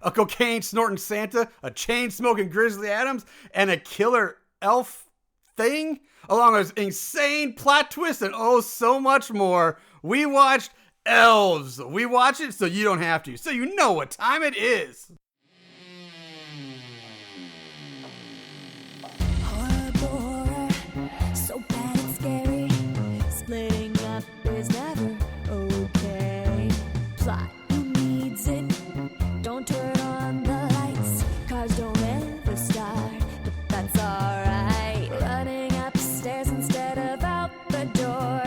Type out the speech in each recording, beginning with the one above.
a cocaine snorting Santa, a chain smoking Grizzly Adams, and a killer elf thing, along with insane plot twists and oh so much more. We watched Elves. We watch it so you don't have to, so you know what time it is. Horror, so bad and scary. Splitting up is never okay. Plot, who needs it? Don't turn on the lights. Cars don't ever start, but that's alright. Running upstairs instead of out the door.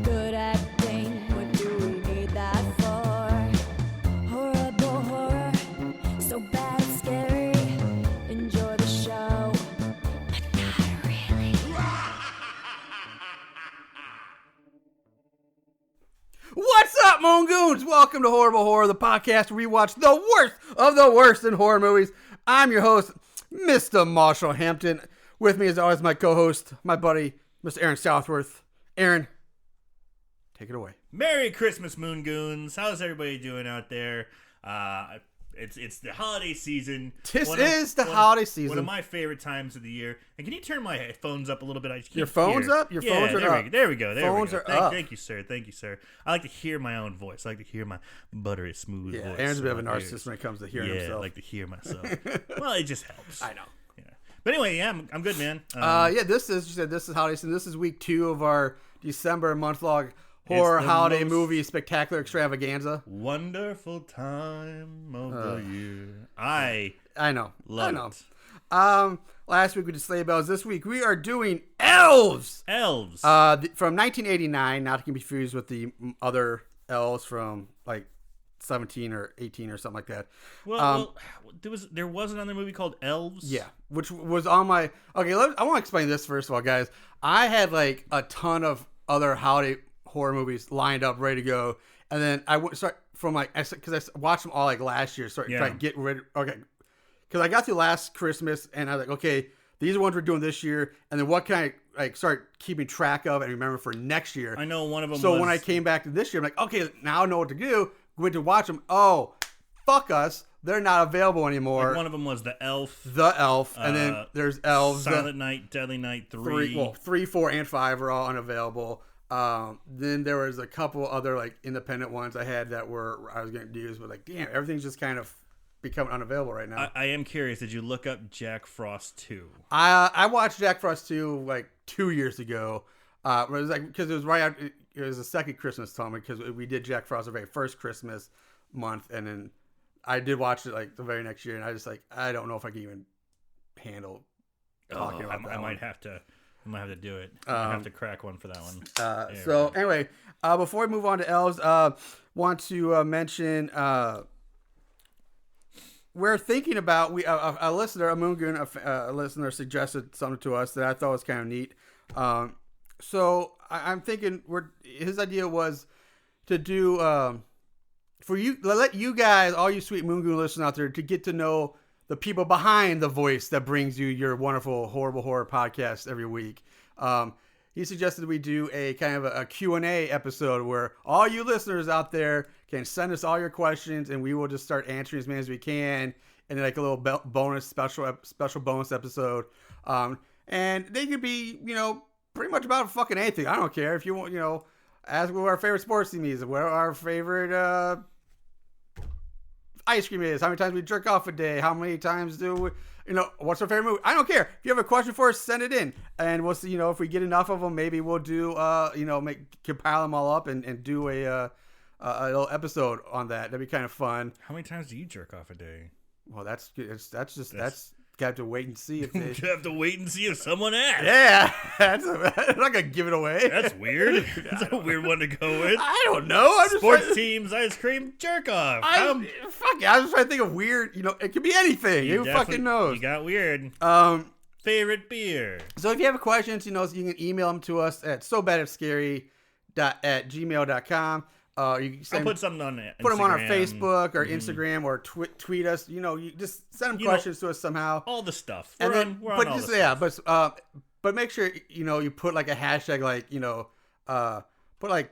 Good acting, what do we need that for? Horrible horror, so bad and scary. Enjoy the show, but not really. What's up, Moon Goons? Welcome to Horrible Horror, the podcast where we watch the worst of the worst in horror movies. I'm your host, Mr. Marshall Hampton. With me, as always, my co-host, my buddy, Mr. Aaron Southworth. Aaron, take it away. Merry Christmas, Moon Goons. How's everybody doing out there? It's the holiday season. This is the holiday season. One of my favorite times of the year. And can you turn my headphones up a little bit? Your phone's up? Your phones are up. There we go. Phones are up. Thank you, sir. Thank you, sir. I like to hear my own voice. I like to hear my buttery smooth voice. Aaron's a bit of a narcissist when it comes to hearing himself. Yeah, I like to hear myself. Well, it just helps. I know. Yeah. But anyway, yeah, I'm good, man. This is holiday season. This is week 2 of our December month-long horror holiday movie spectacular extravaganza. Wonderful time of the year. I know. love it. Last week we did Sleigh Bells. This week we are doing Elves. Elves. From 1989, not to be confused with the other Elves from like 17 or 18 or something like that. Well, there was another movie called Elves. Yeah, which was on my. Okay, I want to explain this first of all, guys. I had like a ton of other holiday horror movies lined up, ready to go, and then I would start from like because I watched them all like last year, so try to get ready. Okay, because I got through last Christmas, and I was like, okay, these are ones we're doing this year, and then what can I like start keeping track of and remember for next year? I know one of them. So when I came back to this year, I'm like, okay, now I know what to do. Went to watch them. Oh, fuck us. They're not available anymore. Like one of them was The Elf. And then there's Elves. Silent Night, Deadly Night 3. 3, 4, and 5 are all unavailable. Then there was a couple other like independent ones I had that I was going to use, but like, damn, everything's just kind of becoming unavailable right now. I am curious. Did you look up Jack Frost 2? I watched Jack Frost 2 like 2 years ago. It was like because it was right after it was the second Christmas time because we did Jack Frost the very first Christmas month, and then I did watch it like the very next year, and I just like I don't know if I can even handle talking about that. I might have to do it. I have to crack one for that one. Anyway, before we move on to Elves, want to mention we're thinking about a listener, a Moon Goon, a listener suggested something to us that I thought was kind of neat. So I'm thinking his idea was to do for you, let you guys, all you sweet Moon Goon listeners out there, to get to know the people behind the voice that brings you your wonderful Horrible Horror podcast every week. He suggested we do a kind of a Q&A episode where all you listeners out there can send us all your questions, and we will just start answering as many as we can, and like a little bonus special bonus episode. And they could be, pretty much about fucking anything. I don't care if you want, ask what our favorite sports team is, what our favorite ice cream is, how many times we jerk off a day, how many times do we, what's our favorite movie? I don't care. If you have a question for us, send it in, and we'll see. If we get enough of them, maybe we'll do compile them all up and do a little episode on that. That'd be kind of fun. How many times do you jerk off a day? Well, that's got to wait and see if they. You have to wait and see if someone asks. Yeah, I'm not gonna give it away. That's weird. That's a weird one to go with. I don't know. Sports teams, ice cream, jerk off. Fuck it. I was just trying to think of weird. It could be anything. Who fucking knows? You got weird. Favorite beer. So if you have questions, you can email them to us at sobadit'scary@gmail.com. You can I'll put something on it. Put them on our Facebook or Instagram or tweet us. You just send them questions to us somehow. All the stuff. But make sure you put like a hashtag, like put like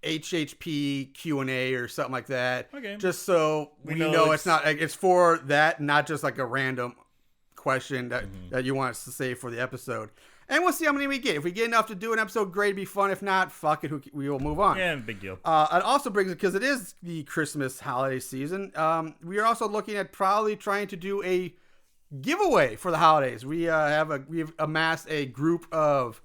HHP Q&A or something like that. Okay. Just so we know it's not like it's for that, not just like a random question that you want us to say for the episode. And we'll see how many we get. If we get enough to do an episode, great, it'd be fun. If not, fuck it, we will move on. Yeah, big deal. It also brings it, because it is the Christmas holiday season, we are also looking at probably trying to do a giveaway for the holidays. We've amassed a group of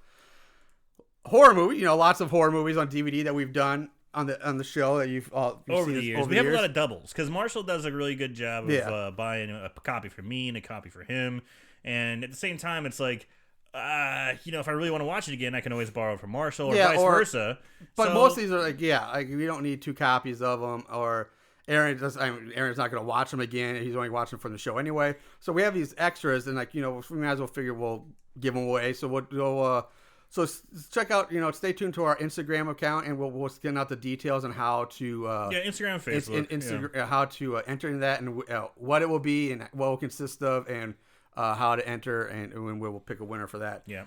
horror movies, lots of horror movies on DVD that we've done on the show that you've over seen the years. We have a lot of doubles, because Marshall does a really good job of buying a copy for me and a copy for him. And at the same time, it's like, if I really want to watch it again, I can always borrow it from Marshall or vice versa. But most of these are like we don't need 2 copies of them, or Aaron's not going to watch them again. He's only watching them from the show anyway. So we have these extras, and we might as well figure we'll give them away. So we'll check out, stay tuned to our Instagram account, and we'll send out the details on how to Instagram and Facebook, how to enter in that, and what it will be, and what it will consist of, and how to enter, and we'll pick a winner for that. Yeah.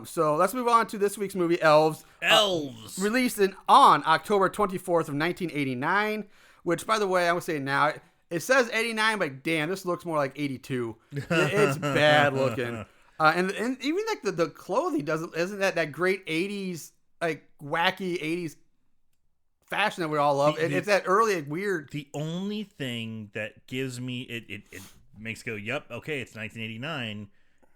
So let's move on to this week's movie, Elves. Elves. Released on October 24th of 1989, which, by the way, I would say now, it says 89, but damn, this looks more like 82. It's bad looking. And even like the clothing isn't that great 80s, like wacky 80s fashion that we all love. It's that early weird. The only thing that gives me it makes go, yep, okay, it's 1989,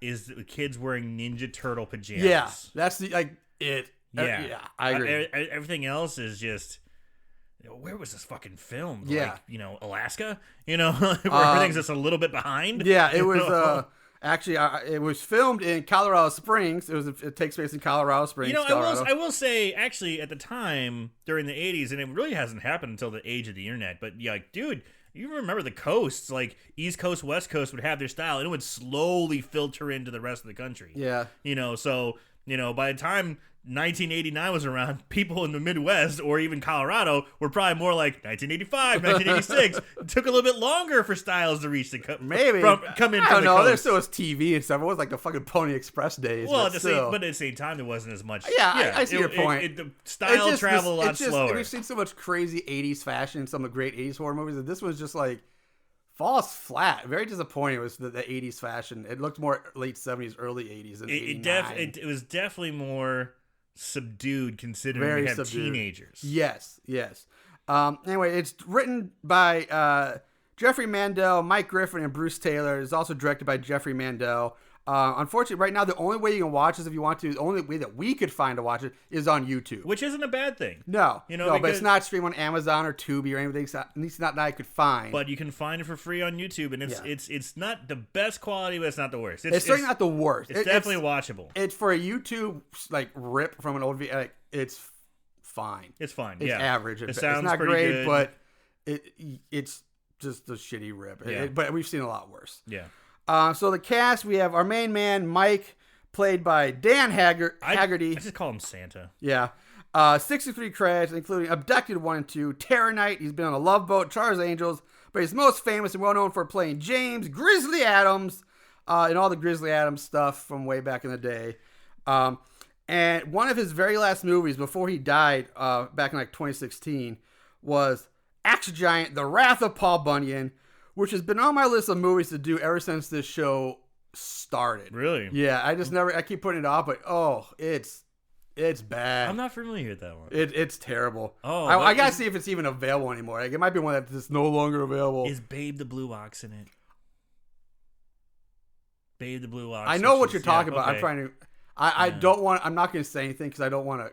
is the kids wearing Ninja Turtle pajamas. Yeah, that's it. Yeah, I agree. Everything else is just, where was this fucking filmed? Yeah. Alaska? Where everything's just a little bit behind? Yeah, it was, actually, it was filmed in Colorado Springs. It takes place in Colorado Springs, Colorado. I will say, actually, at the time, during the 80s, and it really hasn't happened until the age of the internet, but dude, you remember the coasts, like East Coast, West Coast would have their style, and it would slowly filter into the rest of the country. Yeah. So, by the time 1989 was around, people in the Midwest or even Colorado were probably more like 1985, 1986. It took a little bit longer for styles to reach the come in. I don't know. There still was TV and stuff. It was like the fucking Pony Express days. Well, at the same time, there wasn't as much. Yeah, I see your point. The style traveled a lot slower. We've seen so much crazy 80s fashion in some of the great 80s horror movies, and this was just like falls flat. Very disappointing. It was the 80s fashion. It looked more late 70s, early 80s than 89. It was definitely more subdued, considering we have teenagers. Yes. Anyway, it's written by Jeffrey Mandel, Mike Griffin, and Bruce Taylor. It's also directed by Jeffrey Mandel. Unfortunately, right now, the only way you can watch this, if you want to, the only way that we could find to watch it is on YouTube. Which isn't a bad thing. No, but it's not streamed on Amazon or Tubi or anything. At least not that I could find. But you can find it for free on YouTube, and it's not the best quality, but it's not the worst. It's certainly not the worst. It's definitely watchable. It's for a YouTube rip from an old video. It's fine. It's fine. It's average. It it's sounds not pretty great, good. but it's just a shitty rip. Yeah. But we've seen a lot worse. Yeah. So the cast, we have our main man, Mike, played by Dan Haggerty. I just call him Santa. Yeah. 63 credits, including Abducted 1 and 2, Terror Night. He's been on The Love Boat, Charles Angels, but he's most famous and well known for playing James Grizzly Adams in all the Grizzly Adams stuff from way back in the day. And one of his very last movies before he died back in 2016 was Action Giant, The Wrath of Paul Bunyan, which has been on my list of movies to do ever since this show started. Really? Yeah, I keep putting it off, but it's bad. I'm not familiar with that one. It's terrible. Oh, I gotta see if it's even available anymore. It might be one that's no longer available. Is Babe the Blue Ox in it? Babe the Blue Ox. I know what you're talking about. Okay. I'm trying to. I don't want. I'm not gonna say anything because I don't want to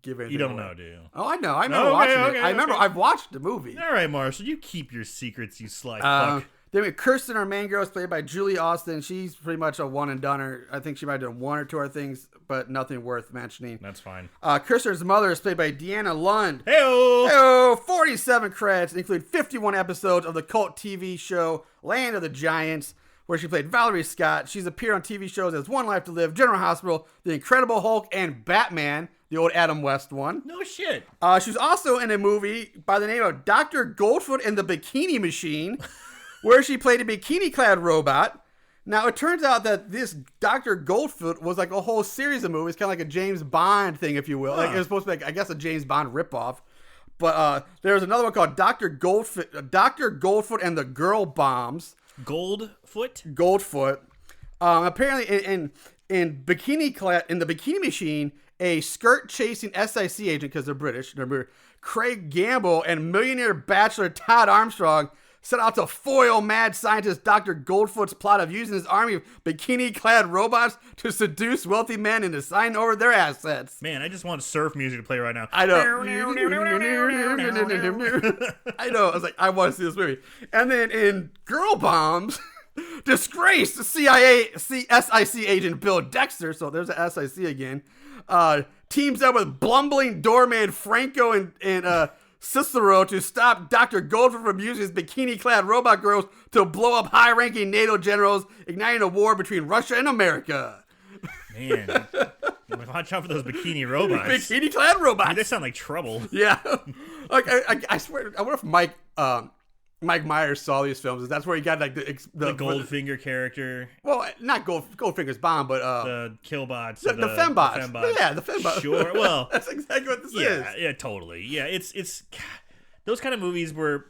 give anything. You don't away. know, do you? Oh, I know. I remember watching it. Okay. I remember. I've watched the movie. All right, Marshall. You keep your secrets, you sly fuck. Then we have Kirsten, our main girl, is played by Julie Austin. She's pretty much a one and doneer. I think she might have done one or two other things, but nothing worth mentioning. That's fine. Kirsten's mother is played by Deanna Lund. Hey-o! 47 credits, include 51 episodes of the cult TV show Land of the Giants, where she played Valerie Scott. She's appeared on TV shows as One Life to Live, General Hospital, The Incredible Hulk, and Batman, the old Adam West one. No shit. She was also in a movie by the name of Dr. Goldfoot and the Bikini Machine, where she played a bikini-clad robot. Now, it turns out that this Dr. Goldfoot was like a whole series of movies, kind of like a James Bond thing, if you will. Like, it was supposed to be, like, I guess, a James Bond ripoff. But there was another one called Dr. Goldfoot and the Girl Bombs. Goldfoot? Apparently, in the Bikini Machine, a skirt-chasing SIC agent, because they're British, remember, Craig Gamble and millionaire bachelor Todd Armstrong set out to foil mad scientist Dr. Goldfoot's plot of using his army of bikini-clad robots to seduce wealthy men into signing over their assets. Man, I just want surf music to play right now. I know. I know. I was like, I want to see this movie. And then in Girl Bombs, disgraced SIC agent Bill Dexter, so there's a SIC again, teams up with blumbling doorman Franco and Cicero to stop Dr. Goldfoot from using his bikini-clad robot girls to blow up high-ranking NATO generals, igniting a war between Russia and America. Man, watch out for those bikini robots. Bikini-clad robots. Dude, they sound like trouble. Yeah. Like, I swear, I wonder if Mike Myers saw these films. That's where he got like the Goldfinger character. Well, not Goldfinger's bomb, but the Killbots, the fembots. Yeah, the fembots. Sure. Well, that's exactly what this is. Yeah, totally. Yeah, it's those kind of movies were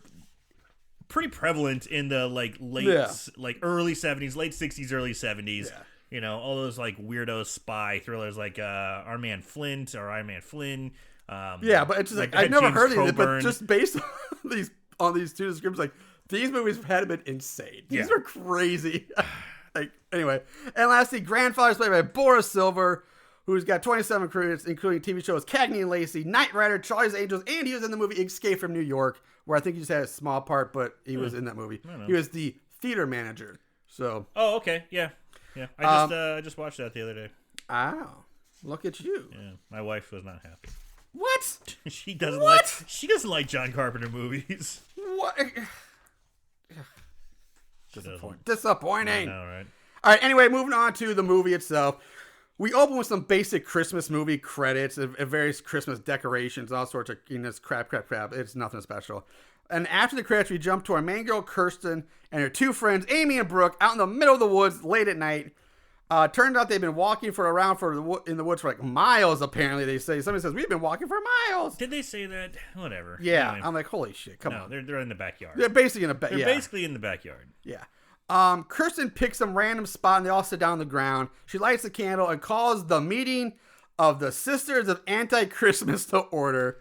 pretty prevalent in the like early 70s, late 60s, early 70s. Yeah. You know, all those like weirdo spy thrillers like Our Man Flint or Iron Man Flynn. Yeah, but it's just like I've never heard of it, but just based on these two descriptions, like these movies had been insane. These are crazy. Like anyway, and lastly, Grandfather's played by Boris Silver, who's got 27 credits, including TV shows Cagney and Lacey, Knight Rider, Charlie's Angels, and he was in the movie Escape from New York, where I think he just had a small part, but he was in that movie. He was the theater manager. So. Oh, okay, yeah. I just watched that the other day. Oh, look at you. Yeah, my wife was not happy. What? She doesn't like John Carpenter movies. What? Disappointing. All right. All right. Anyway, moving on to the movie itself. We open with some basic Christmas movie credits and various Christmas decorations, all sorts of crap. It's nothing special. And after the credits, we jump to our main girl Kirsten and her two friends, Amy and Brooke, out in the middle of the woods late at night. Turned out they've been walking in the woods for like miles, apparently, they say. Somebody says, we've been walking for miles. Did they say that? Whatever. Yeah. Anyway. I'm like, holy shit, come on. They're in the backyard. They're basically in the basically in the backyard. Yeah. Kirsten picks some random spot and they all sit down on the ground. She lights a candle and calls the meeting of the Sisters of Anti-Christmas to order.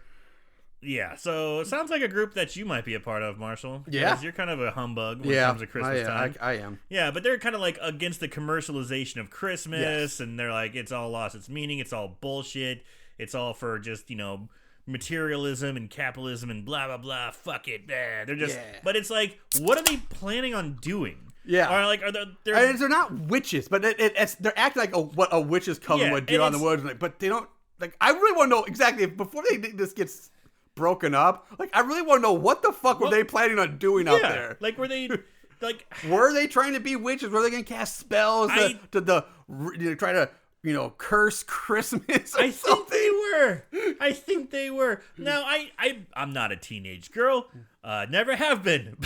Yeah, so it sounds like a group that you might be a part of, Marshall. Yeah. You're kind of a humbug when it comes to Christmas time. I am. Yeah, but they're kind of like against the commercialization of Christmas, and they're like, it's all lost its meaning, it's all bullshit, it's all for just, materialism and capitalism and blah, blah, blah, fuck it. They're just, but it's like, what are they planning on doing? Yeah. They're not witches, but they're acting like what a witch's coven would do on the woods, but they don't, like, I really want to know exactly, before this gets broken up, like I really want to know what the fuck were they planning on doing out there? Like were they were they trying to be witches? Were they going to cast spells to try to curse Christmas? I think they were. Now I'm not a teenage girl. Never have been.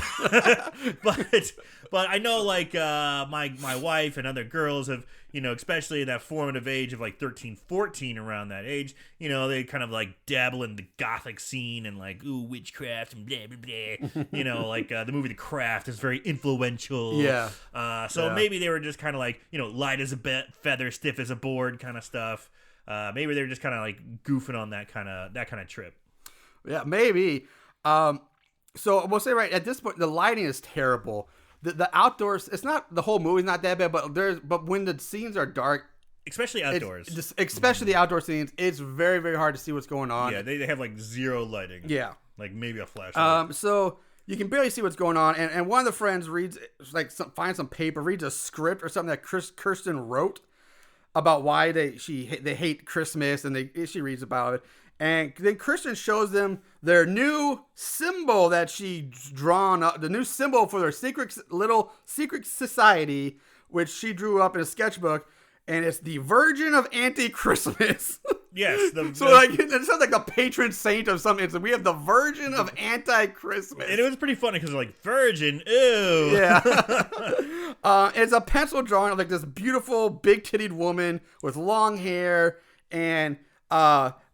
but I know like my wife and other girls have, especially in that formative age of like 13, 14, around that age, they kind of like dabble in the gothic scene and like, ooh, witchcraft and blah, blah, blah. Like the movie The Craft is very influential. Yeah. So maybe they were just kind of like, light as a feather, stiff as a board kind of stuff. Maybe they were just kind of like goofing on that kind of trip. Yeah, maybe. So we'll say right at this point, the lighting is terrible. The outdoors, it's not, the whole movie's not that bad, but when the scenes are dark, especially outdoors, especially the outdoor scenes, it's very, very hard to see what's going on. Yeah, they have like zero lighting. Yeah, like maybe a flashlight. So you can barely see what's going on, and one of the friends reads finds some paper, reads a script or something that Kirsten wrote about why they hate Christmas, and she reads about it. And then Kirsten shows them their new symbol that she's drawn up, the new symbol for their secret society, which she drew up in a sketchbook. And it's the Virgin of Anti-Christmas. Yes. So like it sounds like the patron saint of something. So we have the Virgin of Anti-Christmas. And it was pretty funny because like virgin, ew. Yeah. It's a pencil drawing of like this beautiful big tittied woman with long hair, and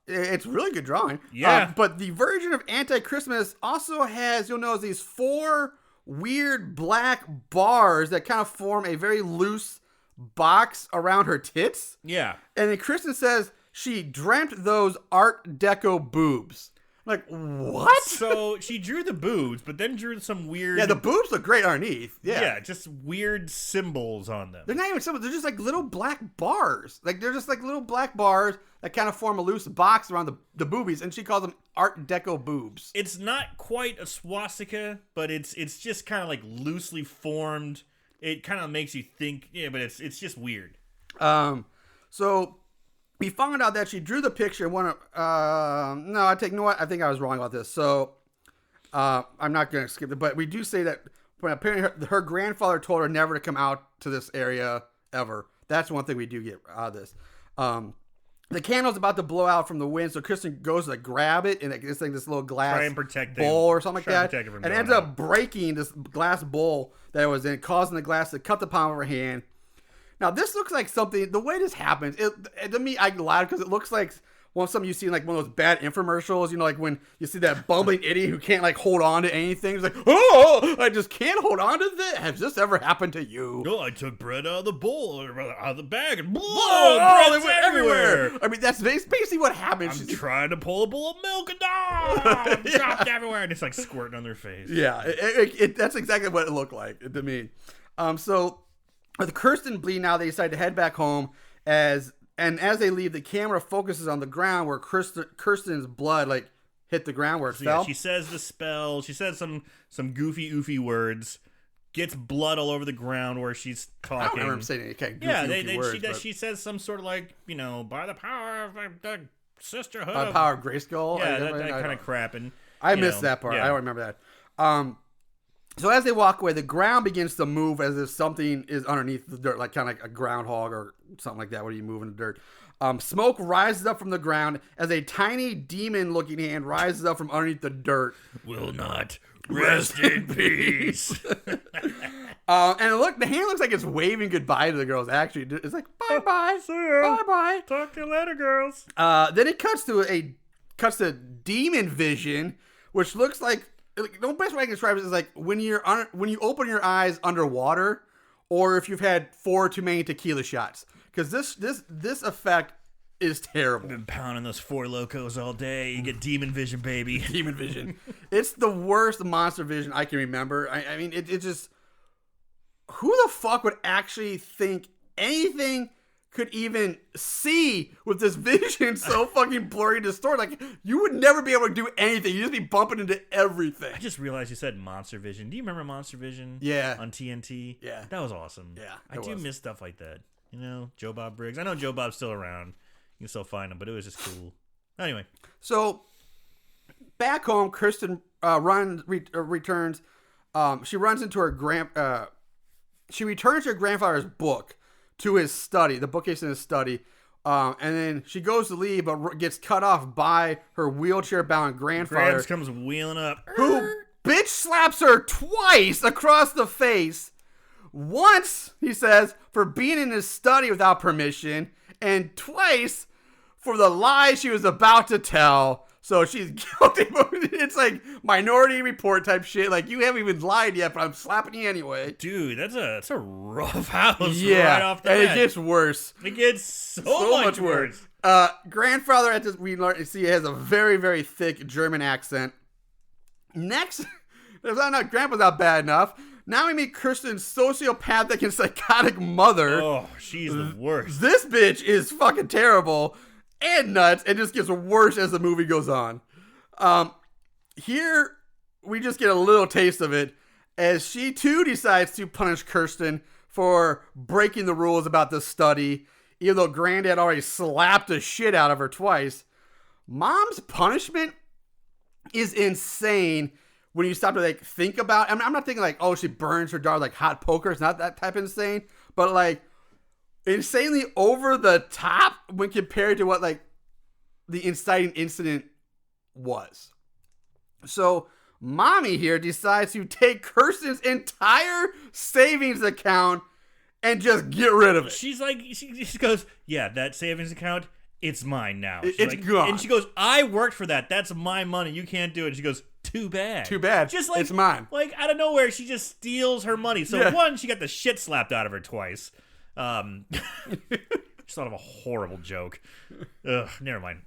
it's really good drawing. Yeah. But the Virgin of Anti-Christmas also has, you'll notice, these 4 weird black bars that kind of form a very loose box around her tits. Yeah. And then Kristen says she dreamt those Art Deco boobs. Like, what? So she drew the boobs, but then drew some weird... Yeah, the boobs look great underneath. Yeah, just weird symbols on them. They're not even symbols. They're just like little black bars. Like, they're just like little black bars that kind of form a loose box around the boobies, and she calls them Art Deco boobs. It's not quite a swastika, but it's just kind of like loosely formed. It kind of makes you think, but it's just weird. So we found out that she drew the picture. I think I was wrong about this. So I'm not going to skip it, but we do say that apparently her grandfather told her never to come out to this area ever. That's one thing we do get out of this. The candle's about to blow out from the wind, so Kristen goes to grab it, and it's like this little glass bowl or something like that, and ends up breaking this glass bowl that it was in, causing the glass to cut the palm of her hand. Now, this looks like something, the way this happens, to me, I laugh because it looks like something you see in like one of those bad infomercials, like when you see that bumbling idiot who can't like hold on to anything. He's like, oh, I just can't hold on to this. Has this ever happened to you? No, I took bread out of the bowl, or out of the bag, and they went everywhere. I mean, that's basically what happens. I'm trying to pull a bowl of milk and dropped everywhere, and it's like squirting on their face. Yeah, that's exactly what it looked like to me. So with Kirsten bleeding out, they decide to head back home as they leave, the camera focuses on the ground where Kirsten's blood like hit the ground where it fell. Yeah, she says the spell. She says some goofy oofy words. Gets blood all over the ground where she's talking. I don't remember saying any kind of goofy words. She says some sort of like, by the power of the sisterhood. By the power of Grayskull. Yeah, that kind of crap. And I missed that part. Yeah. I don't remember that. So as they walk away, the ground begins to move as if something is underneath the dirt, like kind of like a groundhog or something like that when you move in the dirt. Smoke rises up from the ground as a tiny demon-looking hand rises up from underneath the dirt. Will not rest in peace. And the hand looks like it's waving goodbye to the girls. Actually, it's like bye-bye, bye-bye. Talk to you later, girls. Then it cuts to demon vision, which looks like. The best way I can describe it is like when you open your eyes underwater, or if you've had 4 too many tequila shots, because this effect is terrible. Been pounding those 4 Locos all day. You get demon vision, baby. Demon vision. It's the worst monster vision I can remember. I mean, it just, who the fuck would actually think anything could even see with this vision so fucking blurry and distorted? Like, you would never be able to do anything. You'd just be bumping into everything. I just realized you said Monster Vision. Do you remember Monster Vision? Yeah. On TNT? Yeah. That was awesome. Yeah. I do miss stuff like that. Joe Bob Briggs. I know Joe Bob's still around. You can still find him, but it was just cool. Anyway. So, back home, Kristen returns. She runs into her she returns her grandfather's book to his study, the bookcase in his study, and then she goes to leave, but gets cut off by her wheelchair-bound grandfather. Grabs comes wheeling up. Who bitch slaps her twice across the face. Once, he says, for being in his study without permission, and twice for the lie she was about to tell. So she's guilty. It's like Minority Report type shit. Like, you haven't even lied yet, but I'm slapping you anyway. Dude, that's a rough house. Yeah, right off the bat. And it gets worse. It gets so much worse. Grandfather at this, we see, has a very, very thick German accent. Next, Grandpa's not bad enough. Now we meet Kirsten's sociopathic and psychotic mother. Oh, she's the worst. This bitch is fucking terrible and nuts, and just gets worse as the movie goes on. Here, we just get a little taste of it as she too decides to punish Kirsten for breaking the rules about this study, even though Granddad already slapped the shit out of her twice. Mom's punishment is insane when you stop to think about. I mean, I'm not thinking she burns her daughter like hot poker. It's not that type of insane, but insanely over the top when compared to what the inciting incident was. So mommy here decides to take Kirsten's entire savings account and just get rid of it. She's like, she goes, yeah, that savings account, it's mine now. It's like, gone. And she goes, I worked for that. That's my money. You can't do it. And she goes, too bad. Too bad. Just like, it's mine. Like out of nowhere, she just steals her money. So one, she got the shit slapped out of her twice. Just thought of a horrible joke. Ugh, never mind.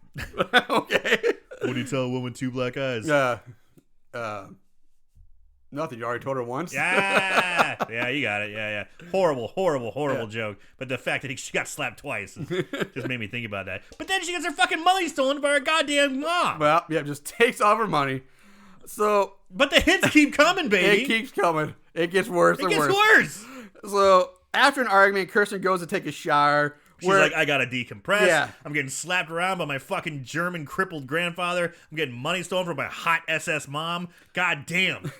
Okay. What do you tell a woman with 2 black eyes? Nothing. You already told her once. Yeah, you got it. Yeah. Horrible joke. But the fact that she got slapped twice just made me think about that. But then she gets her fucking money stolen by her goddamn mom. Well, yeah, just takes all her money. So, but the hits keep coming, baby. It keeps coming. It gets worse and worse. It gets worse. So after an argument, Kirsten goes to take a shower. She's like, I gotta decompress. Yeah. I'm getting slapped around by my fucking German crippled grandfather. I'm getting money stolen from my hot SS mom. God damn.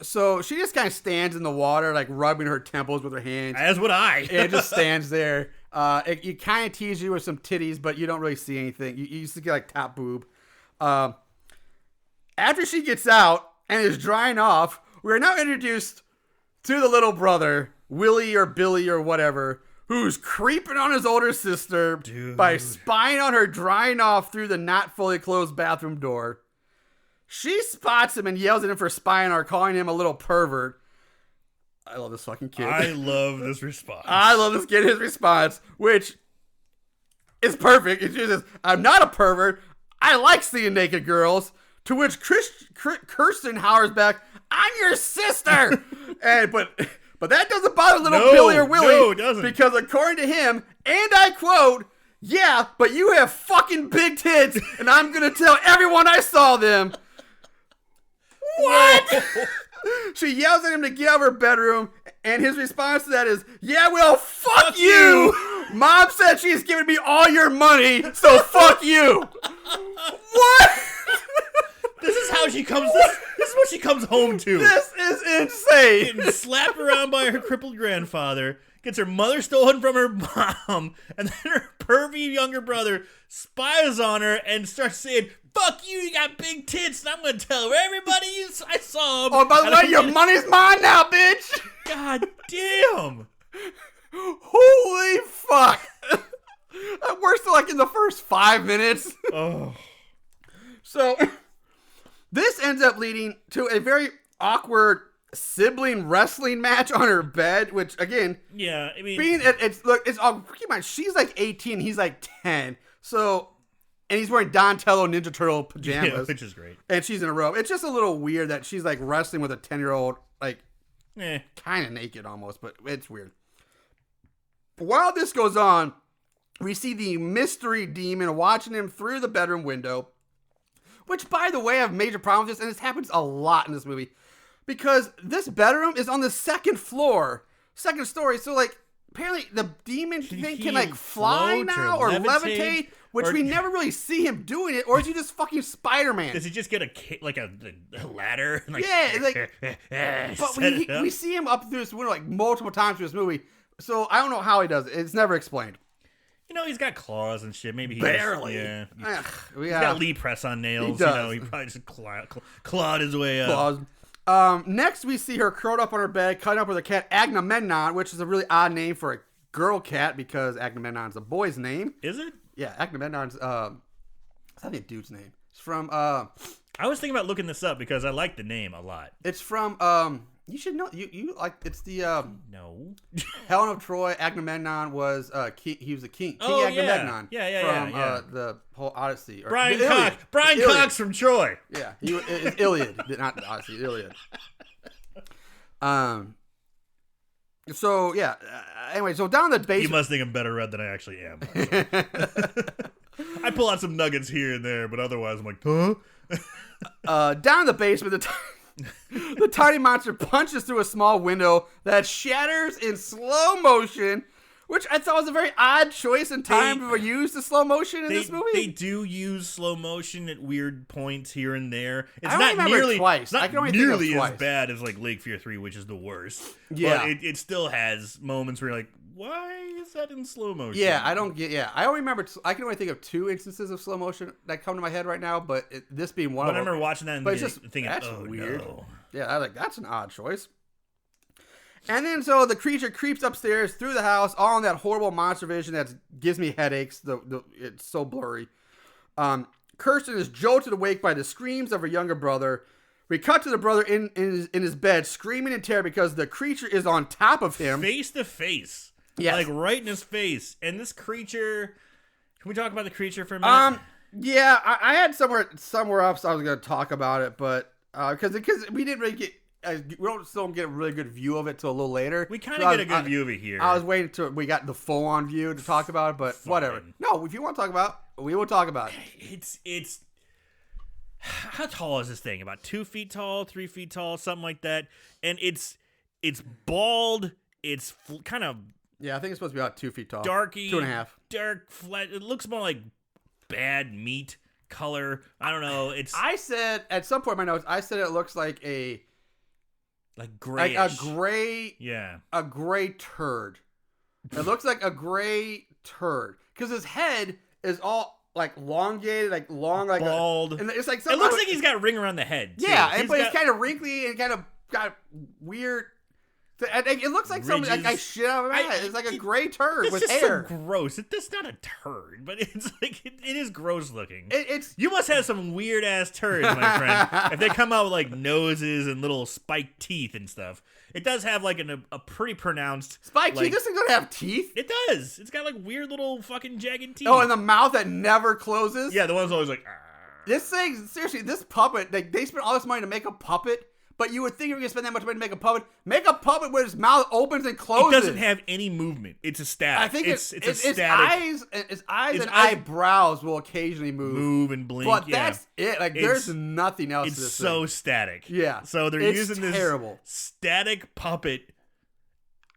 So she just kind of stands in the water, like rubbing her temples with her hands. As would I. It just stands there. It kind of teases you with some titties, but you don't really see anything. You just get like top boob. After she gets out and is drying off, we're now introduced to the little brother, Willie or Billy or whatever, who's creeping on his older sister by spying on her drying off through the not fully closed bathroom door. She spots him and yells at him for spying on her, calling him a little pervert. I love this fucking kid. I love this response. I love this kid, his response, which is perfect. It says, I'm not a pervert. I like seeing naked girls. To which Kirsten hollers back, I'm your sister. But that doesn't bother little Billy or Willie. No, it doesn't. Because according to him, and I quote, yeah, but you have fucking big tits, and I'm going to tell everyone I saw them. What? She yells at him to get out of her bedroom, and his response to that is, yeah, well, fuck you. Mom said she's giving me all your money, so fuck you. What? This is how she comes. This is what she comes home to. This is insane. Getting slapped around by her crippled grandfather, gets her mother stolen from her mom, and then her pervy younger brother spies on her and starts saying, "Fuck you! You got big tits, and I'm gonna tell everybody I saw them." Oh, by the way, your money's mine now, bitch. God damn! Holy fuck! We're still like in the first 5 minutes. Oh. So. This ends up leading to a very awkward sibling wrestling match on her bed, which again, yeah, I mean, it's all keep in mind, she's like 18, he's like 10, so, and he's wearing Donatello Ninja Turtle pajamas, yeah, which is great, and she's in a robe. It's just a little weird that she's like wrestling with a 10-year-old, like, kind of naked almost, but it's weird. While this goes on, we see the mystery demon watching him through the bedroom window. Which, by the way, I have major problems with this, and this happens a lot in this movie. Because this bedroom is on the second story. So, like, apparently the demon thing can, like, fly now or levitate, which we never really see him doing it. Or is he just fucking Spider-Man? Does he just get a ladder? Like, yeah, like, but we see him up through this window, like, multiple times through this movie. So, I don't know how he does it. It's never explained. You know, he's got claws and shit. Maybe he barely. He's got Lee press on nails. He does. You know, he probably just clawed his way up. Next, we see her curled up on her bed, cutting up with her cat Agamemnon, which is a really odd name for a girl cat because Agamemnon's a boy's name. Is it? Yeah, Agamemnon's I think a dude's name. It's from I was thinking about looking this up because I like the name a lot. It's from you should know you like it's the no. Helen of Troy. Agamemnon was he was a king. Oh, Agamemnon. Yeah. From the whole Odyssey. Or Brian Cox from Troy. Yeah, it's Iliad, not the Odyssey. Iliad. So yeah. Anyway, so down the basement. You must think I'm better read than I actually am. I pull out some nuggets here and there, but otherwise I'm like, huh? Down in the basement, the tiny monster punches through a small window that shatters in slow motion, which I thought was a very odd choice in time to use the slow motion in this movie. They do use slow motion at weird points here and there. It's I not nearly twice. Not I can only nearly think of as twice. bad as like Lake Fear 3, which is the worst. Yeah, but it still has moments where you're like, why is that in slow motion? Yeah, I don't get. Yeah, I only remember. I can only think of 2 instances of slow motion that come to my head right now, but this being one I of them. remember watching that and thinking, that's oh, weird. No. Yeah, I like that's an odd choice. And then so the creature creeps upstairs through the house, all in that horrible monster vision that gives me headaches. It's so blurry. Kirsten is jolted awake by the screams of her younger brother. We cut to the brother in his bed, screaming in terror because the creature is on top of him. Face to face. Yes. Like right in his face. And this creature... Can we talk about the creature for a minute? Yeah, I had somewhere else I was going to talk about it, but... Because we didn't really get... we still don't get a really good view of it till a little later. We kind of get a good view of it here. I was waiting till we got the full-on view to talk about it, but whatever. No, if you want to talk about it, we will talk about it. It's... How tall is this thing? About 2 feet tall, 3 feet tall, something like that. And it's bald. It's kind of... Yeah, I think it's supposed to be about 2 feet tall. Darky. 2.5. Dark, flat. It looks more like bad meat color. I don't know. I said, at some point in my notes, it looks like a... Like grayish. Like a gray... Yeah. A gray turd. It looks like a gray turd. Because his head is all... like elongated, like long, like bald. And it's like it looks like he's got a ring around the head. Too. Yeah, but it's kind of wrinkly and kind of got weird. It looks like something like I shit out of my head. It's like a gray turd with hair. So gross. It's not a turd, but it's like it is gross looking. It's you must have some weird ass turds, my friend. If they come out with like noses and little spiked teeth and stuff. It does have like a pretty pronounced spike teeth. This thing doesn't have teeth. It does. It's got like weird little fucking jagged teeth. Oh, and the mouth that never closes. Yeah, the one's always like. This thing, seriously, this puppet. They spent all this money to make a puppet, but you would think you're gonna spend that much money to make a puppet. Make a puppet where his mouth opens and closes. It doesn't have any movement. It's a static. I think it's a static. His eyes and eyebrows will occasionally move and blink. But that's it. Like there's nothing else. It's to this so thing. static. Yeah. So they're using this terrible static puppet.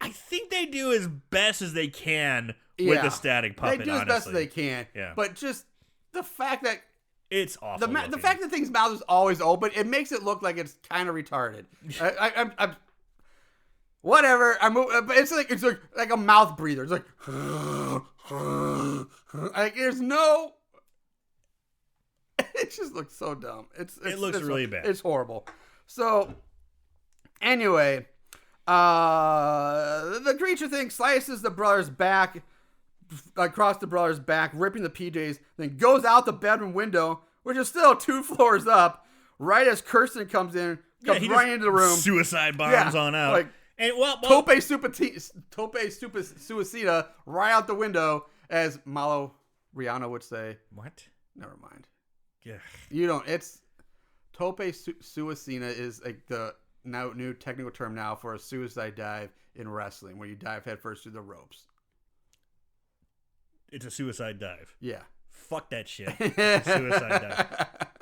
I think they do as best as they can with the static puppet. They do as best as they can. Yeah. But just the fact that it's awful. The fact that thing's mouth is always open, it makes it look like it's kind of retarded. I'm whatever. But it's like a mouth breather. It's like there's no. It just looks so dumb. It looks really bad. It's horrible. So anyway, the creature thing slices the brother's back. Across the brother's back, ripping the PJs, then goes out the bedroom window, which is still 2 floors up, right as Kirsten comes right into the room. Suicide bombs on out. Like, and Tope Suicida right out the window, as Malo Rihanna would say. What? Never mind. Yeah. You don't. It's Tope Suicida is like the new technical term now for a suicide dive in wrestling, where you dive headfirst through the ropes. It's a suicide dive. Yeah. Fuck that shit. Suicide dive.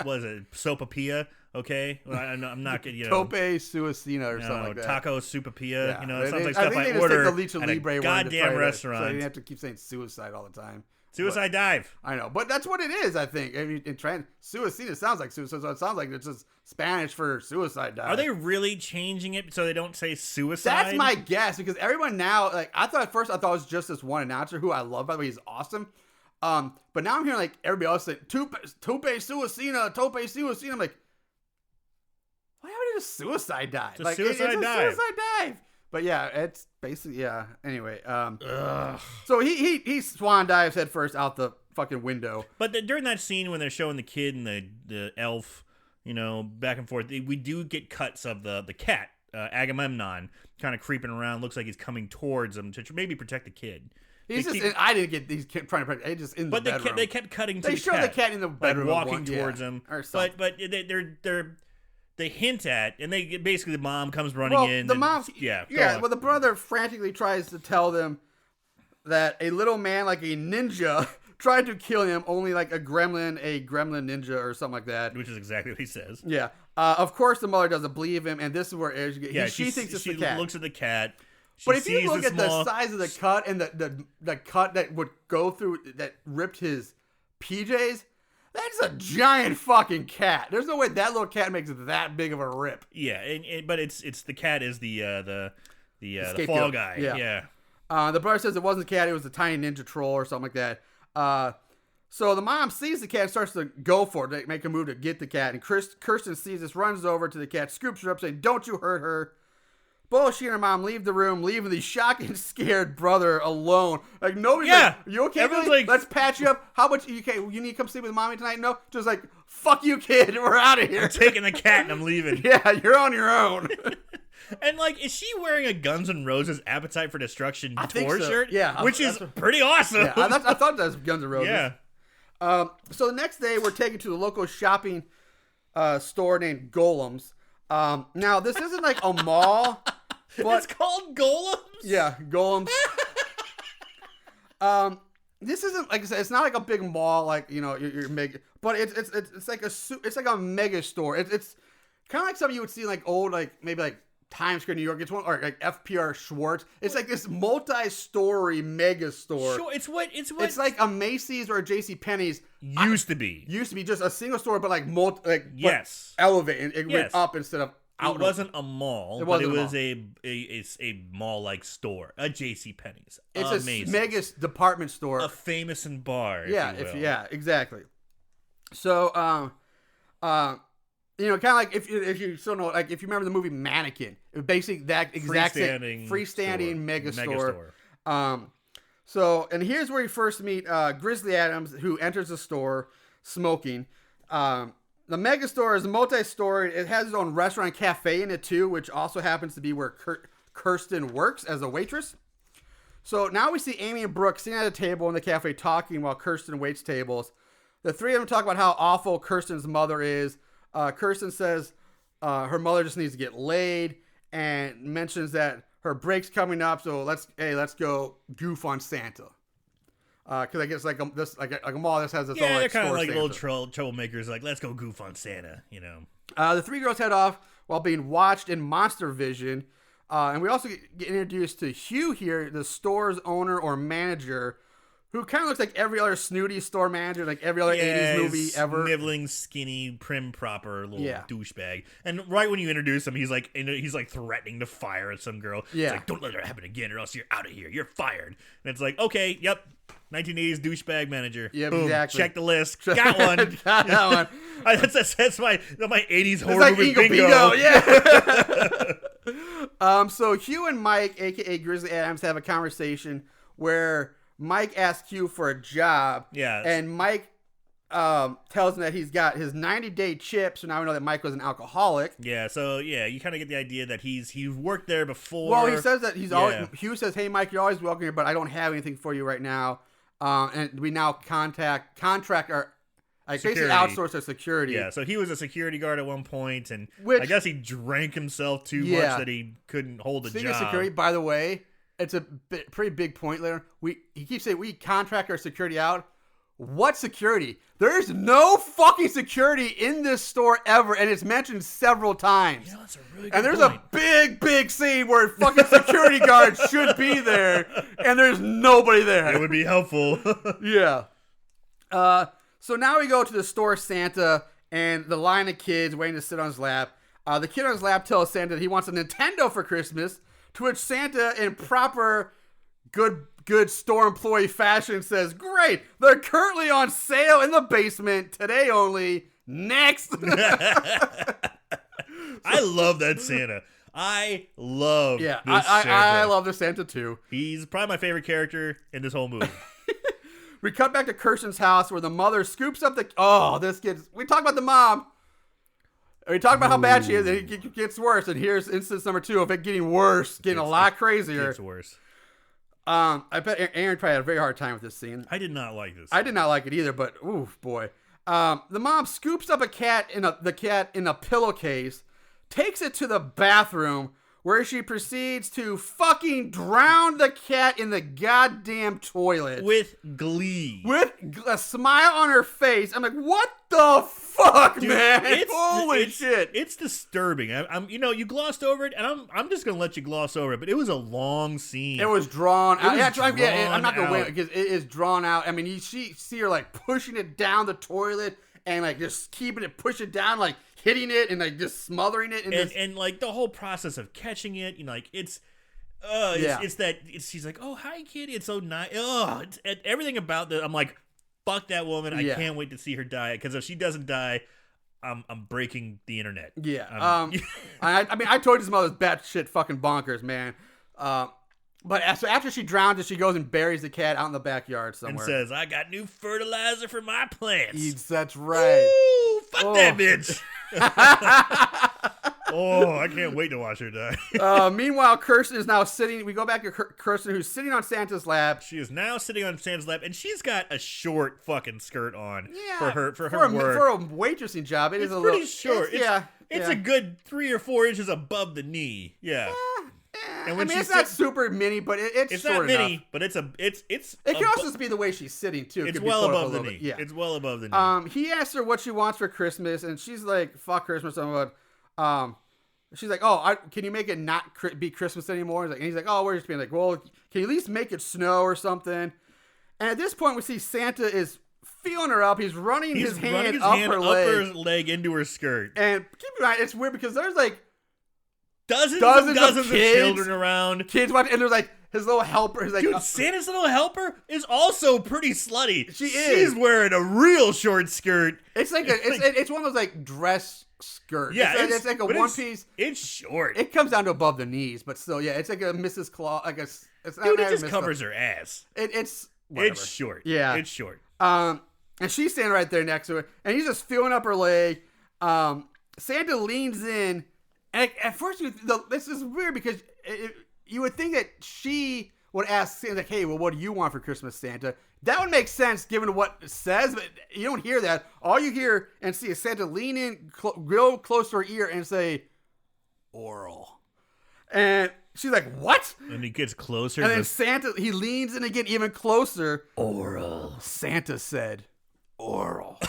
What is it? Sopapilla? Okay. Well, I'm not getting, Tope Suicina or something like that. Taco Supapilla. Yeah. You know, it sounds like stuff I just order take the Lucha at a Libre goddamn restaurant. So you have to keep saying suicide all the time. Suicide dive. I know, but that's what it is, I think. I mean, suicida sounds like suicide, so it sounds like it's just Spanish for suicide dive. Are they really changing it so they don't say suicide? That's my guess, because everyone now, like, I thought it was just this one announcer who I love, by the way, he's awesome. But now I'm hearing, like, everybody else say, Tope Suicina. I'm like, why haven't it just suicide dive? It's a suicide dive. Suicide dive. But yeah, it's basically, yeah. Anyway, so he swan dives head first out the fucking window. But during that scene when they're showing the kid and the elf, you know, back and forth, we do get cuts of the cat, Agamemnon, kind of creeping around. Looks like he's coming towards them to maybe protect the kid. I didn't get these trying to protect. They just in the bedroom. But they kept cutting to the cat. They show the cat in the bedroom, like walking towards him. But they hint at, and basically the mom comes running in. The mom, Well, the brother frantically tries to tell them that a little man like a ninja tried to kill him, only like a gremlin ninja or something like that. Which is exactly what he says. Yeah. Of course, the mother doesn't believe him, and this is where she thinks it's the cat. She looks at the cat. But if you look at the size of the cut and the cut that would go through that ripped his PJs. That's a giant fucking cat. There's no way that little cat makes that big of a rip. Yeah, but it's the cat is the fall guy. Yeah. The brother says it wasn't the cat, it was a tiny ninja troll or something like that. So the mom sees the cat and starts to go for it, to make a move to get the cat. And Kirsten sees this, runs over to the cat, scoops her up, saying, "Don't you hurt her." Both she and her mom leave the room, leaving the shocked and scared brother alone. Like, nobody's like, "You okay, everyone's Billy? like, let's patch you up. How much, you need to come sleep with mommy tonight?" No, just like, "Fuck you, kid. We're out of here." I'm taking the cat and I'm leaving. Yeah, you're on your own. And, like, is she wearing a Guns N' Roses Appetite for Destruction tour so. shirt? Yeah. Which is pretty awesome. Yeah, I thought that was Guns N' Roses. Yeah. So the next day, we're taken to the local shopping store named Golems. Now, this isn't like a mall. But, it's called Golems? Yeah, Golems. This isn't, like I said, it's not like a big mall, like, your mega, but it's like a mega store. It's kind of like something you would see in like old, like maybe like Times Square, New York. It's one, or like FPR Schwartz. It's like this multi-story mega store. Sure, it's like a Macy's or a JCPenney's. Used to be just a single store, but like yes, elevate. It went up instead of out. It wasn't a mall, but it was a mall-like store, a JCPenney's. It's amazing. A mega department store, a famous in bar. Yeah, exactly. So, kind of like if you still know, like if you remember the movie Mannequin, it was basically that exact freestanding mega store. So, and here's where you first meet Grizzly Adams, who enters the store smoking. The mega store is multi-story. It has its own restaurant and cafe in it too, which also happens to be where Kirsten works as a waitress. So now we see Amy and Brooke sitting at a table in the cafe talking while Kirsten waits tables. The three of them talk about how awful Kirsten's mother is. Kirsten says her mother just needs to get laid and mentions that her break's coming up, so let's go goof on Santa. Because I guess like a mall that has its own. Yeah, they're kind of like little troublemakers. Like, let's go goof on Santa, The three girls head off while being watched in monster vision, and we also get introduced to Hugh here, the store's owner or manager, who kind of looks like every other snooty store manager, like every other 80s movie ever. Sniveling, skinny, prim, proper little douchebag. And right when you introduce him, he's like threatening to fire at some girl. Yeah. He's like, "Don't let it happen again, or else you're out of here. You're fired." And it's like, okay, yep. 1980s douchebag manager. Yeah, boom, exactly. Check the list. Got one. Got that one. That's my 80s horror like movie bingo. Yeah. So Hugh and Mike, aka Grizzly Adams, have a conversation where Mike asks Hugh for a job. Yeah. And Mike tells him that he's got his 90-day chip. So now we know that Mike was an alcoholic. Yeah. So you kind of get the idea that he's worked there before. Well, he says that Hugh says, "Hey, Mike, you're always welcome here, but I don't have anything for you right now." And we now contract our, basically outsource our security. Yeah, so he was a security guard at one point, and Which, I guess he drank himself too much that he couldn't hold a job. Speaking of security, by the way, it's a pretty big point later. He keeps saying we contract our security out. What security? There's no fucking security in this store ever, and it's mentioned several times. That's a really good And there's point. a big scene where fucking security guards should be there, and there's nobody there. It would be helpful. Yeah. So now we go to the store Santa and the line of kids waiting to sit on his lap. The kid on his lap tells Santa that he wants a Nintendo for Christmas, to which Santa, in proper good store employee fashion, says, "Great, they're currently on sale in the basement, today only, next." I love that Santa. I love this Santa. I love the Santa too. He's probably my favorite character in this whole movie. We cut back to Kirsten's house where the mother scoops up this kid. We talk about the mom. We talk about how bad she is, and it gets worse. And here's instance number 2 of it getting worse, getting a lot crazier. It's worse. I bet Aaron probably had a very hard time with this scene. I did not like this. I did not like it either, but oof, boy. The mom scoops up the cat in a pillowcase, takes it to the bathroom, where she proceeds to fucking drown the cat in the goddamn toilet. With glee. With a smile on her face. I'm like, what the fuck, dude, man? Holy shit. It's disturbing. You glossed over it, and I'm just going to let you gloss over it, but it was a long scene. It was drawn out. I'm not going to win it because it is drawn out. I mean, you see her like pushing it down the toilet and like just keeping it, push it down, like hitting it and like just smothering it. And like the whole process of catching it, like it's She's like, oh, hi, kitty. It's so nice. Oh, everything about I'm like, fuck that woman. I can't wait to see her die. Because if she doesn't die, I'm breaking the internet. Yeah. I mean, I told you this mother's batshit fucking bonkers, man. But so after she drowns, she goes and buries the cat out in the backyard somewhere. And says, I got new fertilizer for my plants. That's right. Ooh, fuck that bitch. Oh, I can't wait to watch her die. Meanwhile, Kirsten is now sitting. We go back to Kirsten, who's sitting on Santa's lap. She is now sitting on Santa's lap, and she's got a short fucking skirt on for her for work. For a waitressing job, it's a pretty little short. It's a good 3 or 4 inches above the knee. Yeah. And when it's not super mini, but it's short not mini, enough. but it's. It can also just be the way she's sitting too. It's well above the knee. Yeah, it's well above the knee. He asked her what she wants for Christmas, and she's like, "Fuck Christmas." She's like, "Oh, can you make it not be Christmas anymore?" And he's like, "Oh, we're just being like, well, can you at least make it snow or something?" And at this point, we see Santa is feeling her up. He's running his hand up her leg into her skirt. And keep in mind, it's weird because there's like dozens of children around. Kids watching, and there's like his little helper. He's like, dude, Santa's little helper is also pretty slutty. She's wearing a real short skirt. It's like it's one of those like dress skirts. Yeah, it's like a one piece. It's short. It comes down to above the knees, but still, yeah, it's like a Mrs. Claus. Like it's dude, it just covers her ass. It's short. Yeah, it's short. And she's standing right there next to her, and he's just feeling up her leg. Santa leans in. And at first, this is weird because you would think that she would ask Santa, like, hey, well, what do you want for Christmas, Santa? That would make sense given what it says, but you don't hear that. All you hear and see is Santa lean in real close to her ear and say, oral. And she's like, what? And he gets closer. And then Santa, he leans in again even closer. Oral. Santa said, oral.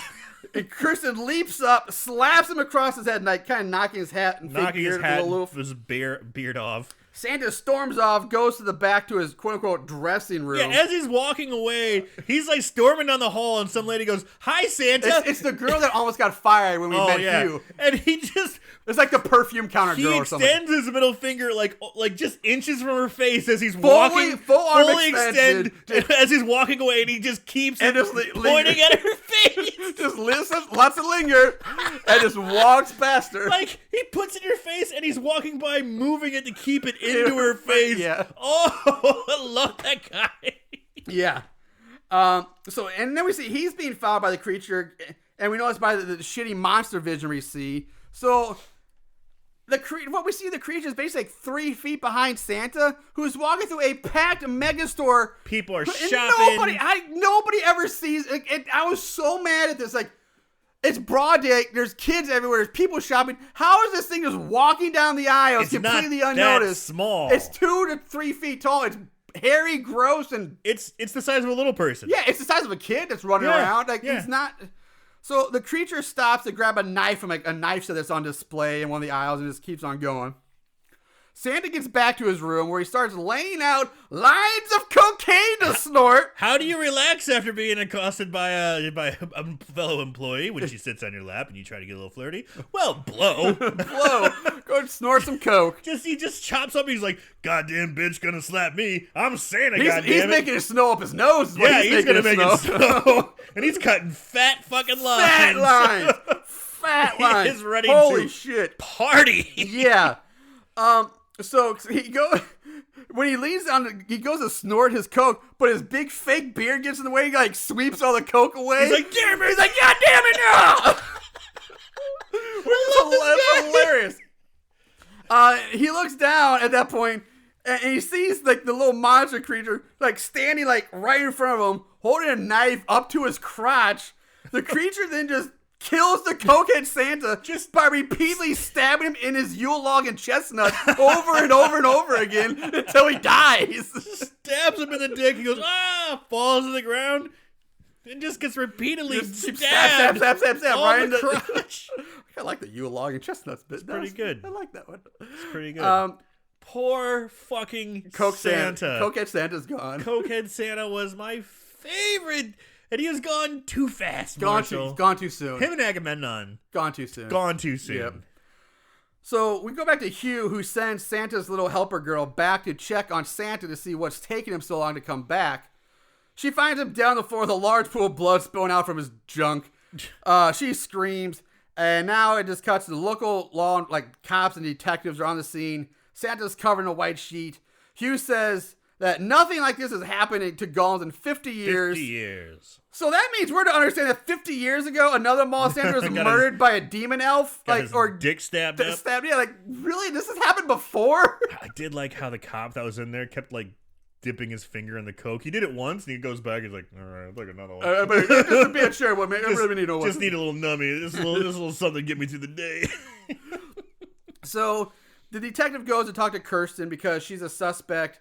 And Kirsten leaps up, slaps him across his head, like kind of knocking his hat and his beard off. Santa storms off, goes to the back to his quote-unquote dressing room. Yeah, as he's walking away, he's like storming down the hall, and some lady goes, hi, Santa. It's the girl that almost got fired when we met you. And he just... It's like the perfume counter girl or something. He extends his middle finger like just inches from her face as he's walking. Fully extended. As he's walking away, and he just keeps pointing at her face. Just listens, lots of linger, and just walks past her. Like, he puts it in her face, and he's walking by, moving it to keep it into her face. Yeah. Oh, I love that guy. Yeah. And then we see he's being followed by the creature, and we know it's by the shitty monster vision we see. So what we see the creature is basically like 3 feet behind Santa, who's walking through a packed mega store. People are shopping. Nobody ever sees it. I was so mad at this. Like, it's broad day. There's kids everywhere. There's people shopping. How is this thing just walking down the aisles completely unnoticed? It's small. It's 2 to 3 feet tall. It's hairy, gross, and it's the size of a little person. Yeah, it's the size of a kid that's running around. Like, it's not. So the creature stops to grab a knife from a knife set that's on display in one of the aisles and just keeps on going. Santa gets back to his room where he starts laying out lines of cocaine to snort. How do you relax after being accosted by a fellow employee when she sits on your lap and you try to get a little flirty? Well, blow. Go and snort some coke. He just chops up. He's like, goddamn bitch gonna slap me. I'm Santa, He's making it snow up his nose. He's gonna make it snow. And he's cutting fat fucking lines. Fat lines. He is ready Holy shit. Party. Yeah. So when he leans on, he goes to snort his coke, but his big fake beard gets in the way. He like sweeps all the coke away. He's like, damn it! He's like, God damn it, no! That's hilarious. He looks down at that point, and he sees like the little monster creature like standing like right in front of him, holding a knife up to his crotch. The creature then just kills the cokehead Santa just by repeatedly stabbing him in his Yule log and chestnut over and over and over again until he dies. Stabs him in the dick. He goes, falls to the ground, and just gets repeatedly stabbed. Stab, right in the crotch. I like the Yule log and chestnuts bit. It's pretty good. I like that one. It's pretty good. Poor fucking Coke Santa. Cokehead Santa's gone. Cokehead Santa was my favorite. And he has gone too fast, Gone too soon. Him and Agamemnon. Gone too soon. Gone too soon. Yep. So we go back to Hugh, who sends Santa's little helper girl back to check on Santa to see what's taking him so long to come back. She finds him down the floor with a large pool of blood spilling out from his junk. She screams, and now it just cuts to the local law, like cops and detectives are on the scene. Santa's covered in a white sheet. Hugh says that nothing like this is happening to Gollum in 50 years. 50 years. So that means we're to understand that 50 years ago, another mall Santa was murdered by a demon elf, or dick stabbed up. Yeah, like really, this has happened before. I did like how the cop that was in there kept like dipping his finger in the coke. He did it once, and he goes back. He's like, "All right, I'd like another one." But just to be sure, I really need one. Just need a little nummy. Just a little something to get me through the day. So the detective goes to talk to Kirsten because she's a suspect.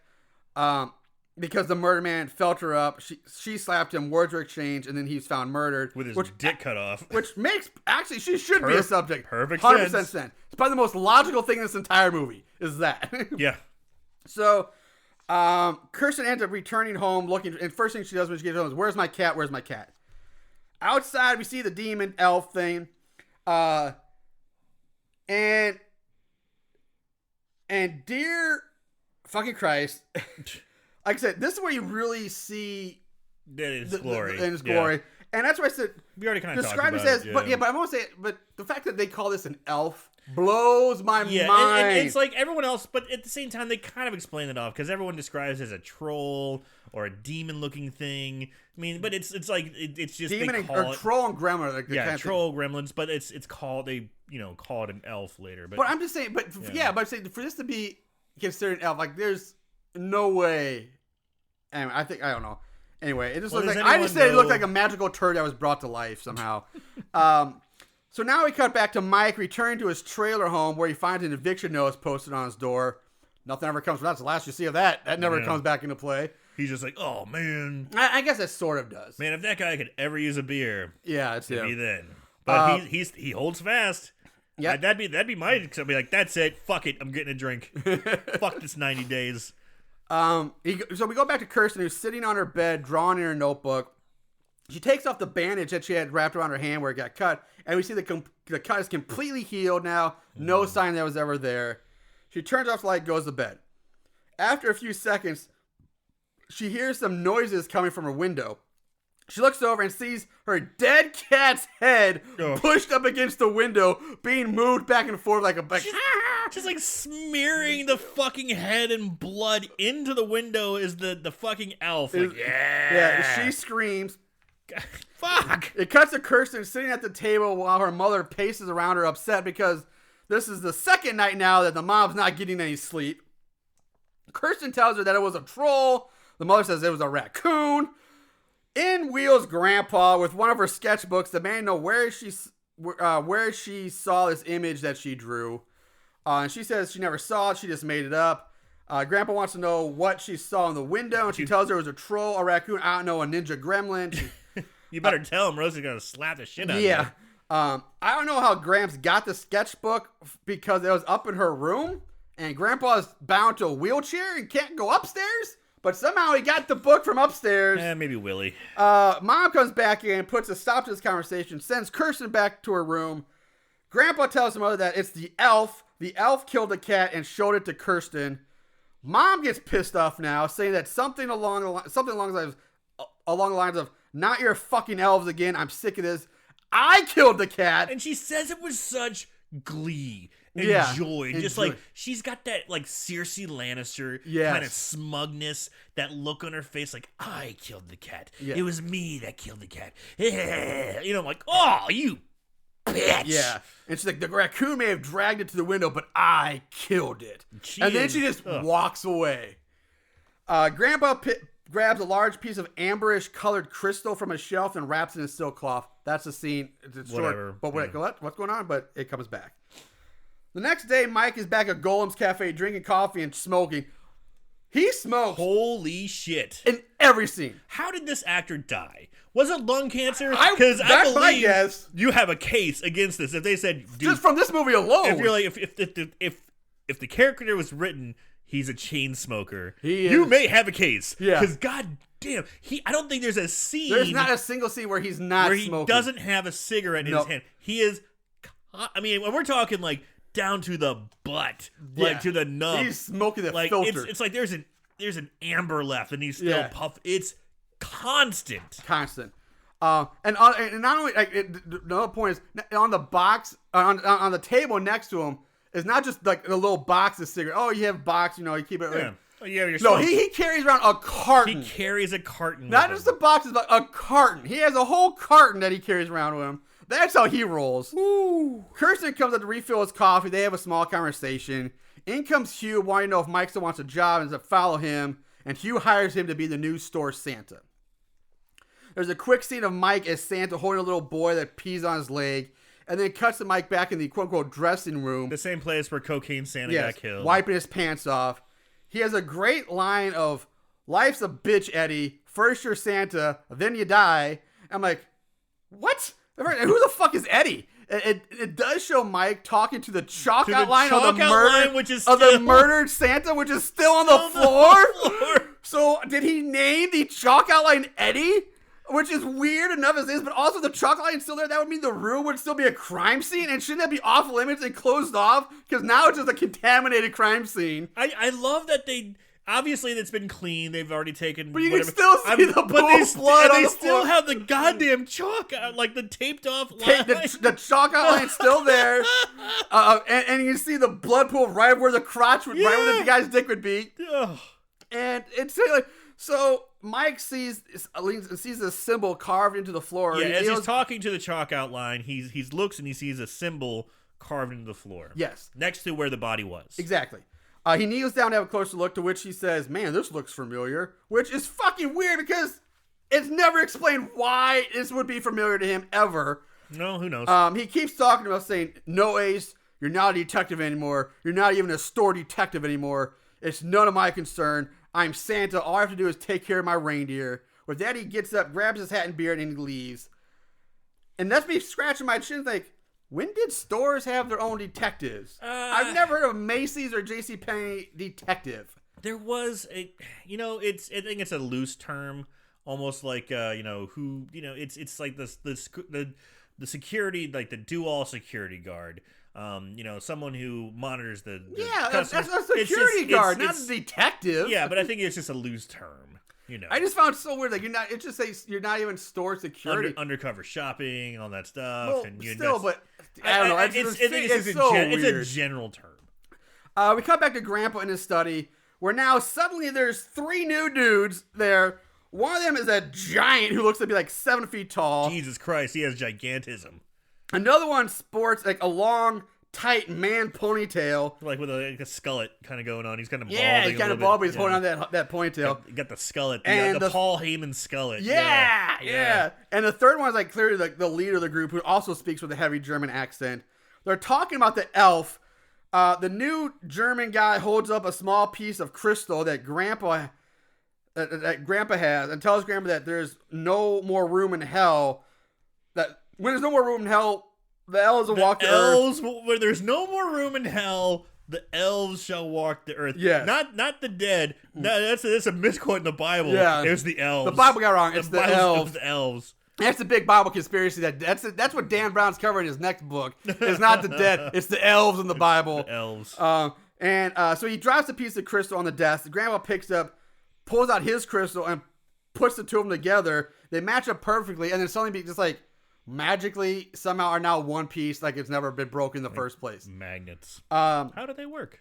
Because the murder man felt her up, she slapped him, words were exchanged, and then he's found murdered. With his dick cut off. Which makes, actually, she should be a subject. Perfect 100% sense. It's probably the most logical thing in this entire movie, is that. Yeah. So, Kirsten ends up returning home looking, and first thing she does when she gets home is, where's my cat, where's my cat? Outside, we see the demon elf thing, and dear fucking Christ... Like I said, this is where you really see his glory. In his glory. And that's why I said, we already kind of describe talked it about as, it. but I won't say it, but the fact that they call this an elf blows my mind. And it's like everyone else, but at the same time, they kind of explain it off because everyone describes it as a troll or a demon-looking thing. I mean, but it's like it's just demon or troll and gremlin. Like troll gremlins, but it's called call it an elf later. But I'm just saying, but I'm saying for this to be considered an elf, like there's no way. Anyway, I don't know. Anyway, it just looks like, I just said it looked like a magical turd that was brought to life somehow. So now we cut back to Mike returning to his trailer home where he finds an eviction notice posted on his door. Nothing ever comes from that. That's the last you see of that. That never comes back into play. He's just like, oh, man. I guess that sort of does. Man, if that guy could ever use a beer, it's it'd be then. But he holds fast. Yeah, that'd be my. I'd be like, that's it. Fuck it. I'm getting a drink. Fuck this 90 days. So we go back to Kirsten, who's sitting on her bed, drawing in her notebook. She takes off the bandage that she had wrapped around her hand where it got cut, and we see the cut is completely healed now. No sign that was ever there. She turns off the light, goes to bed. After a few seconds, she hears some noises coming from her window. She looks over and sees her dead cat's head pushed up against the window, being moved back and forth like a... Just like smearing the fucking head and blood into the window is the fucking elf. Like, yeah, she screams. Fuck! It cuts to Kirsten sitting at the table while her mother paces around her upset because this is the second night now that the mom's not getting any sleep. Kirsten tells her that it was a troll. The mother says it was a raccoon. In wheels Grandpa with one of her sketchbooks, demanding to know where she saw this image that she drew. And she says she never saw it. She just made it up. Grandpa wants to know what she saw in the window. And she tells her it was a troll, a raccoon, I don't know, a ninja gremlin. You better tell him. Rosie's going to slap the shit out of you. Yeah. I don't know how Gramps got the sketchbook because it was up in her room. And Grandpa's bound to a wheelchair and can't go upstairs. But somehow he got the book from upstairs. Maybe Willie. Mom comes back in, puts a stop to this conversation, sends Kirsten back to her room. Grandpa tells her mother that it's the elf. The elf killed the cat and showed it to Kirsten. Mom gets pissed off now, saying that something along the lines of "Not your fucking elves again. I'm sick of this. I killed the cat." And she says it with such glee and joy. Just like she's got that like Cersei Lannister kind of smugness, that look on her face like, I killed the cat. Yeah. It was me that killed the cat. You know, I'm like, oh, you bitch. Yeah. And she's like, the raccoon may have dragged it to the window, but I killed it. Then she just walks away. Grandpa grabs a large piece of amberish colored crystal from a shelf and wraps it in silk cloth. That's the scene. It's whatever. Short, but wait, what's going on? But it comes back. The next day, Mike is back at Golem's Cafe drinking coffee and smoking. He smokes. Holy shit. In every scene. How did this actor die? Was it lung cancer? Because I believe my guess. You have a case against this. If they said, dude, just from this movie alone. If you're like, if the character was written, he's a chain smoker, you may have a case. Yeah. Because goddamn, I don't think there's a scene. There's not a single scene where he's not where smoking. He doesn't have a cigarette in his hand. He is. I mean, when we're talking like down to the butt, like to the nub. He's smoking the like filter. it's like there's an amber left, and he's still puff. It's constant. And not only like the other point is on the box on the table next to him is not just like the little box of cigarettes. Oh, you have box, you keep it. Yeah. No, he carries around a carton. He carries a carton. Not just the boxes, but a carton. He has a whole carton that he carries around with him. That's how he rolls. Woo. Kirsten comes up to refill his coffee. They have a small conversation. In comes Hugh, wanting to know if Mike still wants a job and to follow him. And Hugh hires him to be the new store Santa. There's a quick scene of Mike as Santa holding a little boy that pees on his leg. And then cuts to Mike back in the quote-unquote dressing room. The same place where Cocaine Santa got killed. Wiping his pants off. He has a great line of, "Life's a bitch, Eddie. First you're Santa, then you die." I'm like, what? Who the fuck is Eddie? It does show Mike talking to the chalk outline of the murdered Santa, which is still on the floor. So did he name the chalk outline Eddie? Which is weird enough as it is, but also the chalk outline is still there. That would mean the room would still be a crime scene, and shouldn't that be off limits and closed off? Because now it's just a contaminated crime scene. I love that they... Obviously, it's been clean. They've already taken. But you can still see the blood on the floor. They still have the goddamn chalk, like the taped off line. The chalk outline's still there, and you can see the blood pool right where the crotch would, right where the guy's dick would be. Ugh. And it's like so. Mike sees this symbol carved into the floor. Yeah, as he's talking to the chalk outline, he looks and he sees a symbol carved into the floor. Yes, next to where the body was. Exactly. He kneels down to have a closer look, to which he says, "Man, this looks familiar," which is fucking weird because it's never explained why this would be familiar to him ever. No, who knows? He keeps talking about saying, "No, Ace, you're not a detective anymore. You're not even a store detective anymore. It's none of my concern. I'm Santa. All I have to do is take care of my reindeer." With that, he gets up, grabs his hat and beard, and he leaves. And that's me scratching my chin like, when did stores have their own detectives? I've never heard of Macy's or JCPenney detective. There was I think it's a loose term, almost like it's like the security, like the do-all security guard. Someone who monitors the that's a security guard, not a detective. Yeah, but I think it's just a loose term. I just found it so weird. Like it just says you're not even store security. Undercover shopping, all that stuff. Well, and but I don't know. It's a general term. We cut back to Grandpa in his study, where now suddenly there's 3 new dudes there. One of them is a giant who looks to be like 7 feet tall. Jesus Christ, he has gigantism. Another one sports like a long, tight man ponytail, like with a skullet kind of going on. He's kind of balding. Yeah, he's kind of bald, but he's holding on that ponytail. Got the skullet, the Paul Heyman skullet. Yeah. And the third one is like clearly like the leader of the group, who also speaks with a heavy German accent. They're talking about the elf. The new German guy holds up a small piece of crystal that Grandpa has, and tells Grandpa that there's no more room in hell. That when there's no more room in hell, the elves will walk the earth. Where there's no more room in hell, the elves shall walk the earth. Yes. Not the dead. No, that's a misquote in the Bible. Yeah. It's the elves. The Bible got wrong. It's the elves. It's the elves. That's the big Bible conspiracy. That's what Dan Brown's covering in his next book. It's not the dead. It's the elves in the Bible. The elves. So he drops a piece of crystal on the desk. The Grandpa picks up, pulls out his crystal, and puts the two of them together. They match up perfectly, and then suddenly just like magically somehow are now one piece, like it's never been broken in the first place. Magnets. How do they work?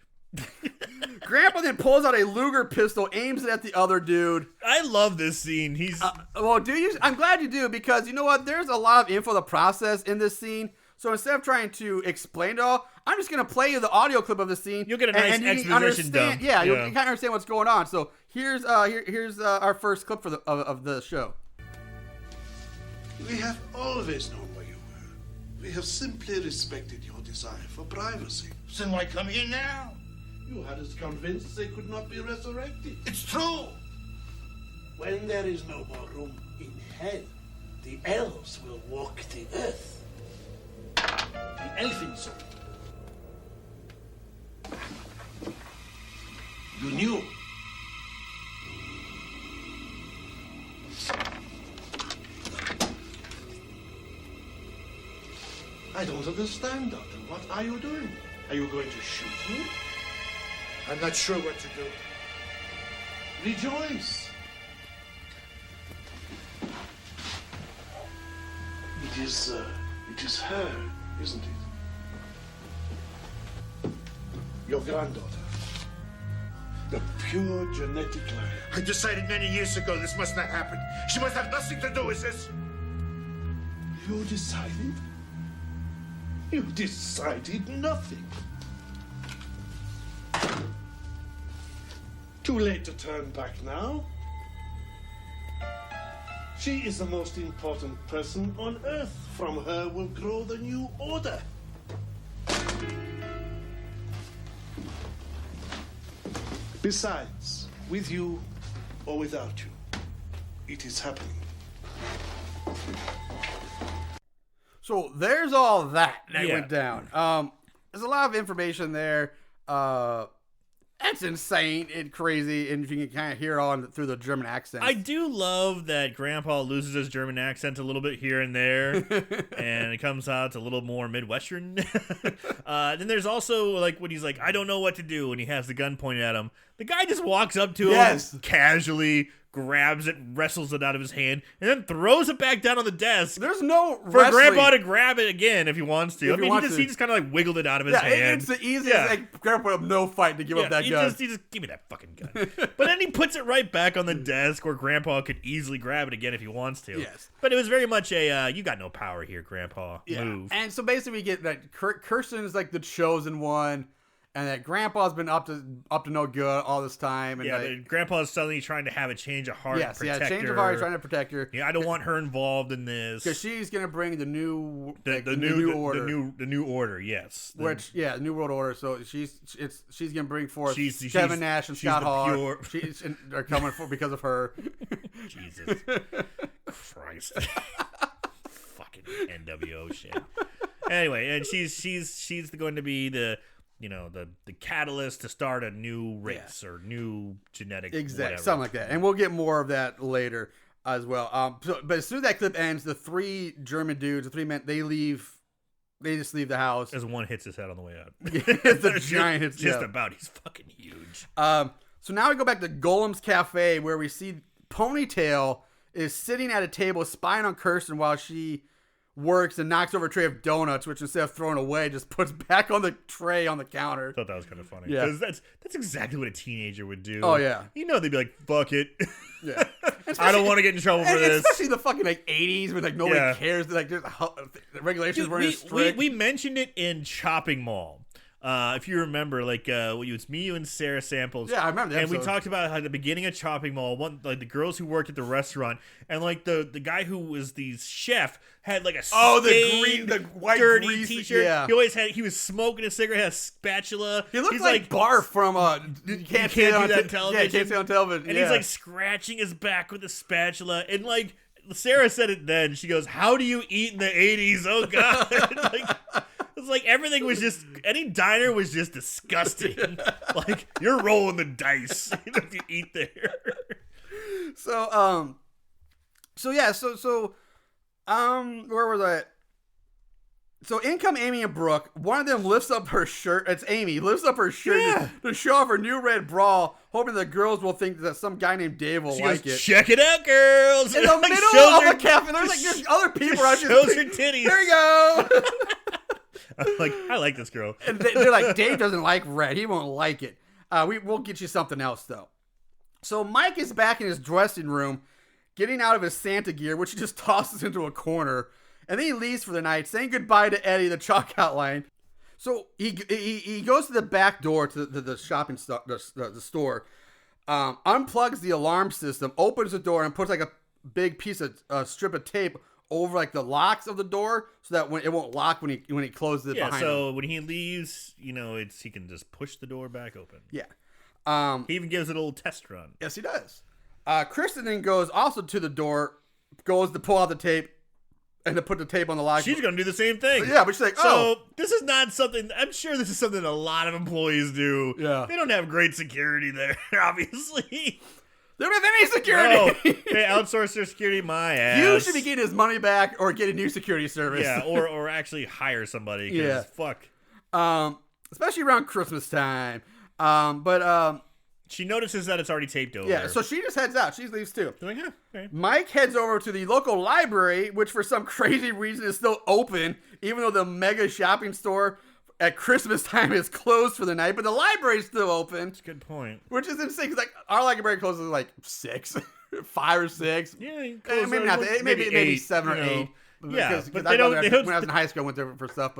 Grandpa then pulls out a Luger pistol, aims it at the other dude. I love this scene. He's well, do you? I'm glad you do, because you know what? There's a lot of info to process in this scene. So instead of trying to explain it all, I'm just going to play you the audio clip of the scene. You'll get a nice exposition dump. Yeah, you kind of understand what's going on. So here's our first clip of the show. We have always known where you were. We have simply respected your desire for privacy. Then why come here now? You had us convinced they could not be resurrected. It's true. When there is no more room in hell, the elves will walk the earth. The elfin soul. You knew. I don't understand, Doctor. What are you doing? Are you going to shoot me? I'm not sure what to do. Rejoice. It is her, isn't it? Your granddaughter. The pure genetic line. I decided many years ago this must not happen. She must have nothing to do with this. You decided? You decided nothing. Too late to turn back now. She is the most important person on Earth. From her will grow the new order. Besides, with you or without you, it is happening. So there's all that Yeah. went down. There's a lot of information there. That's insane and crazy, and you can kind of hear it all through the German accent. I do love that Grandpa loses his German accent a little bit here and there, and it comes out a little more Midwestern. Then there's also like when he's like, "I don't know what to do," and he has the gun pointed at him. The guy just walks up to him, casually grabs it, wrestles it out of his hand, and then throws it back down on the desk. There's no For wrestling. Grandpa to grab it again if he wants to. If I he mean, wants he to. just kind of like wiggled it out of his Yeah, hand. it's the easiest. Yeah. Like, Grandpa put up no fight to give up that he gun. just give me that fucking gun. But then he puts it right back on the desk where Grandpa could easily grab it again if he wants to. Yes. But it was very much a you got no power here, Grandpa. Yeah. Move. And so basically we get that Kirsten is like the chosen one, and that Grandpa's been up to no good all this time. And Yeah, like, but Grandpa's suddenly trying to have a change of heart. yes, protect yeah, change her. of heart, trying to protect her. Yeah, I don't want her involved in this. Because she's gonna bring the new the new order, the new order, yes. the New World Order. So she's gonna bring forth She's- Kevin Nash and she's Scott the Hall. pure- They're coming for because of her. Jesus Christ. Fucking NWO shit. Anyway, and she's going to be the catalyst to start a new race or new genetic whatever. Something like that. And we'll get more of that later as well. But as soon as that clip ends, the three German dudes, the three men, they leave. They just leave the house. As one hits his head on the way out. It's a giant hits. Just yeah. about. He's fucking huge. So now we go back to Golem's Cafe, where we see Ponytail is sitting at a table spying on Kirsten while she works and knocks over a tray of donuts, which instead of throwing away, just puts back on the tray on the counter. I thought that was kind of funny. Yeah. Because that's exactly what a teenager would do. Oh, yeah. They'd be like, fuck it. Yeah. I don't want to get in trouble for And this. especially the fucking 80s where nobody Yeah. cares. Like the regulations Dude, weren't as strict. we mentioned it in Chopping Mall. If you remember, it's me, you, and Sarah Samples. Yeah, I remember that And we episode. talked about how at the beginning of Chopping Mall, the girls who worked at the restaurant, and the guy who was the chef had like a the white dirty grease, t-shirt. yeah. He was smoking a cigarette, had a spatula. He looks He's like Barf from you can't do see that on Yeah, television. you can't see it on television. And yeah. he's like scratching his back with a spatula. And Sarah said it then. She goes, "How do you eat in the 80s? Oh God." It's like everything was just, any diner was just disgusting. Like, you're rolling the dice if you eat there. So where was I? So in come Amy and Brooke. One of them lifts up her shirt. It's Amy lifts up her shirt to show off her new red bra, hoping the girls will think that some guy named Dave will She like goes, it. "Check it out, girls!" In the Like, middle shows of her- a cafe, there's other people around. shows her titties. There you go. I'm like, I like this girl. And they're like, Dave doesn't like red. He won't like it. We'll get you something else, though. So Mike is back in his dressing room, getting out of his Santa gear, which he just tosses into a corner. And then he leaves for the night, saying goodbye to Eddie, the chalk outline. So he goes to the back door to the shopping the store, unplugs the alarm system, opens the door, and puts like a big piece of strip of tape over like the locks of the door so that it won't lock when he closes it behind him. So when he leaves, he can just push the door back open. Yeah. He even gives it a little test run. Yes, he does. Kristen then goes also to the door, goes to pull out the tape and to put the tape on the lock. She's going to do the same thing. Yeah, but she's like, oh. So this is not something, I'm sure this is something a lot of employees do. Yeah. They don't have great security there, obviously. They don't have any security. No, they outsource their security, my ass. You should be getting his money back or get a new security service. Yeah, or actually hire somebody. Yeah. Fuck. especially around Christmas time. She notices that it's already taped over. Yeah, so she just heads out. She leaves too. She's like, huh, okay. Mike heads over to the local library, which for some crazy reason is still open, even though the mega shopping store at Christmas time is closed for the night, but the library's still open. That's a good point. Which is insane, because like, our library closes at like 6, 5 or 6. Yeah, maybe not that. Maybe 7 or 8. Yeah, because but I they know don't. that when I was in high school, I went there for stuff,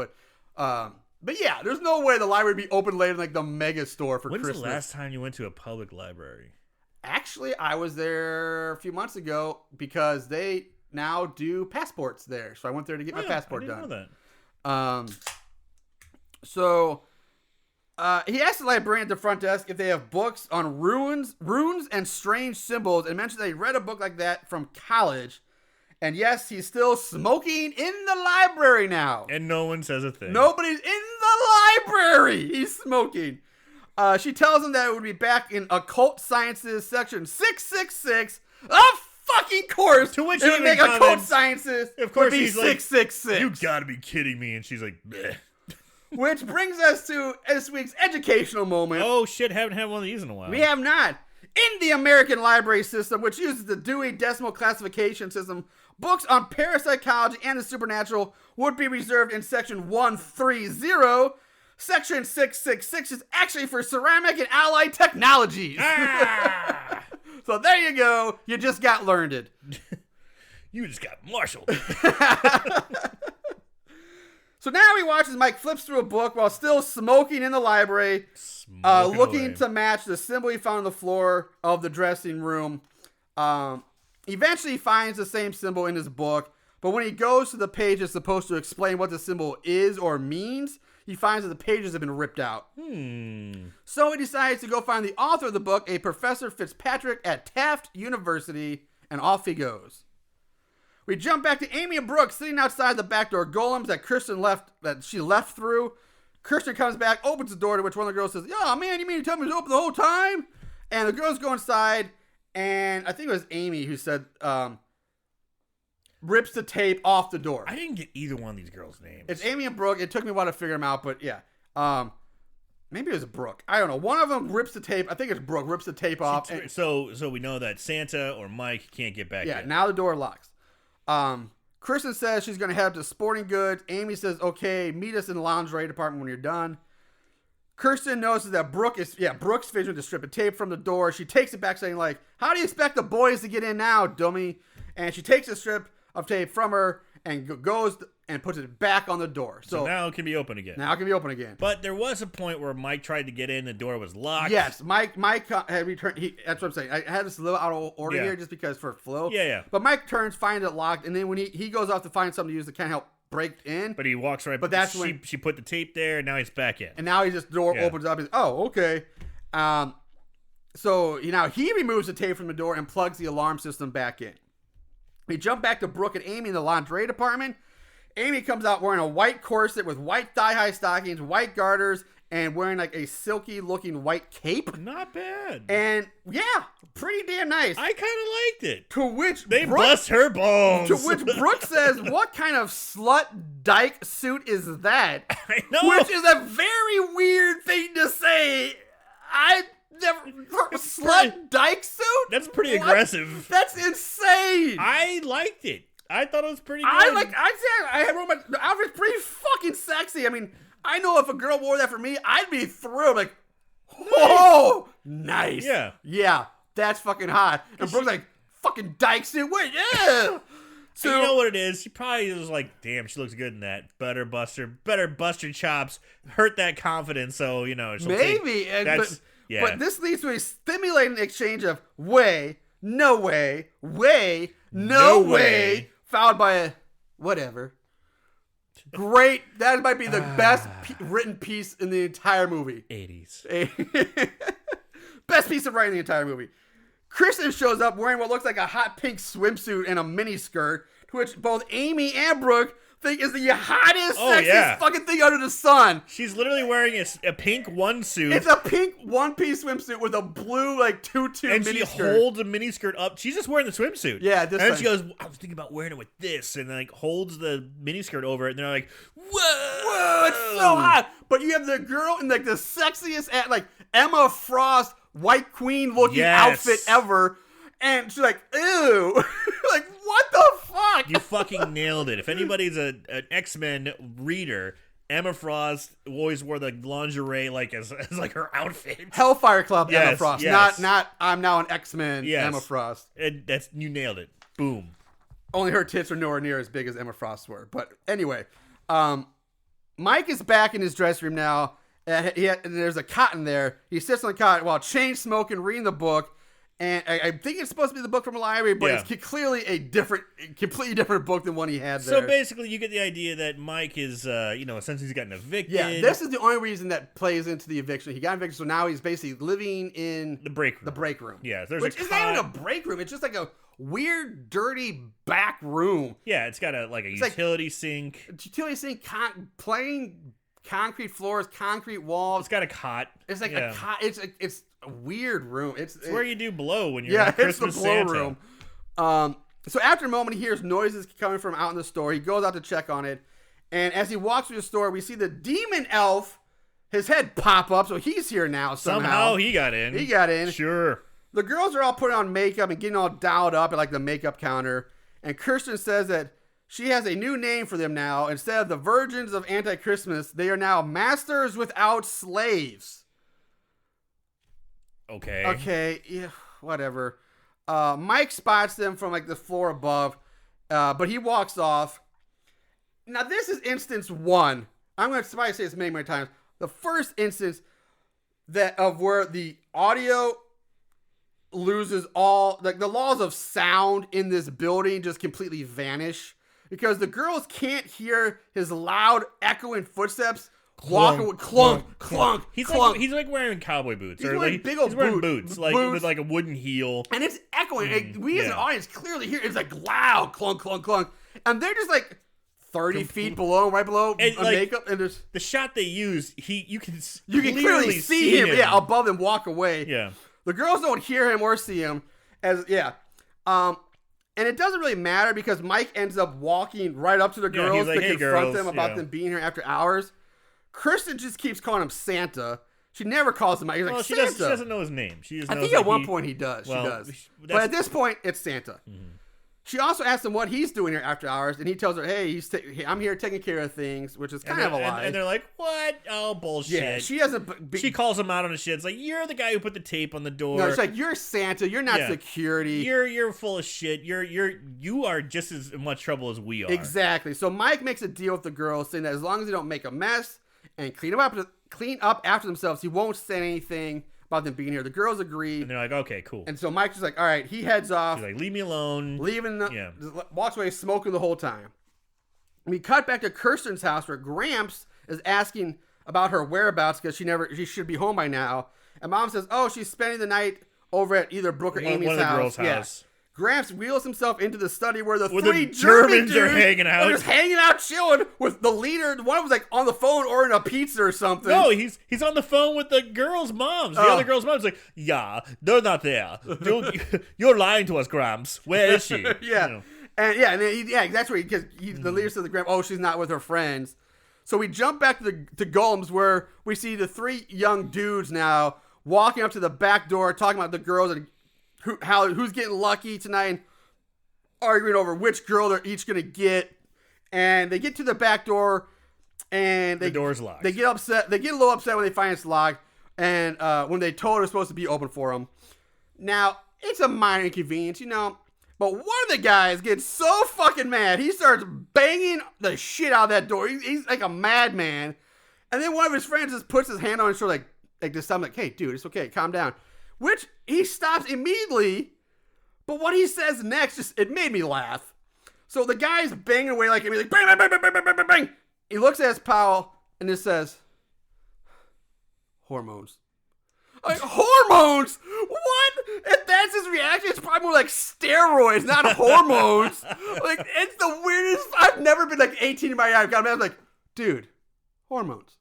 but yeah, there's no way the library would be open later than like the mega store for When's Christmas. the last time you went to a public library? Actually, I was there a few months ago because they now do passports there. So I went there to get my passport done. I didn't know that. So he asked the librarian at the front desk if they have books on runes and strange symbols, and mentioned that he read a book like that from college. And yes, he's still smoking in the library now. And no one says a thing. Nobody's in the library. He's smoking. She tells him that it would be back in occult sciences section 666. Of fucking course. To which it would make occult sciences. Of course, would be he's like, 666. You gotta be kidding me. And she's like, bleh. Which brings us to this week's educational moment. Oh shit, haven't had one of these in a while. We have not. In the American library system, which uses the Dewey Decimal Classification System, books on parapsychology and the supernatural would be reserved in section 130. Section 666 is actually for ceramic and allied technologies. Ah! So there you go. You just got learned. You just got marshaled. So now he watches Mike flips through a book while still smoking in the library, looking to match the symbol he found on the floor of the dressing room. Eventually he finds the same symbol in his book, but when he goes to the page that's supposed to explain what the symbol is or means, he finds that the pages have been ripped out. So he decides to go find the author of the book, a Professor Fitzpatrick at Taft University, and off he goes. We jump back to Amy and Brooke sitting outside the back door golems that she left through. Kirsten comes back, opens the door, to which one of the girls says, "Oh man, you mean to tell me it was open the whole time?" And the girls go inside, and I think it was Amy who said, rips the tape off the door. I didn't get either one of these girls' names. It's Amy and Brooke. It took me a while to figure them out, but yeah. Maybe it was Brooke. I don't know. One of them rips the tape. I think it's Brooke. Rips the tape off. So we know that Santa or Mike can't get back in. Yeah, now the door locks. Kristen says she's going to head up to Sporting Goods. Amy says, okay, meet us in the lingerie department when you're done. Kirsten notices that Brooke's fidgeting to strip a tape from the door. She takes it back saying, like, how do you expect the boys to get in now, dummy? And she takes a strip of tape from her and goes and puts it back on the door. So now it can be open again. Now it can be open again. But there was a point where Mike tried to get in. The door was locked. Yes, Mike had returned. That's what I'm saying. I had this a little out of order here just because for flow. Yeah. But Mike turns, finds it locked, and then when he goes off to find something to use that can't help break in. But he walks right. But that's when she put the tape there, and now he's back in. And now he just door opens up. He's okay. So now he removes the tape from the door and plugs the alarm system back in. We jump back to Brooke and Amy in the lingerie department. Amy comes out wearing a white corset with white thigh-high stockings, white garters, and wearing like a silky-looking white cape. Not bad. And yeah, pretty damn nice. I kind of liked it. To which they bust her balls. To which Brooke says, "What kind of slut dyke suit is that?" I know. Which is a very weird thing to say. I never slut dyke suit. That's pretty aggressive. That's insane. I liked it. I thought it was pretty good. I'd say I had one of my outfit's pretty fucking sexy. I mean, I know if a girl wore that for me, I'd be thrilled. Like, whoa, nice. Yeah, that's fucking hot. And Brooke's like, fucking dyke suit. Wait, yeah. So you know what it is? She probably was like, damn, she looks good in that. Better bust her chops, hurt that confidence. So maybe. But this leads to a stimulating exchange of way, no way, way, no way, followed by a whatever. Great. That might be the best written piece in the entire movie. 80s. Best piece of writing in the entire movie. Kristen shows up wearing what looks like a hot pink swimsuit and a mini skirt, which both Amy and Brooke think is the hottest, sexiest fucking thing under the sun. She's literally wearing a pink onesuit. It's a pink one-piece swimsuit with a blue tutu miniskirt. And she holds the miniskirt up. She's just wearing the swimsuit. Yeah, and then she goes, I was thinking about wearing it with this, and then holds the miniskirt over it, and they're like, whoa! it's so hot. But you have the girl in like the sexiest, like Emma Frost, White Queen looking outfit ever. And she's like, ew. Like, what the fuck? You fucking nailed it. If anybody's an X-Men reader, Emma Frost always wore the lingerie like as like her outfit. Hellfire Club Emma Frost. Yes. Not I'm now an X-Men Emma Frost. And you nailed it. Boom. Only her tits are nowhere near as big as Emma Frost's were. But anyway, Mike is back in his dressing room now. And there's a cot in there. He sits on the cot while chain smoking, reading the book. And I think it's supposed to be the book from a library, but it's clearly completely different book than one he had there. So basically, you get the idea that Mike is, since he's gotten evicted. Yeah, this is the only reason that plays into the eviction. He got evicted, so now he's basically living in the break room. Yeah, which isn't even a break room. It's just like a weird, dirty back room. Yeah, it's got a utility sink. Utility sink, plain concrete floors, concrete walls. It's got a cot. It's like a cot. It's a weird room. It's where you do blow when you're in Christmas it's the blow Santa. room. So after a moment, he hears noises coming from out in the store. He goes out to check on it, and as he walks through the store, we see the demon elf, his head pop up. So he's here now. Somehow he got in. He got in. Sure. The girls are all putting on makeup and getting all dialed up at like the makeup counter, and Kirsten says that she has a new name for them now. Instead of the virgins of anti-Christmas, they are now masters without slaves. Okay, yeah, whatever. Mike spots them from like the floor above, but he walks off. Now this is instance one. I'm going to say this many, many times. The first instance of where the audio loses all, like the laws of sound in this building just completely vanish because the girls can't hear his loud echoing footsteps. Walking with clunk. He's like wearing cowboy boots. He's wearing big old boots, with like a wooden heel. And it's echoing. We as an audience clearly hear it's like loud clunk. And they're just like 30 feet below, right below makeup. And there's the shot they use. You can clearly see him. Yeah, above him, walk away. Yeah. The girls don't hear him or see him. And it doesn't really matter because Mike ends up walking right up to the girls to confront them about them being here after hours. Kristen just keeps calling him Santa. She never calls him out. He's like, Santa. She doesn't know his name. I think at one point he does. She does. But at this point, it's Santa. Mm-hmm. She also asks him what he's doing here after hours, and he tells her, hey, I'm here taking care of things, which is kind of a lie. And they're like, what? Oh, bullshit. Yeah, she doesn't... She calls him out on his shit. It's like, you're the guy who put the tape on the door. No, it's like, you're Santa. You're not security. You're full of shit. You are just as much trouble as we are. Exactly. So Mike makes a deal with the girls, saying that as long as they don't make a mess and clean up after themselves, he won't say anything about them being here. The girls agree. And they're like, okay, cool. And so Mike's just like, all right, he heads off. He's like, leave me alone. Walks away smoking the whole time. We cut back to Kirsten's house where Gramps is asking about her whereabouts because she should be home by now. And Mom says, oh, she's spending the night over at either Brooke or Amy's house. One of the girls' house. Gramps wheels himself into the study where the three Germans are hanging out. They're just hanging out, chilling with the leader. One was like on the phone ordering a pizza or something. No, he's on the phone with the girls' moms. The other girls' moms like, yeah, they're not there. You're lying to us, Gramps. Where is she? Yeah, that's right. Because the leader says to Gramps, oh, she's not with her friends. So we jump back to Golems where we see the three young dudes now walking up to the back door, talking about the girls and who's getting lucky tonight and arguing over which girl they're each going to get. And they get to the back door and the door's locked. They get upset. They get a little upset when they find it's locked. And when they told it was supposed to be open for them. Now, it's a minor inconvenience, but one of the guys gets so fucking mad. He starts banging the shit out of that door. He's like a madman. And then one of his friends just puts his hand on his shoulder like this time, like, hey, dude, it's okay. Calm down. Which he stops immediately, but what he says next it made me laugh. So the guy's banging away like bang, bang, bang, bang, bang, bang, bang. He looks at his pal and just says, hormones. Like, hormones? What? If that's his reaction, it's probably more like steroids, not hormones. Like, it's the weirdest. I've never been like 18 in my life. I'm like, dude, hormones.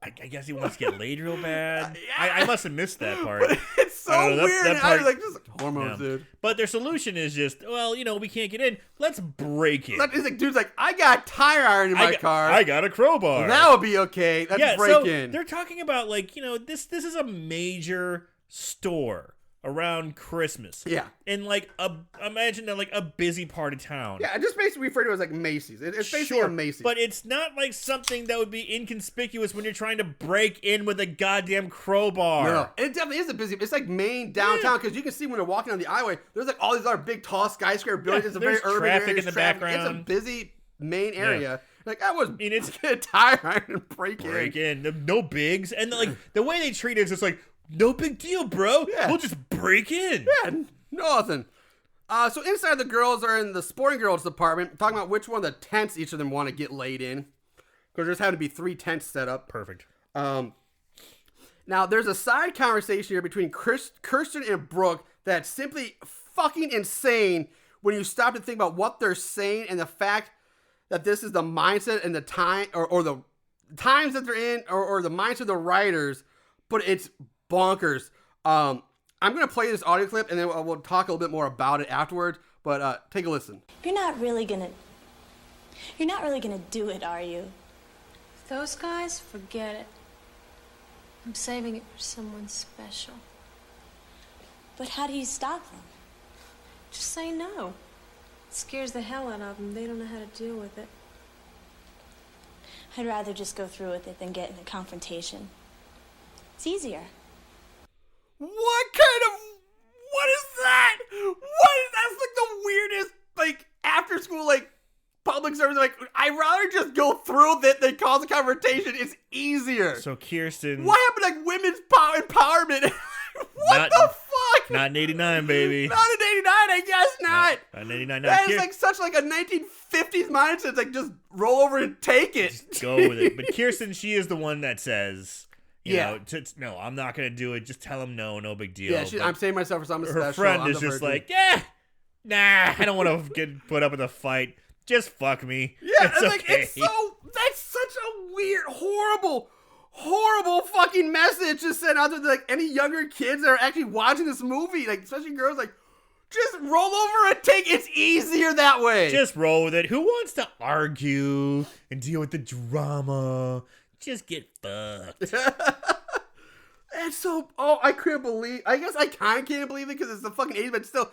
I guess he wants to get laid real bad. I must have missed that part. But it's so weird. I was like, just Hormones, dude. But their solution is just, well, we can't get in. Let's break it. It's like, dude's like, I got tire iron in my car. I got a crowbar. That would be okay. Let's break in. They're talking about this is a major store around Christmas. Yeah. And imagine that a busy part of town. Yeah, just basically referred to as like Macy's. It's basically a Macy's. But it's not like something that would be inconspicuous when you're trying to break in with a goddamn crowbar. No, it definitely is a busy. It's like main downtown because you can see when they're walking on the highway. There's like all these other big, tall skyscraper buildings. It's a very urban area. Traffic in the background. It's a busy main area. Like it's get a tire iron and break in. No bigs, and the way they treat it is just like. No big deal, bro. Yeah. We'll just break in. Yeah, nothing. So inside, the girls are in the sporting girls department, talking about which one of the tents each of them want to get laid in. Because there's having to be 3 tents set up. Perfect. Now, there's a side conversation here between Kirsten and Brooke that's simply fucking insane when you stop to think about what they're saying and the fact that this is the mindset and the time, or the times that they're in, or the mindset of the writers, but it's bonkers. I'm going to play this audio clip and then we'll talk a little bit more about it afterwards, but take a listen. You're not really gonna do it, are you? Those guys, forget it. I'm saving it for someone special. But how do you stop them? Just say no. It scares the hell out of them. They don't know how to deal with it. I'd rather just go through with it than get in a confrontation. It's easier. What is that? That's like the weirdest, after school, public service. I'd rather just go through with it than cause a confrontation. It's easier. So Kirsten. What happened to women's empowerment? What the fuck? Not in 89, baby. Not in 89, I guess not. Not in 89. That is such a 1950s mindset. It's just roll over and take it. Just go with it. But Kirsten, she is the one that says, no, I'm not going to do it. Just tell him no big deal. Yeah, I'm saving myself for something special. Her friend is just like, nah, I don't want to get put up in a fight. Just fuck me. Yeah, it's okay. That's such a weird, horrible fucking message to send out to any younger kids that are actually watching this movie. Especially girls, just roll over and take. It's easier that way. Just roll with it. Who wants to argue and deal with the drama? Just get fucked. It's so. Oh, I couldn't believe. I guess I kind of can't believe it because it's the fucking 80s, but still,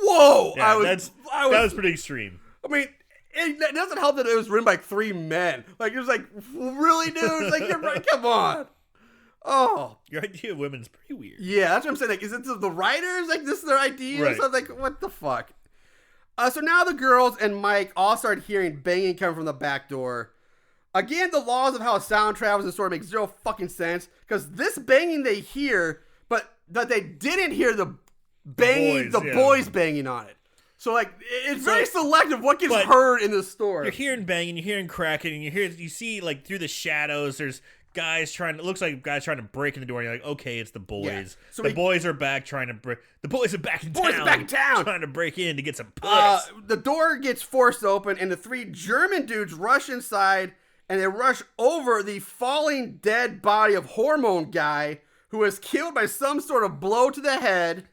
whoa! Yeah, that was pretty extreme. I mean, it doesn't help that it was written by 3 men. It was really, dude? You're right. Come on. Oh, your idea of women is pretty weird. Yeah, that's what I'm saying. Is it the writers? This is their idea or something? What the fuck? So now the girls and Mike all start hearing banging coming from the back door. Again, the laws of how sound travels in the story make zero fucking sense because this banging they hear, but that they didn't hear the banging, boys banging on it. So it's very selective what gets heard in the store. You're hearing banging, you're hearing cracking, and you see through the shadows. There's guys trying to break in the door. And you're like, okay, it's the boys. Yeah. So the boys are back trying to break. The boys are back in town. Trying to break in to get some puss. The door gets forced open, and the 3 German dudes rush inside. And they rush over the falling dead body of Hormone Guy, who was killed by some sort of blow to the head.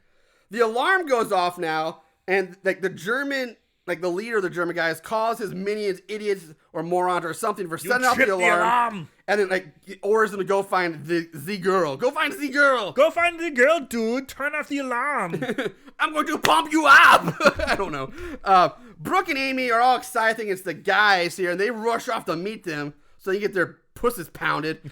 The alarm goes off now, and the German, the leader of the German guys, calls his minions idiots or morons or something for setting off the alarm. And then orders them to go find the girl. Go find the girl. Go find the girl, dude. Turn off the alarm. I'm going to pump you up. I don't know. Brooke and Amy are all excited thinking it's the guys here, and they rush off to meet them so they get their pusses pounded.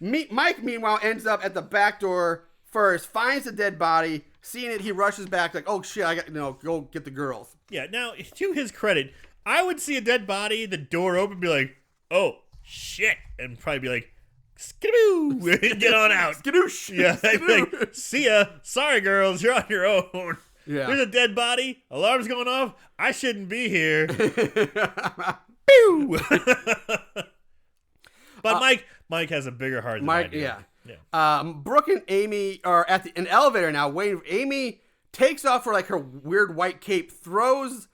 Mike, meanwhile, ends up at the back door first, finds the dead body. Seeing it, he rushes back oh shit, I got go get the girls. Yeah, now, to his credit, I would see a dead body, the door open, be like, oh, shit, and probably be like, skidoo, get on out. Skidoosh. Yeah, I'd be like, see ya. Sorry, girls, you're on your own. Yeah. There's a dead body. Alarm's going off. I shouldn't be here. Pew! But Mike has a bigger heart than I do. Yeah. Brooke and Amy are at an elevator now waiting. Amy takes off her her weird white cape, throws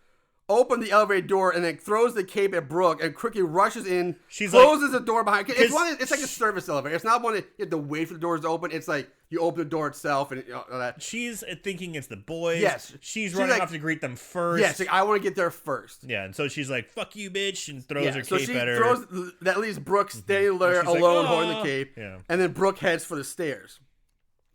open the elevator door and then throws the cape at Brooke and quickly rushes in, She's closes the door behind. It's like a service elevator. It's not one that you have to wait for the doors to open. It's like you open the door itself and all that. She's thinking it's the boys. Yes. She's running off to greet them first. Yes, like, I want to get there first. Yeah, and so she's like, fuck you, bitch, and throws her cape at her. Throws, that leaves Brooke standing there alone holding the cape. Yeah. And then Brooke heads for the stairs.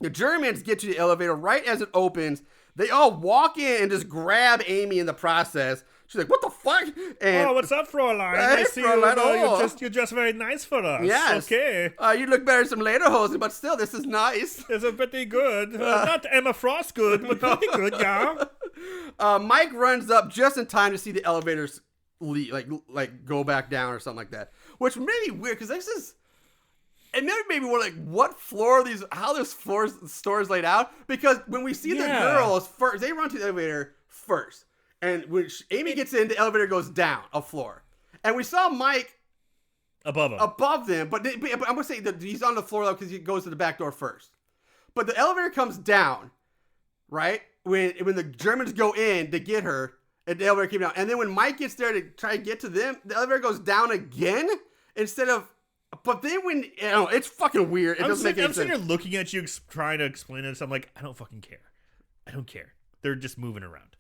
The Germans get to the elevator right as it opens. They all walk in and just grab Amy in the process. She's like, what the fuck? And, what's up, Fräulein? Hey, I see Fräulein, you're just very nice for us. Yes. Okay. You look better in some lederhosen, but still, this is nice. It's a pretty good. Not Emma Frost good, but pretty good, yeah. Mike runs up just in time to see the elevators leave, like go back down or something like that. Which made me weird, because this is... It never made me wonder, like, what floor these, how this store is laid out. Because when we see the girls first, they run to the elevator first. And when Amy gets in, the elevator goes down a floor. And we saw Mike above them. But I'm going to say that he's on the floor, though, because he goes to the back door first. But the elevator comes down, right? When the Germans go in to get her, and the elevator came down. And then when Mike gets there to try to get to them, the elevator goes down again instead of... But then it's fucking weird. It doesn't make any sense. I'm sitting here looking at you trying to explain this. I'm like, I don't fucking care. I don't care. They're just moving around.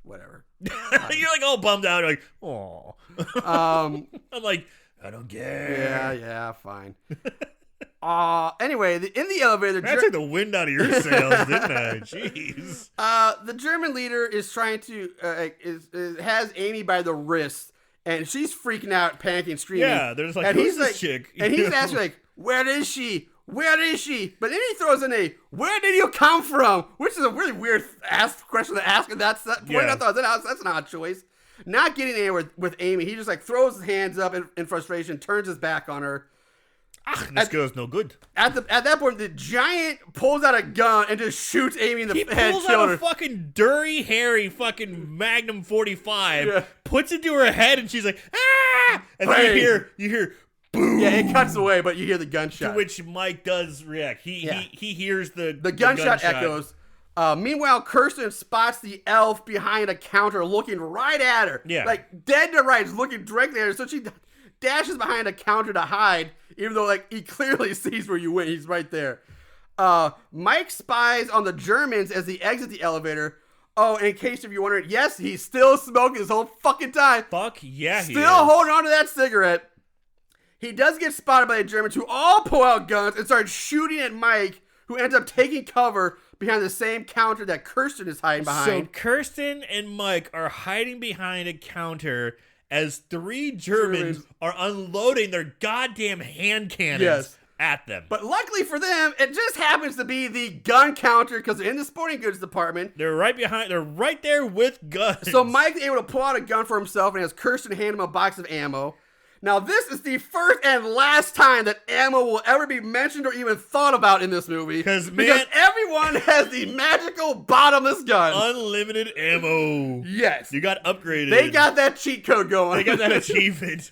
Whatever. You're like all bummed out. You're like, oh. I'm like, I don't care. Yeah, fine. Anyway, in the elevator... That took the wind out of your sails, didn't I? Jeez. The German leader is trying to... has Amy by the wrist. And she's freaking out, panicking, screaming. Yeah, there's like, who's this chick? And he's asking, like, where is she? Where is she? But then he throws in where did you come from? Which is a really weird question to ask. And that's that point I thought, that's an odd choice. Not getting anywhere with Amy. He just, like, throws his hands up in frustration, turns his back on her. This girl's no good. At that point, the giant pulls out a gun and just shoots Amy in the head. He pulls out a fucking dirty, hairy fucking Magnum 45, puts it to her head, and she's like, ah! And then you hear, boom. Yeah, it cuts away, but you hear the gunshot. To which Mike does react. He hears the gunshot echoes. Meanwhile, Kirsten spots the elf behind a counter looking right at her. Yeah. Like, dead to rights, looking directly at her. So she dashes behind a counter to hide, even though, like, he clearly sees where you went. He's right there. Mike spies on the Germans as they exit the elevator. Oh, in case if you're wondering, yes, he's still smoking this whole fucking time. Fuck yeah, he is. Still holding on to that cigarette. He does get spotted by the Germans, who all pull out guns and start shooting at Mike, who ends up taking cover behind the same counter that Kirsten is hiding behind. So Kirsten and Mike are hiding behind a counter as three Germans are unloading their goddamn hand cannons at them. But luckily for them, it just happens to be the gun counter because they're in the sporting goods department. They're right behind. They're right there with guns. So Mike's able to pull out a gun for himself and has Kirsten hand him a box of ammo. Now, this is the first and last time that ammo will ever be mentioned or even thought about in this movie. Because everyone has the magical bottomless gun. Unlimited ammo. Yes. You got upgraded. They got that cheat code going. They got that achievement.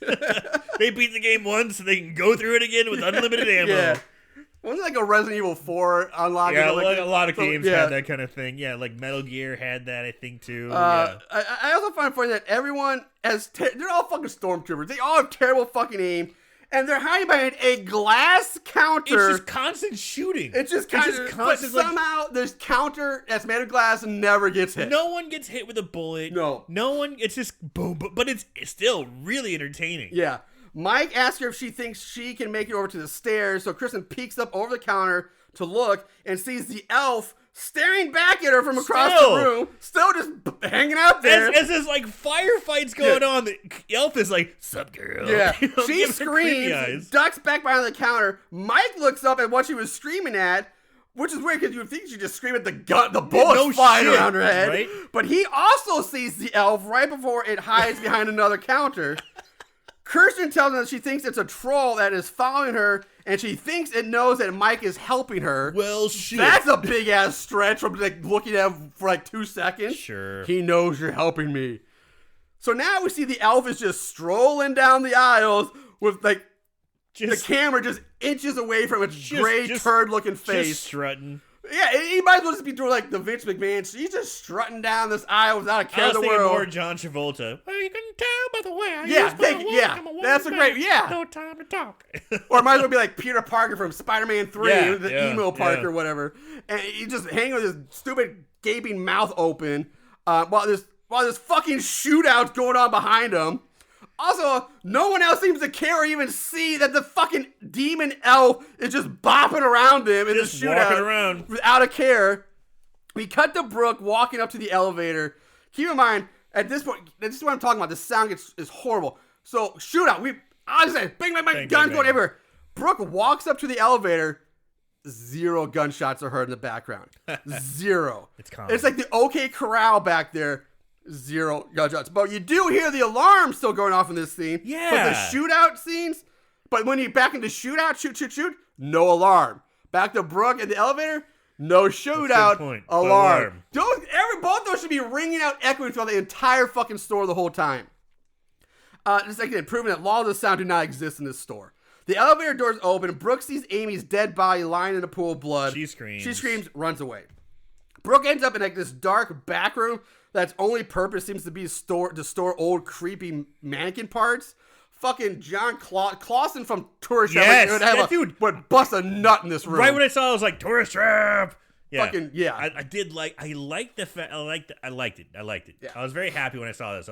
They beat the game once so they can go through it again with unlimited ammo. Yeah. Wasn't it like a Resident Evil 4 unlocking? Yeah, like a lot of games had that kind of thing. Yeah, like Metal Gear had that, I think, too. I also find it funny that everyone has... they're all fucking stormtroopers. They all have terrible fucking aim. And they're hiding behind a glass counter. It's just constant shooting. It's just constant. But somehow this counter that's made of glass never gets hit. No one gets hit with a bullet. No one. It's just boom. But it's still really entertaining. Yeah. Mike asks her if she thinks she can make it over to the stairs, so Kristen peeks up over the counter to look and sees the elf staring back at her from across the room, still just hanging out there. As this, like, firefights going on, the elf is like, sup, girl? Yeah. She screams, ducks back behind the counter. Mike looks up at what she was screaming at, which is weird because you would think she'd just scream at the bullets flying around her head. Right? But he also sees the elf right before it hides behind another counter. Kirsten tells him that she thinks it's a troll that is following her, and she thinks it knows that Mike is helping her. Well, shit. That's a big-ass stretch from, like, looking at him for, like, 2 seconds. Sure. He knows you're helping me. So now we see the elf is just strolling down the aisles with, like, the camera just inches away from its gray turd-looking face. Just strutting. Yeah, he might as well just be doing like the Vince McMahon. She's just strutting down this aisle without a care I in was the thinking world. more John Travolta. Well, you can tell by the way I Yeah, use my walk. I'm a that's a woman, great, yeah. No time to talk. Or it might as well be like Peter Parker from Spider-Man 3, Yeah, the yeah, emo Parker yeah. or whatever. And he just hanging with his stupid gaping mouth open while there's fucking shootouts going on behind him. Also, no one else seems to care or even see that the fucking demon elf is just bopping around him in Just the shootout. walking around. Without a care. We cut to Brooke walking up to the elevator. Keep in mind, at this point, this is what I'm talking about. The sound is horrible. So, shootout. I said, bang, bang, bang, guns going everywhere. Brooke walks up to the elevator. 0 gunshots are heard in the background. 0. It's calm. It's like the OK Corral back there. 0 gunshots. But you do hear the alarm still going off in this scene. Yeah. But the shootout scenes, but when you back into shootout, shoot, no alarm. Back to Brooke in the elevator, no shootout, point. alarm. Both those should be ringing out, echoing throughout the entire fucking store the whole time. Just like proving that laws of sound do not exist in this store. The elevator doors open. Brooke sees Amy's dead body lying in a pool of blood. She screams, runs away. Brooke ends up in like this dark back room that's only purpose seems to be to store old creepy mannequin parts. Fucking John Clausen from Tourist Trap would bust a nut in this room. Right when I saw it, I was like, Tourist Trap! Yeah. Fucking, yeah. I liked the fact, I liked it. Yeah. I was very happy when I saw this.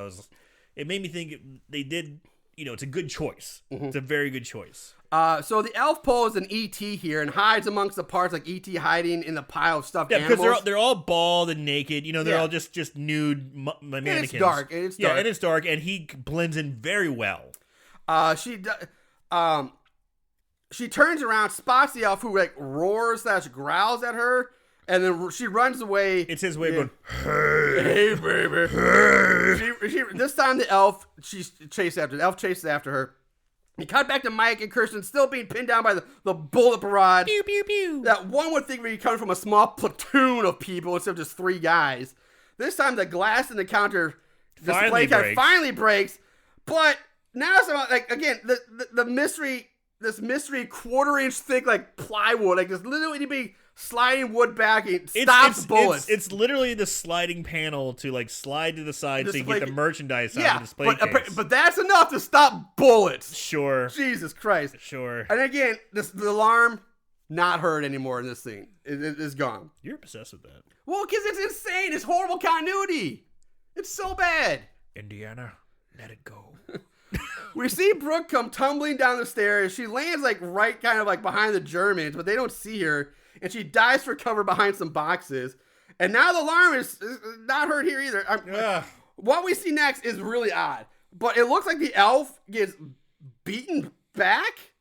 It made me think they did, it's a good choice. Mm-hmm. It's a very good choice. So the elf pulls an E.T. here and hides amongst the parts like E.T. hiding in the pile of stuffed animals. Because they're all bald and naked. They're all just nude mannequins. And it's dark. Yeah, and it's dark, and he blends in very well. She turns around, spots the elf who like roars / growls at her, and then she runs away. It's his way of going, hey baby. Hey. This time the elf chases after her. We cut back to Mike and Kirsten still being pinned down by the bullet barrage. Pew, pew, pew. That one would think we'd be coming from a small platoon of people instead of just 3 guys. This time the glass in the counter display finally breaks. But now again, the mystery, this mystery 1/4 inch thick like plywood, like this literally be sliding wood backing stops bullets. It's literally the sliding panel to like slide to the side so you get the merchandise out of the display case. But that's enough to stop bullets. Sure. Jesus Christ. Sure. And again, the alarm not heard anymore in this scene. It's gone. You're obsessed with that. Well, because it's insane. It's horrible continuity. It's so bad. Indiana, let it go. We see Brooke come tumbling down the stairs. She lands like right kind of like behind the Germans, but they don't see her. And she dives for cover behind some boxes. And now the alarm is not heard here either. What we see next is really odd. But it looks like the elf gets beaten back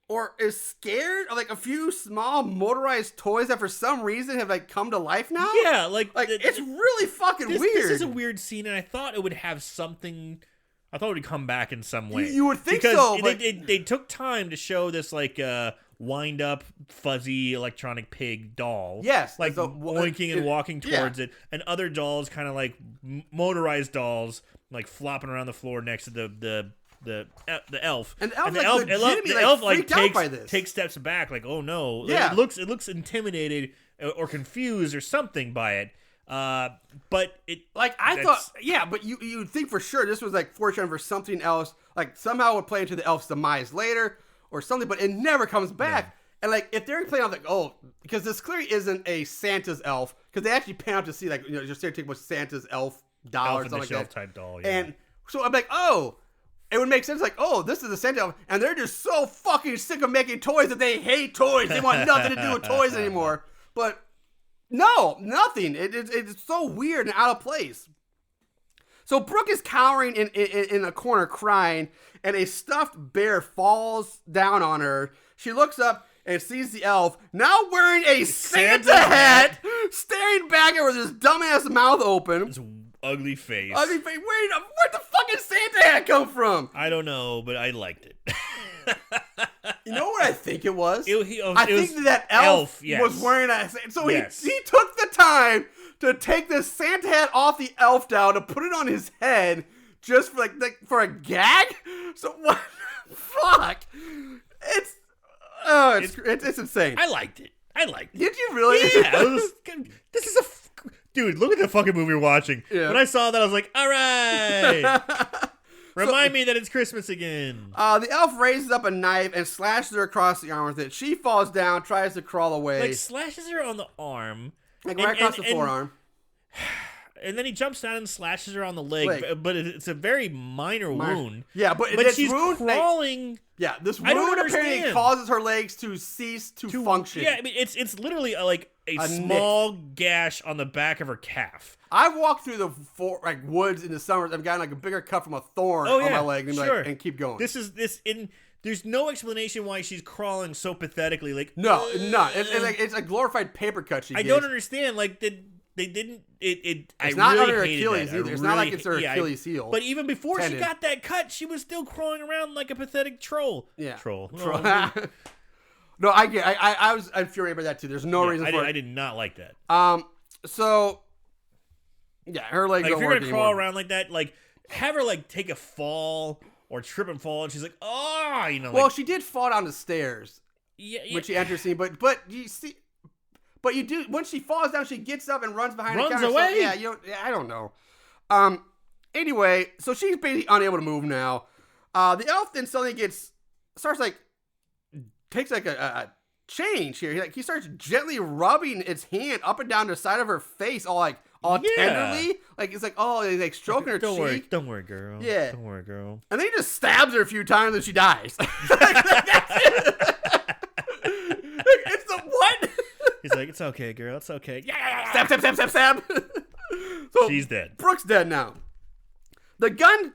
or is scared of like a few small motorized toys that for some reason have like come to life now. Yeah, it's really fucking weird. This is a weird scene, and I thought it would have something. I thought it would come back in some way. You would think because so, but but they took time to show this like wind up fuzzy electronic pig doll. Yes, like oinking and walking towards it, and other dolls, kind of like motorized dolls, like flopping around the floor next to the elf. And the elf takes steps back, like, oh no. Yeah. It looks intimidated or confused or something by it. But it but you'd think for sure this was like foreshadowing for something else, like somehow it would play into the elf's demise later or something, but it never comes back. Yeah. And like if they're playing out like, oh, because this clearly isn't a Santa's elf, because they actually pan out to see like, just stereotypical Santa's elf doll or something like that type doll. Yeah. And so I'm like, oh, it would make sense like, oh, this is a Santa elf, and they're just so fucking sick of making toys that they hate toys. They want nothing to do with toys anymore. But no, nothing. It's so weird and out of place. So Brooke is cowering in a corner crying, and a stuffed bear falls down on her. She looks up and sees the elf, now wearing a Santa hat, staring back at her with his dumbass mouth open. His ugly face. Where'd the fucking Santa hat come from? I don't know, but I liked it. You know what I think it was? I think that elf yes. was wearing a... So yes. he took the time to take this Santa hat off the elf down to put it on his head just for like for a gag? So what the fuck? It's insane. I liked it. I liked it. Did you really? Yeah, this is dude, look at the fucking movie we're watching. Yeah. When I saw that, I was like, all right. Remind me that it's Christmas again. The elf raises up a knife and slashes her across the arm with it. She falls down, tries to crawl away. Like, slashes her on the arm. Like right across the forearm. And then he jumps down and slashes her on the leg. But it's a very minor wound. Yeah, but she's crawling. Yeah, this I don't wound apparently understand. causes her legs to cease to function. Yeah, I mean, it's literally like a small gash on the back of her calf. I've walked through the woods in the summer. I've gotten like a bigger cut from a thorn on my leg, and, and keep going. There's no explanation why she's crawling so pathetically. Like no, it's a glorified paper cut. She don't understand. Like they didn't. It's not really under her hated Achilles that. either. It's not like it's her Achilles heel. But even before she got that cut, she was still crawling around like a pathetic troll. Yeah, troll. No, I get. I was infuriated by that too. There's no reason for it. I did not like that. So. Yeah, her legs like, don't if work you're gonna crawl anymore. around like that, like have her like take a fall or trip and fall, and she's like, oh, you know. Well, she did fall down the stairs. Yeah. When she enters scene, but you see, but you do when she falls down, she gets up and runs behind the counter. Away. So, I don't know. Anyway, so she's basically unable to move now. The elf then suddenly takes like a change here. He starts gently rubbing its hand up and down the side of her face, all tenderly, like it's like he's like stroking her cheek. Don't worry, girl. Yeah, don't worry, girl. And then he just stabs her a few times and she dies. It's the what? He's like, it's okay, girl. It's okay. Yeah. Stab. So she's dead. Brooke's dead now. The gun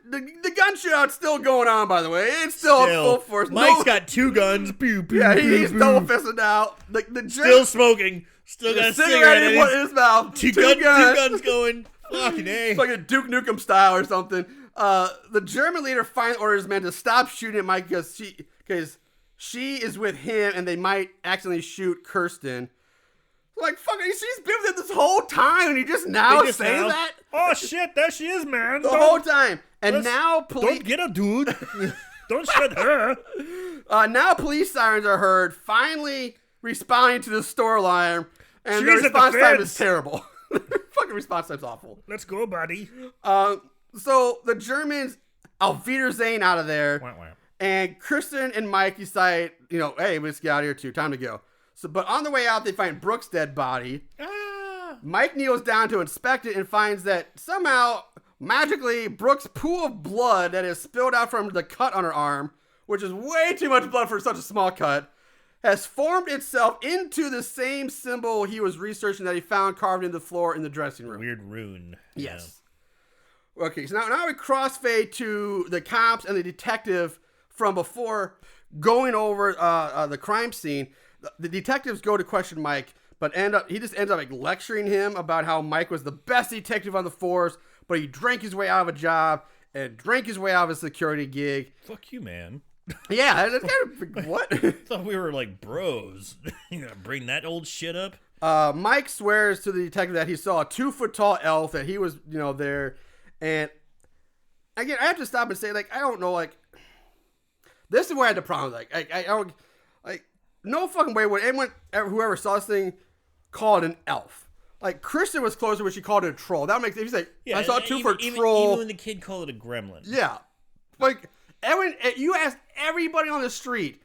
shootout's still going on, by the way. It's still full force. Mike's got 2 guns. Pew, pew, yeah, pew, he's pew. double fisted now. The still smoking. Still got a cigarette in his mouth. Two guns going. Fucking A. It's like a Duke Nukem style or something. The German leader finally orders his men to stop shooting at Mike because she is with him and they might accidentally shoot Kirsten. Like, fucking, she's been with him this whole time and you just now say that? Oh, shit, there she is, man. The whole time. And now police... Don't get her, dude. Don't shoot her. Now police sirens are heard, finally responding to the store alarm, and their response time is terrible. Fucking response time's awful. Let's go, buddy. So the Germans Wiedersehen out of there, and Kristen and Mike decide, hey, let's get out of here too. Time to go. So, but on the way out, they find Brooke's dead body. Mike kneels down to inspect it and finds that somehow, magically, Brooke's pool of blood that is spilled out from the cut on her arm, which is way too much blood for such a small cut, has formed itself into the same symbol he was researching that he found carved into the floor in the dressing room. Weird rune. Yes. Yeah. Okay, so now we crossfade to the cops and the detective from before going over the crime scene. The detectives go to question Mike, but he just ends up like lecturing him about how Mike was the best detective on the force, but he drank his way out of a job and drank his way out of a security gig. Fuck you, man. Yeah, that's kind of what? I thought we were like bros. You gonna bring that old shit up? Mike swears to the detective that he saw a 2-foot-tall elf, that he was, there, and again, I have to stop and say, like, I don't know, like, this is where I had the problem. Like, I don't, like, no fucking way would anyone, whoever saw this thing, call it an elf. Like, Kristen was closer when she called it a troll. That makes, he's like, I saw a 2-foot troll. Even when the kid called it a gremlin. Yeah. Like, you ask everybody on the street,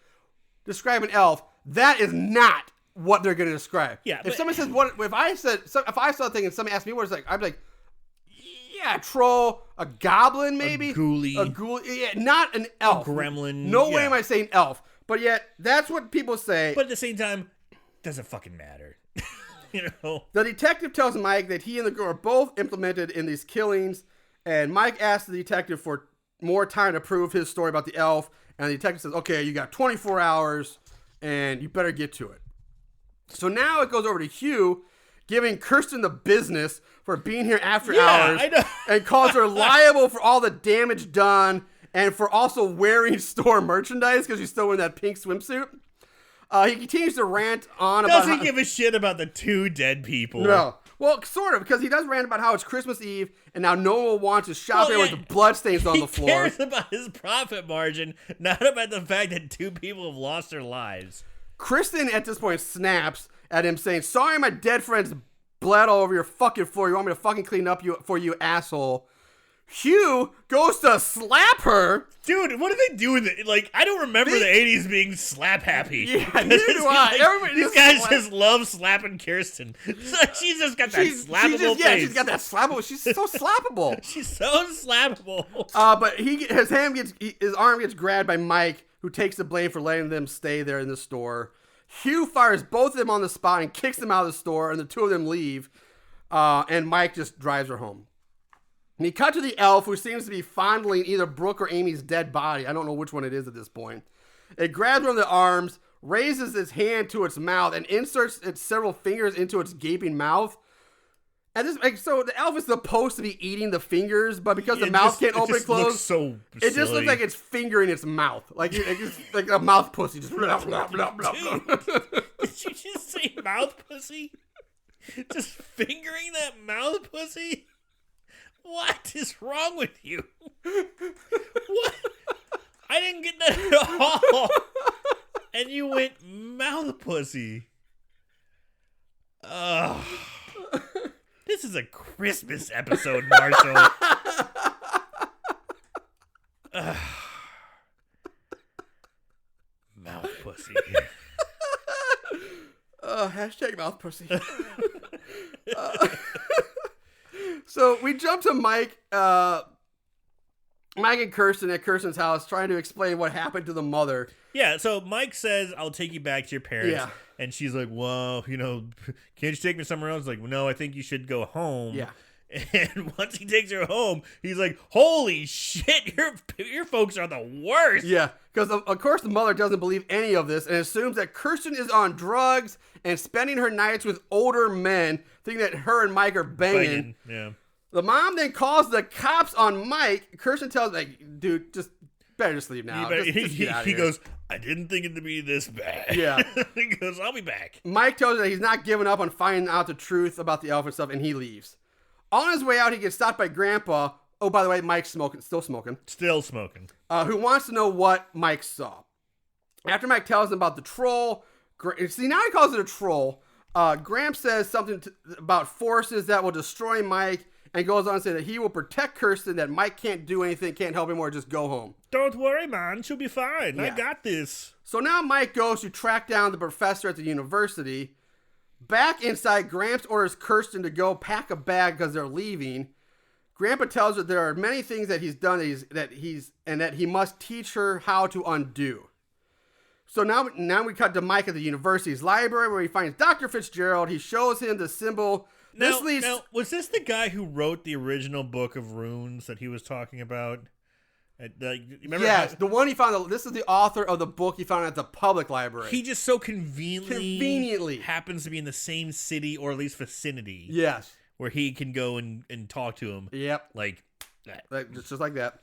describe an elf, that is not what they're going to describe. Yeah. If somebody says, if I saw a thing and somebody asked me what it's like, I'd be like, yeah, a troll, a goblin maybe. A ghoulie. Yeah, not an elf. A gremlin. No way am I saying elf. But yet, that's what people say. But at the same time, doesn't fucking matter. The detective tells Mike that he and the girl are both implemented in these killings, and Mike asks the detective for more time to prove his story about the elf, and the detective says, okay, you got 24 hours, and you better get to it. So now it goes over to Hugh, giving Kirsten the business for being here after hours, and calls her liable for all the damage done, and for also wearing store merchandise because she's still wearing that pink swimsuit. He continues to rant on about Doesn't give a shit about the 2 dead people. No. Well, sort of, because he does rant about how it's Christmas Eve, and now no one wants to shop there with the bloodstains on the floor. He cares about his profit margin, not about the fact that 2 people have lost their lives. Kristen, at this point, snaps at him saying, sorry my dead friend's bled all over your fucking floor. You want me to fucking clean up for you, asshole. Hugh goes to slap her. Dude, what do they do with it? Like, I don't remember the 80s being slap happy. Yeah, neither do I. These guys just love slapping Kirsten. She's just got that slappable face. Yeah, she's got that slappable. She's so slappable. She's so slappable. But his arm gets grabbed by Mike, who takes the blame for letting them stay there in the store. Hugh fires both of them on the spot and kicks them out of the store, and the two of them leave. And Mike just drives her home. And he cut to the elf, who seems to be fondling either Brooke or Amy's dead body. I don't know which one it is at this point. It grabs her in the arms, raises its hand to its mouth, and inserts its several fingers into its gaping mouth. And so the elf is supposed to be eating the fingers, but because the mouth can't open and close, it just looks like it's fingering its mouth, like a mouth pussy. Just blah, blah, blah, blah, blah. Did you just say mouth pussy? Just fingering that mouth pussy? What is wrong with you? What? I didn't get that at all. And you went mouth pussy. Ugh. This is a Christmas episode, Marshall. Mouth pussy. Hashtag mouth pussy. So we jump to Mike and Kirsten at Kirsten's house, trying to explain what happened to the mother. Yeah, so Mike says, I'll take you back to your parents. Yeah. And she's like, well, can't you take me somewhere else? Like, no, I think you should go home. Yeah. And once he takes her home, he's like, holy shit, your folks are the worst. Yeah, because of course the mother doesn't believe any of this and assumes that Kirsten is on drugs and spending her nights with older men, thinking that her and Mike are banging. Yeah. The mom then calls the cops on Mike. Kirsten tells like, dude, better just leave now. Just get out of he here. goes, I didn't think it to be this bad. Yeah. He goes, I'll be back. Mike tells her that he's not giving up on finding out the truth about the elf and stuff, and he leaves. On his way out, he gets stopped by Grandpa. Oh, by the way, Mike's still smoking. Who wants to know what Mike saw. After Mike tells him about the troll, see, now he calls it a troll. Gramps says something about forces that will destroy Mike, and goes on to say that he will protect Kirsten, that Mike can't do anything, can't help him, or just go home. Don't worry, man. She'll be fine. Yeah. I got this. So now Mike goes to track down the professor at the university. Back inside, Gramps orders Kirsten to go pack a bag because they're leaving. Grandpa tells her there are many things that he's done that he must teach her how to undo. So now we cut to Mike at the university's library, where he finds Dr. Fitzgerald. He shows him the symbol. Now, was this the guy who wrote the original book of runes that he was talking about? Yes, the one he found. This is the author of the book he found at the public library. He just so conveniently happens to be in the same city, or at least vicinity. Yes, where he can go and talk to him. Yep, like that. Just like that.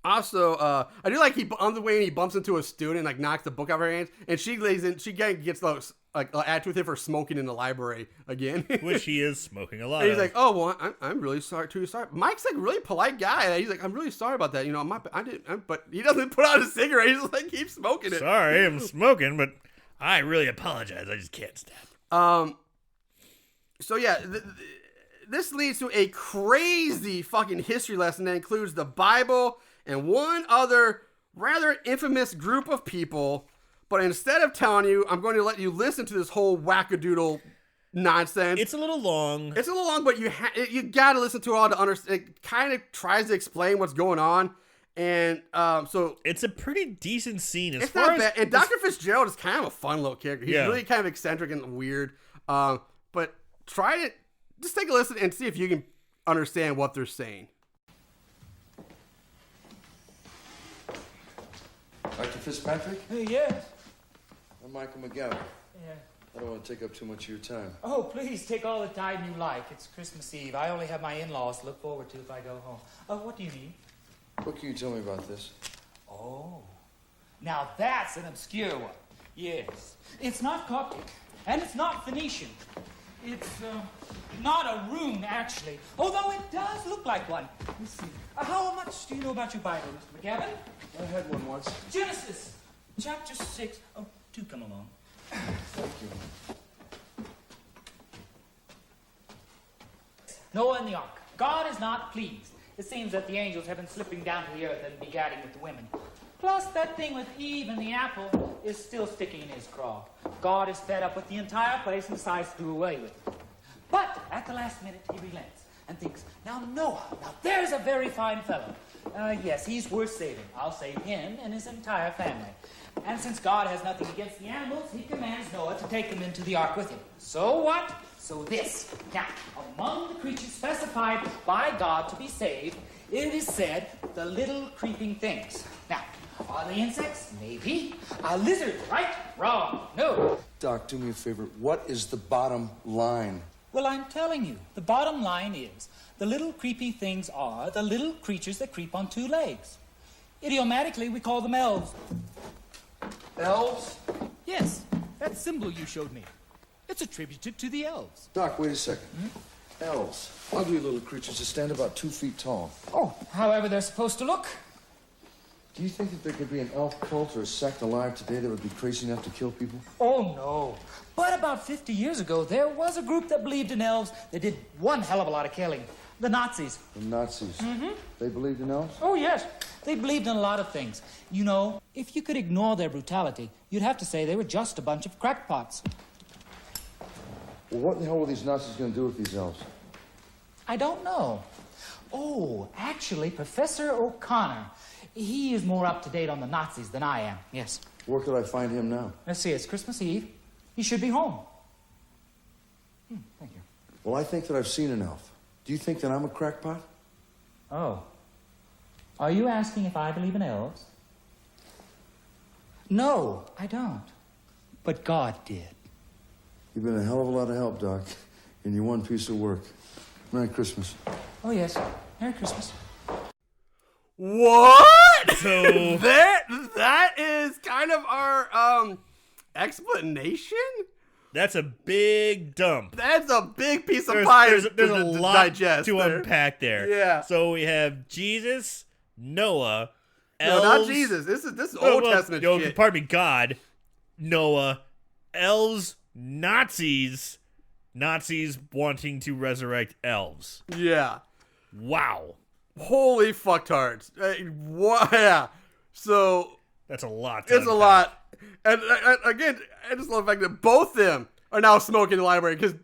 Also, I do like on the way he bumps into a student, like knocks the book out of her hands, and she lays in. She gets those attitude with him for smoking in the library again, which he is smoking a lot. And he's like, "Oh well, I'm really sorry too. Sorry." Mike's like a really polite guy. He's like, "I'm really sorry about that. You know, but he doesn't put out a cigarette. He just like keeps smoking it. Sorry, I'm smoking, but I really apologize. I just can't stop. So yeah. This leads to a crazy fucking history lesson that includes the Bible and one other rather infamous group of people. But instead of telling you, I'm going to let you listen to this whole wackadoodle nonsense. It's a little long. But you got to listen to it all to understand. It kind of tries to explain what's going on. And so it's a pretty decent scene. It's not bad. And Dr. Fitzgerald is kind of a fun little character. He's really kind of eccentric and weird. But try it. Just take a listen and see if you can understand what they're saying. Dr. Fitzpatrick? Yes. I'm Michael McGowan. Yeah. I don't want to take up too much of your time. Oh, please, take all the time you like. It's Christmas Eve. I only have my in-laws to look forward to if I go home. Oh, what do you need? What can you tell me about this? Oh, now that's an obscure one. Yes. It's not Coptic, and it's not Phoenician. It's not a rune, actually, although it does look like one. Let's see. How much do you know about your Bible, Mr. McGavin? I had one once. Genesis, chapter 6. Oh, do come along. Thank you. Noah and the ark. God is not pleased. It seems that the angels have been slipping down to the earth and begatting with the women. Plus, that thing with Eve and the apple is still sticking in his craw. God is fed up with the entire place and decides to do away with it. But at the last minute, he relents and thinks, now Noah, now there's a very fine fellow. Yes, he's worth saving. I'll save him and his entire family. And since God has nothing against the animals, he commands Noah to take them into the ark with him. So what? So this. Now, among the creatures specified by God to be saved, it is said, the little creeping things. Now, are they insects? Maybe. A lizard, right? Wrong. No. Doc, do me a favor. What is the bottom line? Well, I'm telling you, the bottom line is, the little creepy things are the little creatures that creep on two legs. Idiomatically, we call them elves. Elves? Yes, that symbol you showed me. It's attributed to the elves. Doc, wait a second. Elves. Ugly little creatures that stand about 2 feet tall. Oh, however they're supposed to look. Do you think that there could be an elf cult or a sect alive today that would be crazy enough to kill people? Oh, no. But about 50 years ago, there was a group that believed in elves that did one hell of a lot of killing. The Nazis. The Nazis? Mm-hmm. They believed in elves? Oh, yes. They believed in a lot of things. You know, if you could ignore their brutality, you'd have to say they were just a bunch of crackpots. Well, what in the hell were these Nazis going to do with these elves? I don't know. Oh, actually, Professor O'Connor. He is more up to date on the Nazis than I am. Yes. Where could I find him now? Let's see, it's Christmas Eve. He should be home. Thank you. Well, I think that I've seen an elf. Do you think that I'm a crackpot? Oh. Are you asking if I believe in elves? No, I don't. But God did. You've been a hell of a lot of help, Doc, in your one piece of work. Merry Christmas. Oh, yes. Merry Christmas. What? So that is kind of our explanation. that's a big dump. That's a big piece of pie. There's a lot digest to there. unpack there. Yeah. So we have Jesus, Noah, No, elves. not Jesus. This is Old Testament shit. Pardon me, God, Noah, elves, Nazis wanting to resurrect elves. Yeah. Wow. Holy fucktards. What? Yeah. So That's a lot. it's a lot. And again, I just love the fact that both of them are now smoking in the library because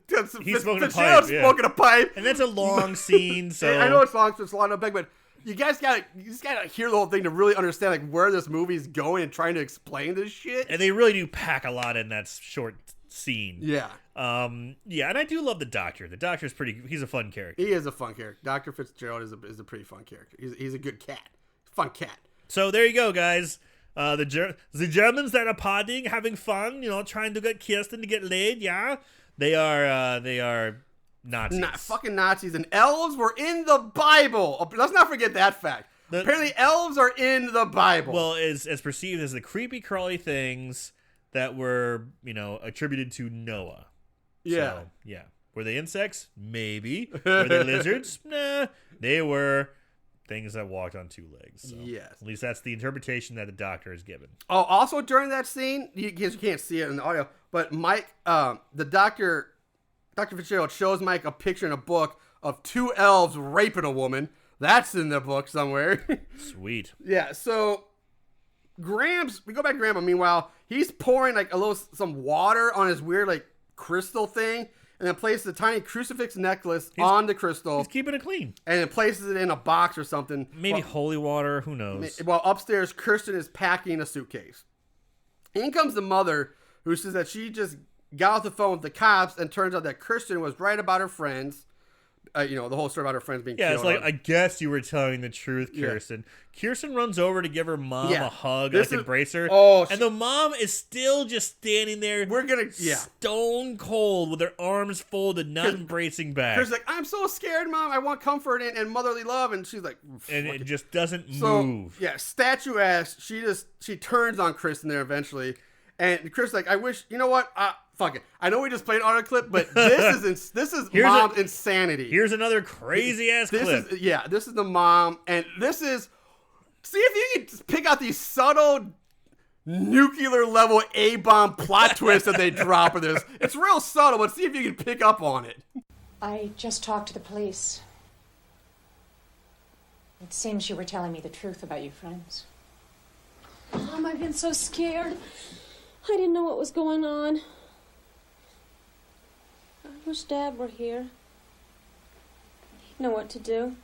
He's smoking a Fitzgerald's pipe, yeah. smoking a pipe. And that's a long scene, so I know it's long, so it's a lot of big, but you just gotta hear the whole thing to really understand like where this movie is going and trying to explain this shit. And they really do pack a lot in that short scene. Yeah. Yeah, and I do love the Doctor. The Doctor's he's a fun character. He is a fun character. Dr. Fitzgerald is a pretty fun character. He's a good cat. Fun cat. So there you go, guys. The Germans that are partying, having fun, trying to get Kirsten to get laid, yeah? They are Nazis. Fucking Nazis. And elves were in the Bible. Oh, let's not forget that fact. Apparently elves are in the Bible. Well, as perceived as the creepy crawly things that were, attributed to Noah. Yeah. So, yeah. Were they insects? Maybe. Were they lizards? Nah. They were things that walked on two legs. So yes. At least that's the interpretation that the Doctor has given. Oh, also during that scene, you can't see it in the audio, but Mike, the Dr. Fitzgerald shows Mike a picture in a book of two elves raping a woman. That's in the book somewhere. Sweet. Yeah, so we go back to Grandma. Meanwhile, he's pouring like some water on his weird like crystal thing, and then places a tiny crucifix necklace on the crystal. He's keeping it clean. And then places it in a box or something. Maybe holy water, who knows? While upstairs, Kirsten is packing a suitcase. In comes the mother, who says that she just got off the phone with the cops, and turns out that Kirsten was right about her friends. The whole story about her friends being killed. Yeah, it's like, I guess you were telling the truth, Kirsten. Yeah. Kirsten runs over to give her mom a hug, embrace her. Oh, and the mom is still just standing there. Stone cold with her arms folded, not embracing back. Kirsten's like, I'm so scared, Mom. I want comfort and motherly love. And she's like, and it just doesn't move. Yeah, statue ass. She turns on Kirsten there eventually. And Kirsten's like, I wish, you know what? Fuck it. I know we just played an audio clip, but this is mom's insanity. Here's another crazy ass clip. This is the mom, and this is. See if you can pick out these subtle nuclear level A-bomb plot twist that they drop in this. It's real subtle, but see if you can pick up on it. I just talked to the police. It seems you were telling me the truth about your friends. Mom, I've been so scared. I didn't know what was going on. I wish Dad were here. He'd know what to do.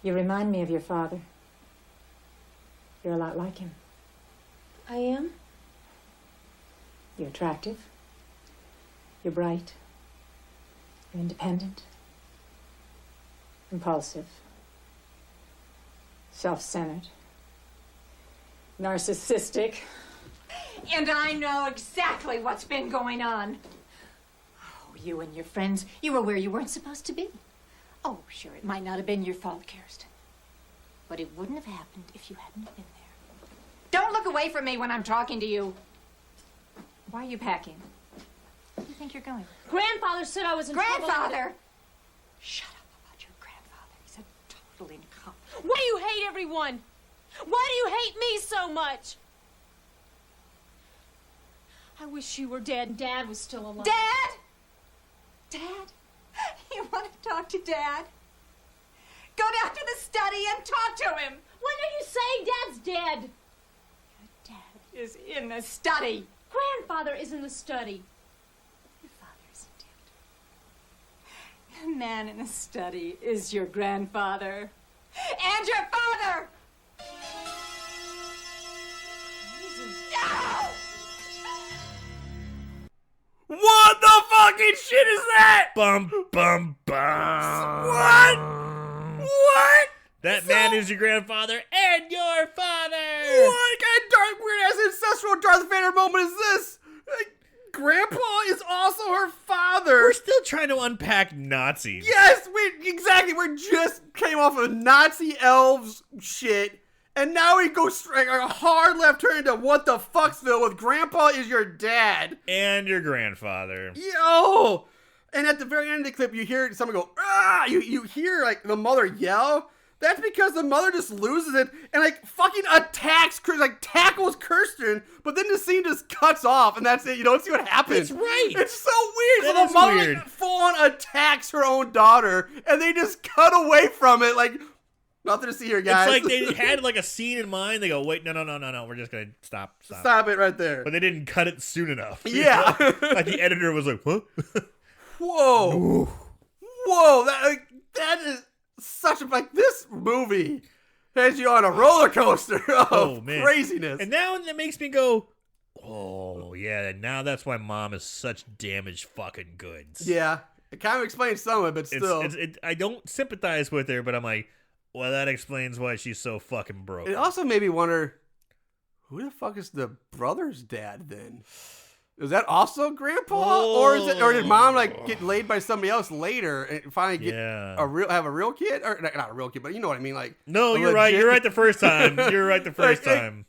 You remind me of your father. You're a lot like him. I am? You're attractive. You're bright. You're independent. Impulsive. Self-centered. Narcissistic. And I know exactly what's been going on. Oh, you and your friends, you were where you weren't supposed to be. Oh, sure, it might not have been your fault, Kirsten. But it wouldn't have happened if you hadn't been there. Don't look away from me when I'm talking to you. Why are you packing? Where do you think you're going? Grandfather said I was in trouble. Grandfather! Shut up about your grandfather. He's a total incompetent. Why do you hate everyone? Why do you hate me so much? I wish you were dead and Dad was still alive. Dad? Dad? You want to talk to Dad? Go down to the study and talk to him. When are you saying Dad's dead? Your dad is in the study. Grandfather is in the study. Your father isn't dead. The man in the study is your grandfather. And your father! No! What the fucking shit is that? Bum, bum, bum. What? That man is your grandfather and your father. What kind of dark, weird-ass ancestral Darth Vader moment is this? Like, Grandpa is also her father. We're still trying to unpack Nazis. Yes, exactly. We just came off of Nazi elves shit, and now we go straight a hard left turn into what the fucksville with Grandpa is your dad And your grandfather. Yo! And at the very end of the clip, you hear someone go, ah! You hear, like, the mother yell. That's because the mother just loses it and, like, fucking attacks, like, tackles Kirsten, but then the scene just cuts off, and that's it. You don't see what happens. That's right. It's so weird. That So is the mother, weird. like, full-on attacks her own daughter, and they just cut away from it, like, nothing to see here, guys. It's like they had, like, a scene in mind. They go, wait, no. We're just going to stop. Stop it right there. But they didn't cut it soon enough. Yeah. Like, the editor was like, what? Whoa. Whoa. That is such a, like, this movie has you on a roller coaster of craziness. And now it makes me go, oh, yeah, now that's why Mom is such damaged fucking goods. Yeah. It kind of explains some of it, but still. I don't sympathize with her, but I'm like, well, that explains why she's so fucking broken. It also made me wonder, who the fuck is the brother's dad then? Is that also Grandpa, or did Mom like get laid by somebody else later and finally get have a real kid, or not a real kid, but you know what I mean? Like, no, you're right. You're right the first time. You're right the first time.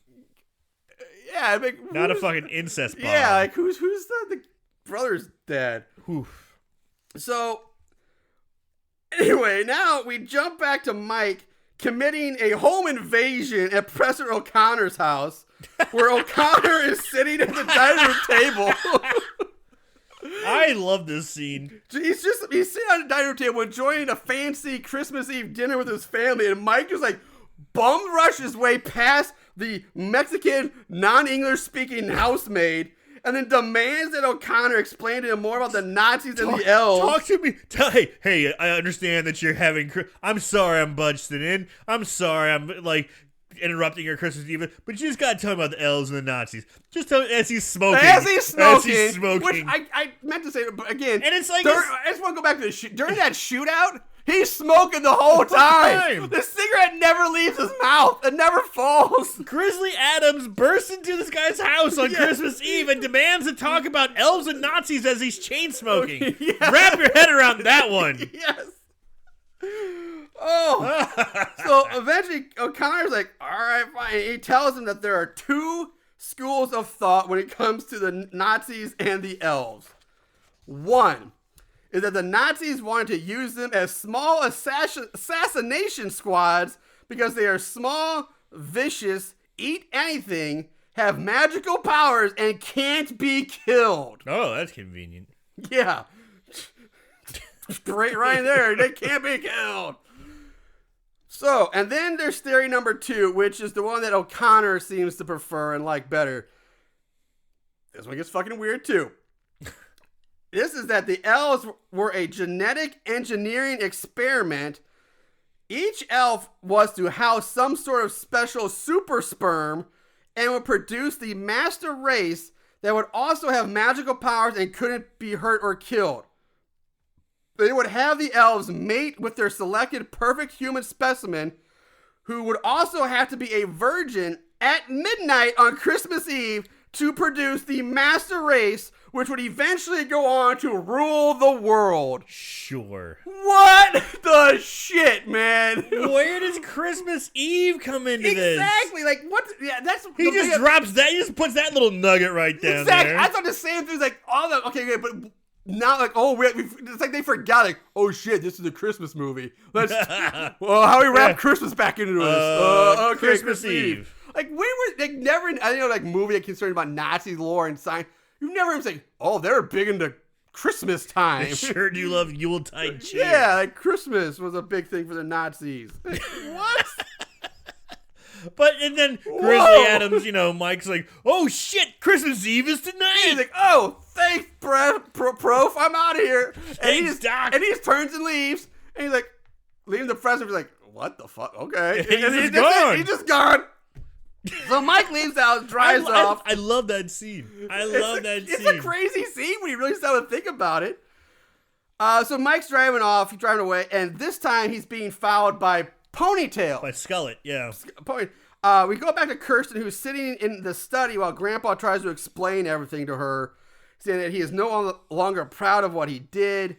Yeah, like, not a fucking incest bomb. Yeah, like who's the brother's dad? Oof. So anyway, now we jump back to Mike committing a home invasion at Professor O'Connor's house, where O'Connor is sitting at the dining room table. I love this scene. He's sitting on the dining room table enjoying a fancy Christmas Eve dinner with his family, and Mike just like bum rush his way past the Mexican non-English speaking housemaid, and then demands that O'Connor explain to him more about the Nazis and the elves. Talk to me. Hey, I understand that you're having... I'm sorry I'm budging in. I'm sorry I'm, like, interrupting your Christmas Eve. But you just got to tell me about the elves and the Nazis. Just tell me as he's smoking. As he's smoking. Which I meant to say, but again... And it's like... I just want to go back to the during that shootout... He's smoking the whole time. The cigarette never leaves his mouth. It never falls. Grizzly Adams bursts into this guy's house on Christmas Eve and demands to talk about elves and Nazis as he's chain smoking. Yes. Wrap your head around that one. Yes. Oh. So eventually O'Connor's like, all right, fine. He tells him that there are two schools of thought when it comes to the Nazis and the elves. One is that the Nazis wanted to use them as small assassination squads because they are small, vicious, eat anything, have magical powers, and can't be killed. Oh, that's convenient. Yeah. Straight right there. They can't be killed. So, and then there's theory number 2, which is the one that O'Connor seems to prefer and like better. This one gets fucking weird too. This is that the elves were a genetic engineering experiment. Each elf was to house some sort of special super sperm and would produce the master race that would also have magical powers and couldn't be hurt or killed. They would have the elves mate with their selected perfect human specimen, who would also have to be a virgin at midnight on Christmas Eve to produce the master race, which would eventually go on to rule the world. Sure. What the shit, man? Where does Christmas Eve come into this? Exactly. Like, what? Yeah, that's... He just drops that. He just puts that little nugget right down exactly. there. I thought the same thing. Like, all the... Okay, but... Now, like, oh, it's like they forgot, like, oh shit, this is a Christmas movie. Let's, well, how we wrap Christmas back into this? Okay, Christmas Eve. Like, we were, like, never, I know, like, movie concerned about Nazi lore and science. You've never even said, oh, they're big into Christmas time. They sure do love Yuletide cheer. Yeah, like, Christmas was a big thing for the Nazis. Like, what? But, and then Grizzly Adams, Mike's like, oh shit, Christmas Eve is tonight. He's like, oh, thanks, prof, I'm out of here. Thanks, Doc. And he just turns and leaves. And he's like, leaving the present. He's like, what the fuck? Okay. And he's gone. He's just gone. So Mike leaves the house, drives off. I love that scene. It's a crazy scene when you really start to think about it. So Mike's driving off. He's driving away. And this time he's being followed by Ponytail. By Skullet, yeah. We go back to Kirsten, who's sitting in the study while Grandpa tries to explain everything to her, saying that he is no longer proud of what he did.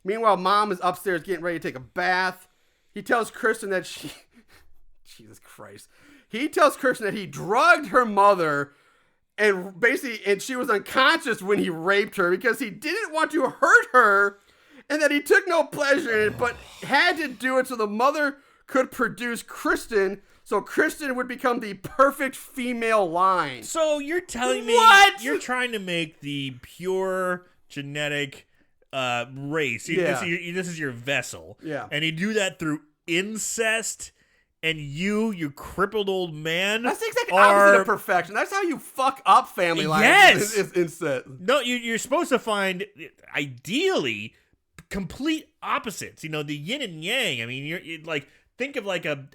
Meanwhile, Mom is upstairs getting ready to take a bath. He tells Kirsten that Jesus Christ. He tells Kirsten that he drugged her mother and she was unconscious when he raped her because he didn't want to hurt her and that he took no pleasure in it, but had to do it so the mother could produce Kristen, so Kristen would become the perfect female line. So you're telling me you're trying to make the pure genetic race. Yeah. This is your vessel. Yeah. And you do that through incest, and you crippled old man. That's the exact opposite of perfection. That's how you fuck up family lines. Yes. Is incest. No, you're supposed to find, ideally, complete opposites. The yin and yang. I mean, you're like... Think of like a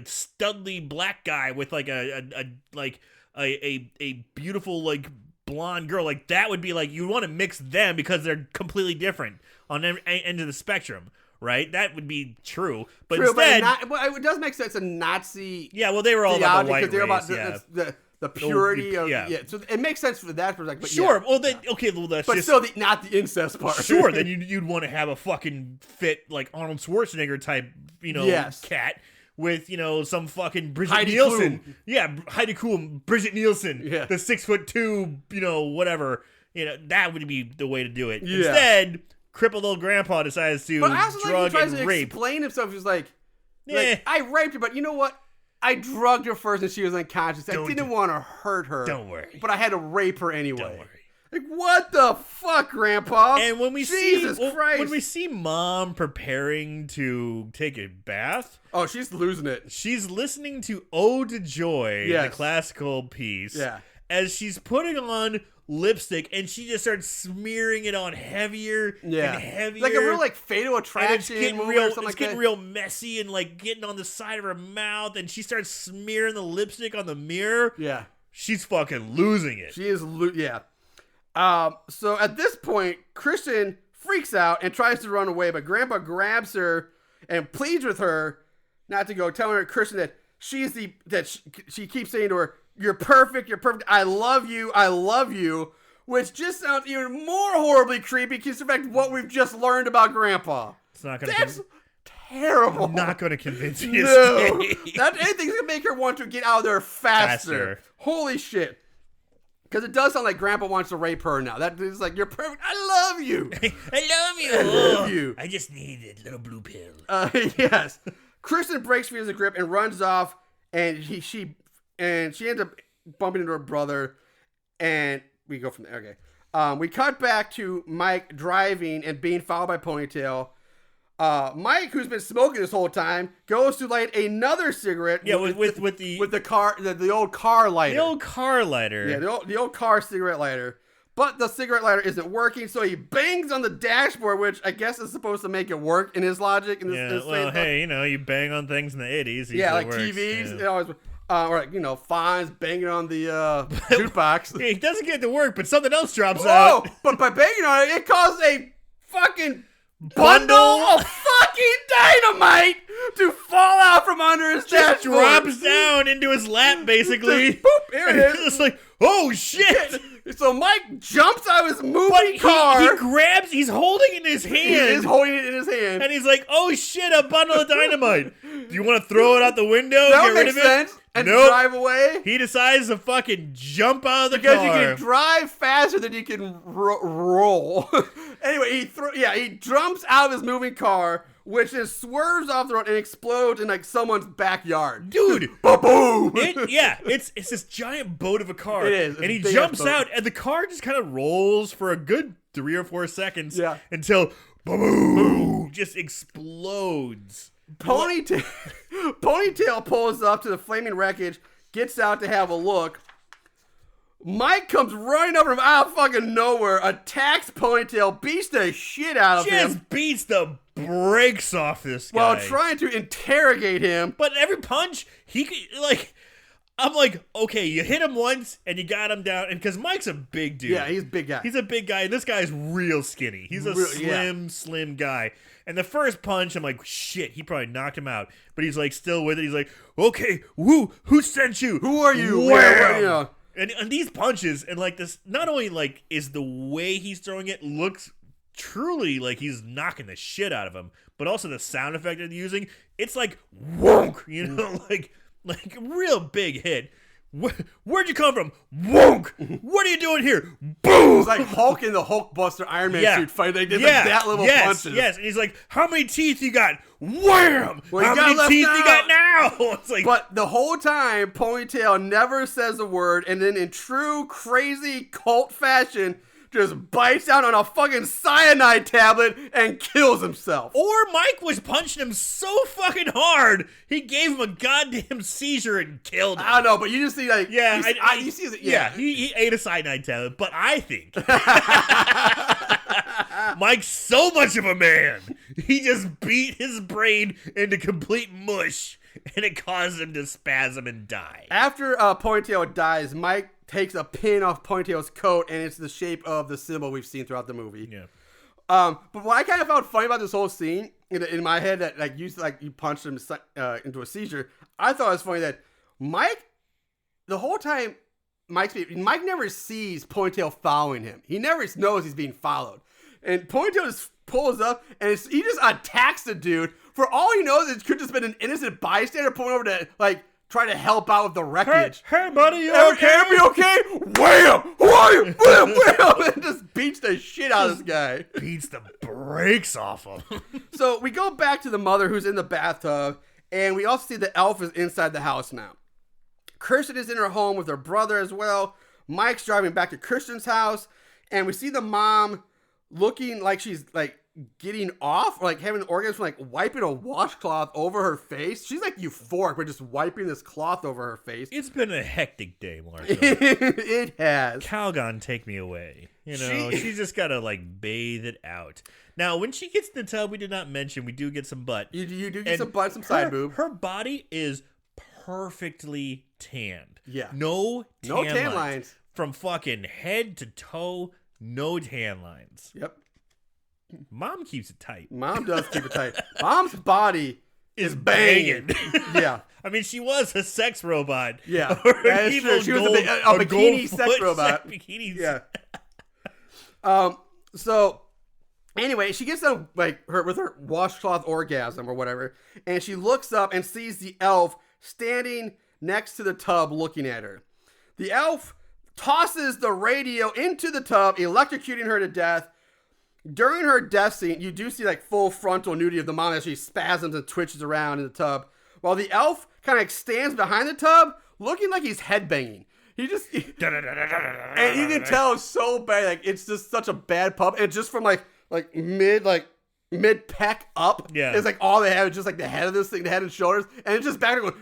studly black guy with like a beautiful like blonde girl. Like that would be like you want to mix them because they're completely different on every end of the spectrum, right? That would be true. But instead, but it does make sense. A Nazi. Yeah, well, they were all about the white race. About the purity of so it makes sense for that perspective. But sure. Yeah. Well, then okay. Well, that's but just, still not the incest part. Sure. Then you'd want to have a fucking fit like Arnold Schwarzenegger type, cat with some fucking Bridget Heidi Nielsen. Klum. Yeah, Heidi Klum, Bridget Nielsen. Yeah. The 6'2", whatever. That would be the way to do it. Yeah. Instead, crippled old grandpa decides to but I also drug like he tries and to rape. explain himself. He's like, I raped her, but you know what? I drugged her first and she was unconscious. I didn't want to hurt her. Don't worry. But I had to rape her anyway. Don't worry. Like, what the fuck, Grandpa? And when we Christ. when we see Mom preparing to take a bath, oh, she's losing it. She's listening to Ode to Joy, yes. the classical piece, yeah. as she's putting on lipstick, and she just starts smearing it on heavier and heavier. Like a real Fatal Attraction movie or something like that. It's getting real messy and like getting on the side of her mouth, and she starts smearing the lipstick on the mirror. Yeah. She's fucking losing it. She is, yeah. So at this point, Kristen freaks out and tries to run away, but Grandpa grabs her and pleads with her not to go, telling her, Kristen, that she keeps saying to her, you're perfect, I love you, which just sounds even more horribly creepy considering what we've just learned about Grandpa. It's not gonna That's terrible. I'm not going to convince you to No. stay. Anything's going to make her want to get out of there faster. Holy shit. Because it does sound like Grandpa wants to rape her now. That is like, you're perfect. I love you. I love you. I just need a little blue pill. Yes. Kristen breaks free of the grip and runs off. And she and she ends up bumping into her brother, and we go from there. Okay. We cut back to Mike driving and being followed by Ponytail. Mike, who's been smoking this whole time, goes to light another cigarette. Yeah, with the car, the old car lighter. The old car lighter. Yeah, the old car cigarette lighter. But the cigarette lighter isn't working, so he bangs on the dashboard, which I guess is supposed to make it work in his logic. In yeah, well, hey, you bang on things in the 80s. Yeah, like works, TVs. Yeah. It always, or like, Fonz banging on the jukebox. It doesn't get to work, but something else drops Whoa, out. But by banging on it, it causes a fucking bundle of fucking dynamite to fall out from under his Just dashboard. drops down into his lap, basically. Just boop, here it is. It's like, oh shit! So Mike jumps out of his moving car. He's holding it in his hand. He is holding it in his hand. And he's like, oh shit, a bundle of dynamite. Do you want to throw it out the window? That get rid makes of sense. It? And nope. drive away. He decides to fucking jump out of the because car. you can drive faster than you can roll. Anyway, he jumps out of his moving car, which then swerves off the road and explodes in like someone's backyard. Dude, boom! It's this giant boat of a car. It is. And he jumps out, and the car just kind of rolls for a good 3 or 4 seconds until boom, just explodes. Ponytail pulls up to the flaming wreckage, gets out to have a look. Mike comes running over him out of fucking nowhere, attacks Ponytail, beats the shit out of him. Just beats the brakes off this guy. While trying to interrogate him. But every punch, he could, like... I'm like, okay, you hit him once and you got him down, and because Mike's a big dude. Yeah, he's a big guy. He's a big guy, and this guy's real skinny. He's a slim guy. And the first punch, I'm like, shit, he probably knocked him out. But he's like still with it. He's like, okay, who sent you? Who are you? Wham! And these punches, and like this, not only like is the way he's throwing it looks truly like he's knocking the shit out of him, but also the sound effect they're using, it's like wonk, like real big hit. Where'd you come from? Wonk! What are you doing here? Boom! It's like Hulk in the Hulkbuster Iron Man suit fight. They did like that level punches. Yes, and he's like, how many teeth you got? Wham! Well, how many teeth you got now? It's like, but the whole time, Ponytail never says a word, and then in true crazy cult fashion, just bites down on a fucking cyanide tablet and kills himself. Or Mike was punching him so fucking hard, he gave him a goddamn seizure and killed him. I don't know, but you just see like, you see, he ate a cyanide tablet, but I think Mike's so much of a man, he just beat his brain into complete mush, and it caused him to spasm and die. After Ponytail dies, Mike takes a pin off Ponytail's coat, and it's the shape of the symbol we've seen throughout the movie. Yeah. But what I kind of found funny about this whole scene in my head, that like you punched him into a seizure, I thought it was funny that Mike, the whole time, Mike never sees Ponytail following him. He never knows he's being followed, and Ponytail just pulls up and he just attacks the dude. For all he knows, it could just been an innocent bystander pulling over to like try to help out with the wreckage. Hey buddy, you okay? Everybody okay? Wham! Who are you? Wham! Wham! And just beats the shit out of this guy. Beats the brakes off him. So we go back to the mother who's in the bathtub, and we also see the elf is inside the house now. Kirsten is in her home with her brother as well. Mike's driving back to Kirsten's house, and we see the mom looking like she's like getting off, or like having an orgasm, like wiping a washcloth over her face. She's like euphoric. We're just wiping this cloth over her face. It's been a hectic day, Marshall. It has. Calgon, take me away. She's just gotta like bathe it out. Now, when she gets in the tub, we did not mention we do get some butt. You do get some butt, some side boob. Her body is perfectly tanned. Yeah. No tan lines. From fucking head to toe, no tan lines. Yep. Mom keeps it tight. Mom does keep it tight. Mom's body is banging. Yeah. I mean, she was a sex robot. Yeah. That is true. She was a bikini sex robot. Yeah. So anyway, she gets done like with her washcloth orgasm or whatever, and she looks up and sees the elf standing next to the tub looking at her. The elf tosses the radio into the tub, electrocuting her to death. During her death scene, you do see like full frontal nudity of the mom as she spasms and twitches around in the tub, while the elf kind of stands behind the tub, looking like he's headbanging. He just, and you can tell it's so bad. Like it's just such a bad pump. And just from like mid pec up. Yeah. It's like all they have is just like the head of this thing, the head and shoulders, and it's just back there going,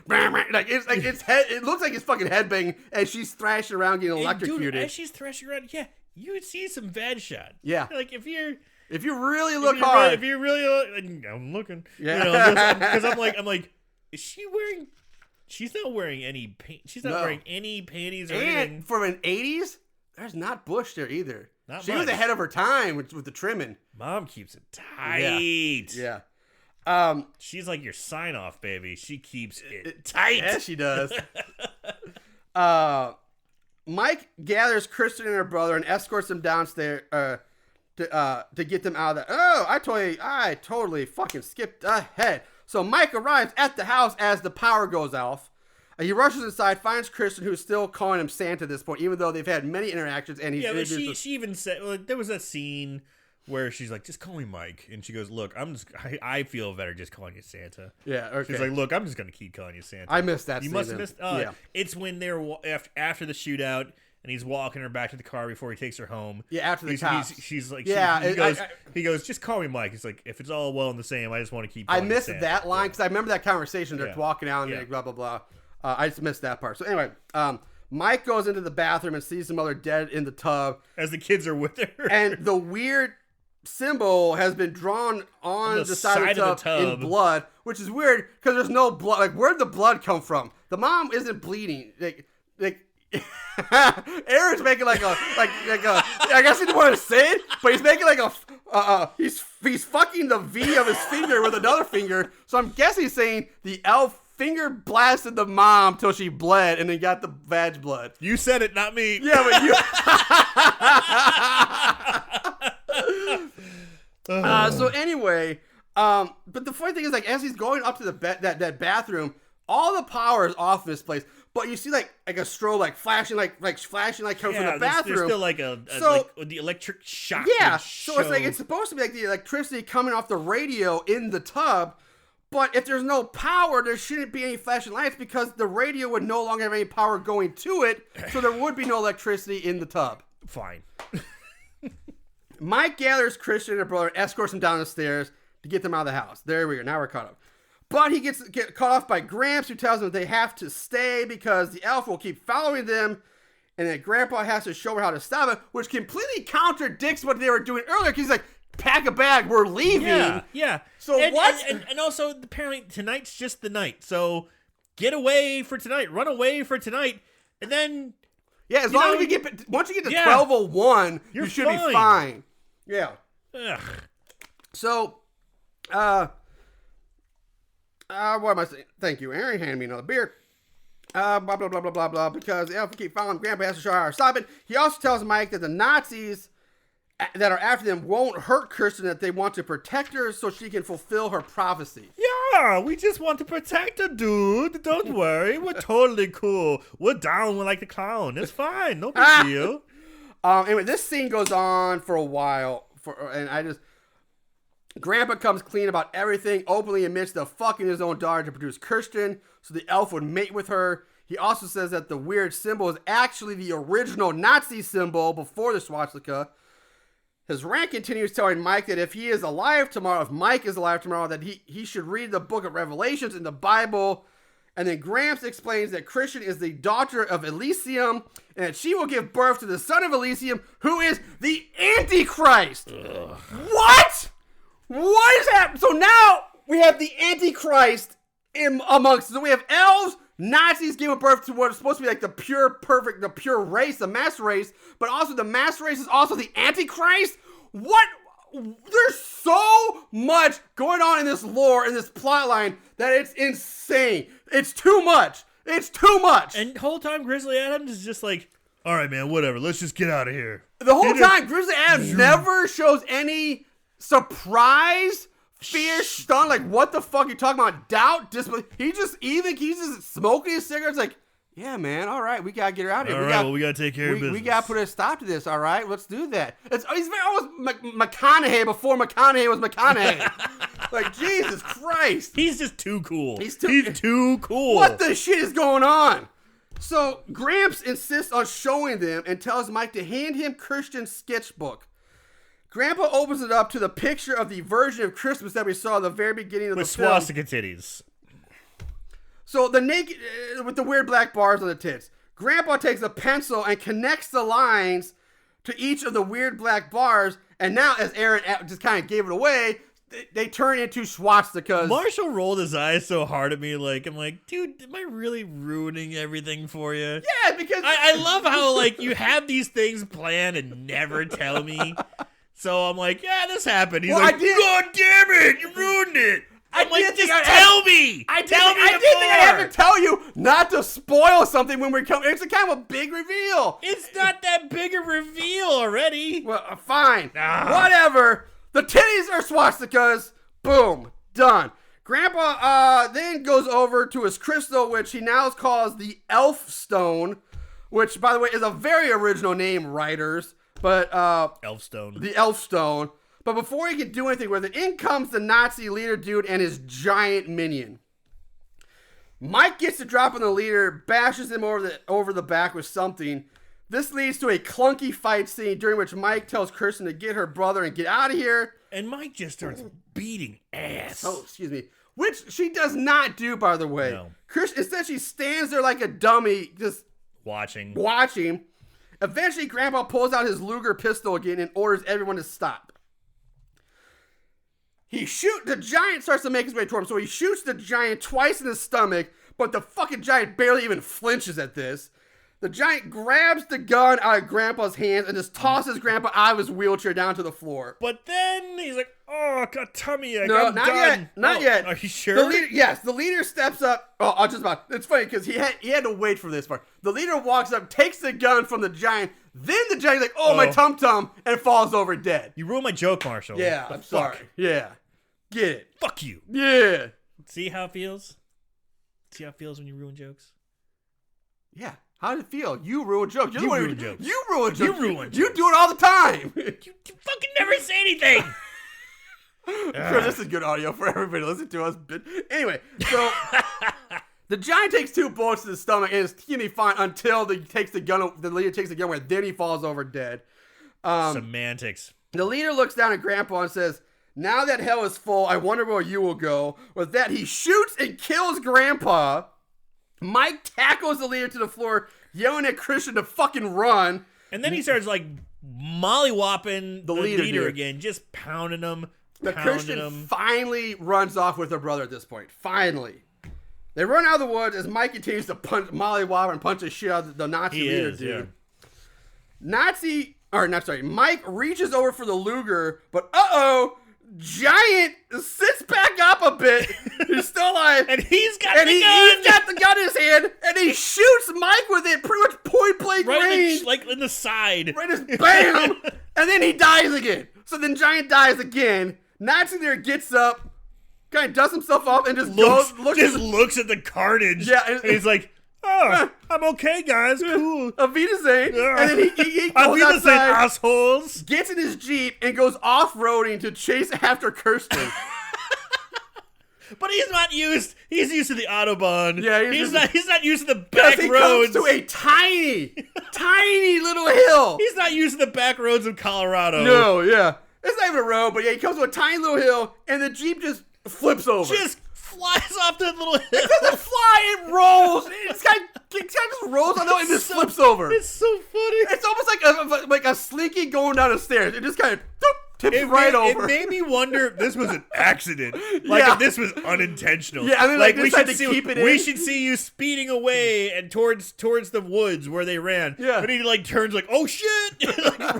like it's head. It looks like it's fucking headbanging as she's thrashing around getting electrocuted. Dude, as she's thrashing around, yeah, you would see some bad shot. Yeah. Like if you really look hard. If you really, I'm looking. Yeah. You know, because I'm like, is she wearing? She's not wearing any She's not wearing any panties or anything. And from an 80s, there's not bush there either. She much. was ahead of her time with the trimming. Mom keeps it tight. Yeah. She's like your sign off, baby. She keeps it tight. Yeah, she does. Mike gathers Kristen and her brother and escorts them downstairs to get them out of that. Oh, I totally fucking skipped ahead. So Mike arrives at the house as the power goes off. He rushes inside, finds Kristen, who's still calling him Santa at this point, even though they've had many interactions. And he's but she even said, well, there was that scene where she's like, just call me Mike. And she goes, look, I feel better just calling you Santa. Yeah, okay. She's like, look, I'm just going to keep calling you Santa. I missed that You scene must have then. missed. Yeah. It's when they're after the shootout. And he's walking her back to the car before he takes her home. Yeah, after the cops. She's like, yeah. He goes, just call me Mike. He's like, if it's all well and the same, I just want to keep. I missed that line because I remember that conversation. They're Yeah. walking out and like, blah blah blah. I just missed that part. So anyway, Mike goes into the bathroom and sees the mother dead in the tub as the kids are with her. And the weird symbol has been drawn on the side of the tub in blood, which is weird because there's no blood. Like, where'd the blood come from? The mom isn't bleeding. Like Aaron's making like a I guess he didn't want to say it, but he's making like a he's fucking the V of his finger with another finger. So I'm guessing he's saying the elf finger blasted the mom till she bled and then got the vag blood. You said it, not me. Yeah, but you. So anyway, but the funny thing is, like, as he's going up to the that bathroom, all the power is off in this place. But you see like a strobe like flashing like coming from the bathroom. There's still like the electric shock. Yeah, so it's like it's supposed to be like the electricity coming off the radio in the tub. But if there's no power, there shouldn't be any flashing lights because the radio would no longer have any power going to it. So there would be no electricity in the tub. Fine. Mike gathers Christian and her brother and escorts them down the stairs to get them out of the house. There we go. Now we're caught up. But he gets cut off by Gramps, who tells them they have to stay because the elf will keep following them, and that Grandpa has to show her how to stop it, which completely contradicts what they were doing earlier. Because he's like, pack a bag, we're leaving. Yeah. So what? And also, apparently, tonight's just the night. So get away for tonight. Run away for tonight. And then... Yeah, as long as once you get to 12:01, you should be fine. Yeah. Ugh. So, what am I saying? Thank you, Aaron. Hand me another beer. Blah, blah, blah, blah, blah, blah. Because the elf will keep following Grandpa has to show her how to stop it. He also tells Mike that the Nazis that are after them won't hurt Kirsten, that they want to protect her so she can fulfill her prophecy. Yeah, we just want to protect her, dude. Don't worry. We're totally cool. We're down like the clown. It's fine. No big deal. Anyway, this scene goes on for a while. Grandpa comes clean about everything, openly admits to fucking his own daughter to produce Kirsten so the elf would mate with her. He also says that the weird symbol is actually the original Nazi symbol before the swastika. His rant continues, telling Mike that if Mike is alive tomorrow, that he should read the book of Revelations in the Bible. And then Gramps explains that Christian is the daughter of Elysium and that she will give birth to the son of Elysium, who is the Antichrist. Ugh. What? What is happening? So now we have the Antichrist amongst us. So we have elves, Nazis giving birth to what is supposed to be like the pure race, the master race, but also the master race is also the Antichrist? What? There's so much going on in this lore, in this plot line, that it's insane. It's too much. It's too much. And the whole time, Grizzly Adams is just like, all right, man, whatever. Let's just get out of here. The whole time, Grizzly Adams never shows any surprise, fear, stun, like, what the fuck are you talking about? Doubt, disbelief. He's just smoking his cigarettes like, yeah, man, all right, we gotta get her out of here. We gotta take care of business. We gotta put a stop to this, all right? Let's do that. He's very almost McConaughey before McConaughey was McConaughey. Like, Jesus Christ. He's just too cool. He's too cool. What the shit is going on? So Gramps insists on showing them and tells Mike to hand him Christian's sketchbook. Grandpa opens it up to the picture of the version of Christmas that we saw at the very beginning of With the film. swastika titties. So the naked, with the weird black bars on the tits. Grandpa takes a pencil and connects the lines to each of the weird black bars. And now, as Aaron just kind of gave it away, they turn into swastikas. Marshall rolled his eyes so hard at me, I'm like, dude, am I really ruining everything for you? Yeah, because I love how you have these things planned and never tell me. So I'm like, yeah, this happened. He's like, God damn it, you ruined it. I'm like, just tell me. I did think I have to tell you not to spoil something when we're coming. It's a kind of a big reveal. It's not that big a reveal already. Well, fine. Whatever. The titties are swastikas. Boom. Done. Grandpa then goes over to his crystal, which he now calls the Elf Stone, which, by the way, is a very original name, writers. But Elf Stone. The Elf Stone. But before he can do anything with it, in comes the Nazi leader dude and his giant minion. Mike gets the drop on the leader, bashes him over the back with something. This leads to a clunky fight scene during which Mike tells Kirsten to get her brother and get out of here. And Mike just starts beating ass. Oh, excuse me. Which she does not do, by the way. No. Kirsten, instead, she stands there like a dummy, just watching. Eventually, Grandpa pulls out his Luger pistol again and orders everyone to stop. The giant starts to make his way toward him, so he shoots the giant twice in the stomach, but the fucking giant barely even flinches at this. The giant grabs the gun out of Grandpa's hands and just tosses Grandpa out of his wheelchair down to the floor. But then he's like, oh, I got tummy ache. No, I'm not done. yet. Not yet. Are you sure? The leader steps up. It's funny because he had to wait for this part. The leader walks up, takes the gun from the giant. Then the giant's like, oh, my tum-tum, and falls over dead. You ruined my joke, Marshall. Yeah, I'm sorry. Yeah. Get it. Fuck you. Yeah. See how it feels? See how it feels when you ruin jokes? Yeah. How did it feel? You ruin jokes. You ruin jokes. You ruin jokes. You ruin jokes. You do it all the time. You fucking never say anything. I'm sure this is good audio for everybody to listen to us. But anyway, so the giant takes 2 bullets to the stomach and is teaming fine until the leader takes the gun away. Then he falls over dead. Semantics. The leader looks down at Grandpa and says, now that hell is full, I wonder where you will go. With that, he shoots and kills Grandpa. Mike tackles the leader to the floor, yelling at Christian to fucking run. And then he starts mollywopping the leader dude. again, just pounding him. Christian finally runs off with her brother at this point. Finally. They run out of the woods as Mike continues to mollywop and punch the shit out of the Nazi leader dude. Yeah. Mike reaches over for the Luger, but Giant sits back up a bit. He's still alive. And he's got the gun in his hand, and he shoots Mike with it pretty much point blank range. In the side. Right as bam! And then he dies again. So then Giant dies again. Nazi there gets up, kind of dusts himself off, and just looks at the carnage. Yeah, and he's like, oh, I'm okay, guys. Cool. Auf Wiedersehen. And then he goes outside, assholes. Gets in his Jeep, and goes off-roading to chase after Kirsten. But he's not used. He's used to the Autobahn. Yeah, he's not used to the back he roads. Comes to a tiny little hill. He's not used to the back roads of Colorado. No, yeah. It's not even a road, but yeah, he comes to a tiny little hill, and the Jeep just flips over. Just flies off that little hill. It doesn't fly, it rolls. It kind of just rolls on the hill and just flips over. It's so funny. It's almost like a slinky going down the stairs. It just kind of tips right over. It made me wonder if this was an accident. If this was unintentional. Yeah, I mean, we should keep it in. We should see you speeding away and towards the woods where they ran. Yeah. But he turns oh shit!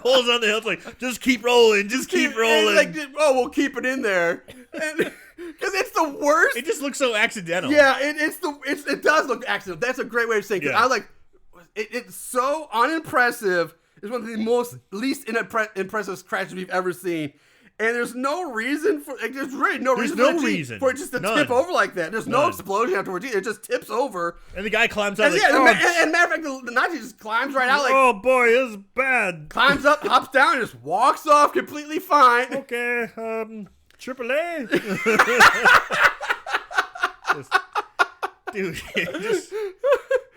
Rolls on the hill. It's like, just keep rolling. Just keep rolling. We'll keep it in there. Because it's the worst. It just looks so accidental. Yeah, it does look accidental. That's a great way of saying it. Yeah. It's so unimpressive. It's one of the least impressive crashes we've ever seen. And there's no reason for there's really no reason for it just to tip over like that. There's no explosion afterwards either. It just tips over. And the guy climbs out. And matter of fact, the Nazi just climbs right out. Oh boy, this is bad. Climbs up, hops down, and just walks off completely fine. Okay, AAA.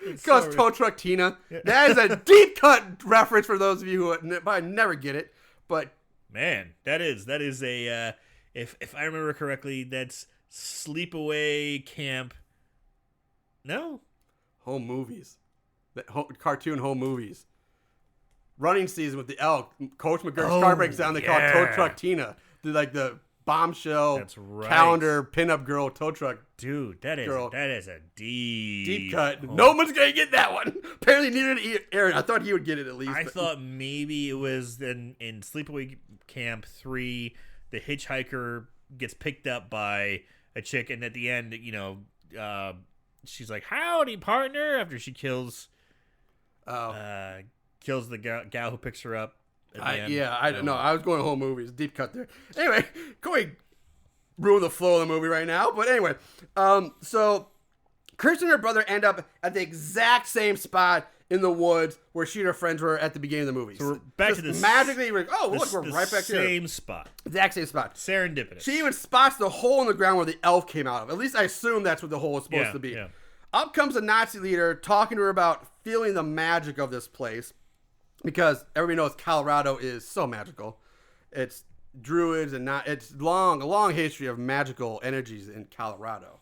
Because Tow Truck Tina. That is a deep cut reference for those of you who probably never get it. But man, that is a if I remember correctly, that's Sleepaway Camp. No, home movies, cartoon home movies. Running season with the elk. Coach McGurk's car breaks down. They call it Tow Truck Tina. They're like the bombshell calendar pinup girl tow truck. Dude, that is a deep cut. No one's gonna get that one. Apparently, neither did Aaron. I thought he would get it at least. I thought maybe it was in Sleepaway Camp 3. The hitchhiker gets picked up by a chick, and at the end, she's like, "Howdy, partner!" After she kills the gal who picks her up. I don't know. I was going home movies. Deep cut there. Anyway, Corey ruined the flow of the movie right now. But anyway, so Kirsten and her brother end up at the exact same spot in the woods where she and her friends were at the beginning of the movie. So we're back to this. Magically, we're right back here. Same spot. Exact same spot. Serendipitous. She even spots the hole in the ground where the elf came out of. At least I assume that's what the hole is supposed to be. Yeah. Up comes a Nazi leader talking to her about feeling the magic of this place. Because everybody knows Colorado is so magical. It's druids and it's a long history of magical energies in Colorado.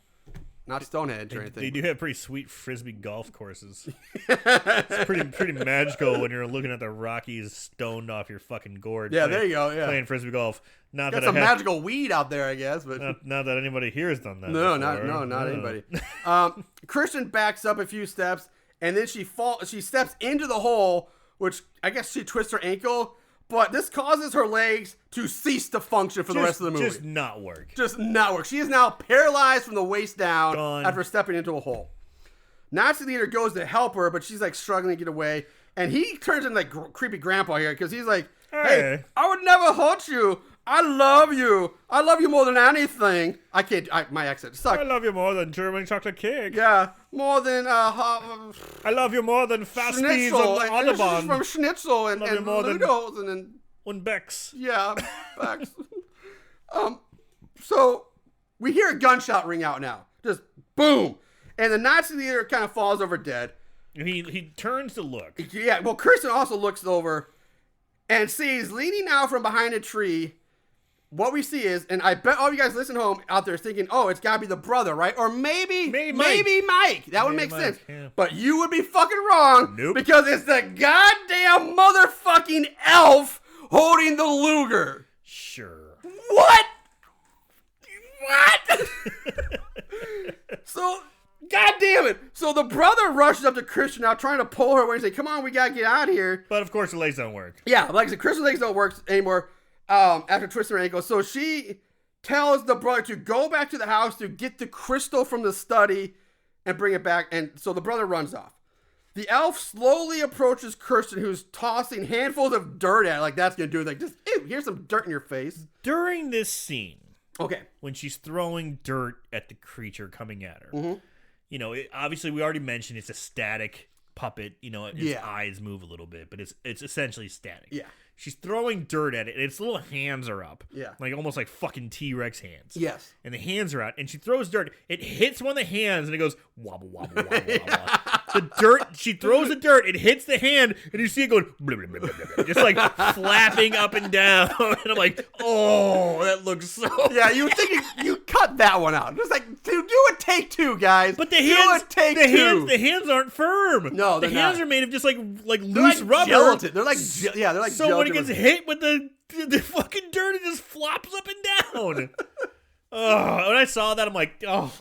Not Stonehenge or anything. They do have pretty sweet frisbee golf courses. It's pretty magical when you're looking at the Rockies stoned off your fucking gourd. Yeah, there you go. Yeah. Playing frisbee golf. Got some magical weed out there, I guess, but not that anybody here has done that. Not anybody. Christian backs up a few steps, and then she steps into the hole, which I guess she twists her ankle, but this causes her legs to cease to function for the rest of the movie. Just not work. She is now paralyzed from the waist down Gone. After stepping into a hole. Nazi leader goes to help her, but she's like struggling to get away. And he turns into like creepy grandpa here because he's like, hey, I would never hurt you. I love you. I love you more than anything. My accent sucks. I love you more than German chocolate cake. Yeah, more than I love you more than fast speeds on Autobahn. From Schnitzel and Ludos and Bex. Yeah, Bex. So we hear a gunshot ring out now. Just boom. And the Nazi leader kind of falls over dead. He turns to look. Yeah, well, Kirsten also looks over and sees leaning out from behind a tree. What we see is, and I bet all you guys listening home out there thinking, oh, it's got to be the brother, right? Or maybe Mike. That would make sense. Yeah. But you would be fucking wrong. Nope. Because it's the goddamn motherfucking elf holding the Luger. Sure. What? So, god damn it. So the brother rushes up to Christian now trying to pull her away and say, come on, we got to get out of here. But of course the legs don't work. Yeah, like I said, Christian's legs don't work anymore. After twisting her ankle. So she tells the brother to go back to the house to get the crystal from the study and bring it back. And so the brother runs off. The elf slowly approaches Kirsten, who's tossing handfuls of dirt at her. Like, that's going to do it. Like, just, ew, here's some dirt in your face. During this scene, okay, when she's throwing dirt at the creature coming at her, mm-hmm. Obviously we already mentioned it's a static puppet. Its eyes move a little bit, but it's essentially static. Yeah. She's throwing dirt at it, and its little hands are up. Yeah. Like almost like fucking T-Rex hands. Yes. And the hands are out, and she throws dirt. It hits one of the hands, and it goes wobble, wobble, wobble, wobble. The dirt, she throws the dirt, it hits the hand, and you see it going blah, blah, blah, blah, blah, just like flapping up and down. And I'm like, oh, that looks so. Yeah, you think you cut that one out. Just like, do a take two, guys. But the hands aren't firm. No, the hands not. are made of just like loose rubber. Gelatin. They're like gelatin. So when it gets hit with the fucking dirt, it just flops up and down. Oh, when I saw that, I'm like, oh,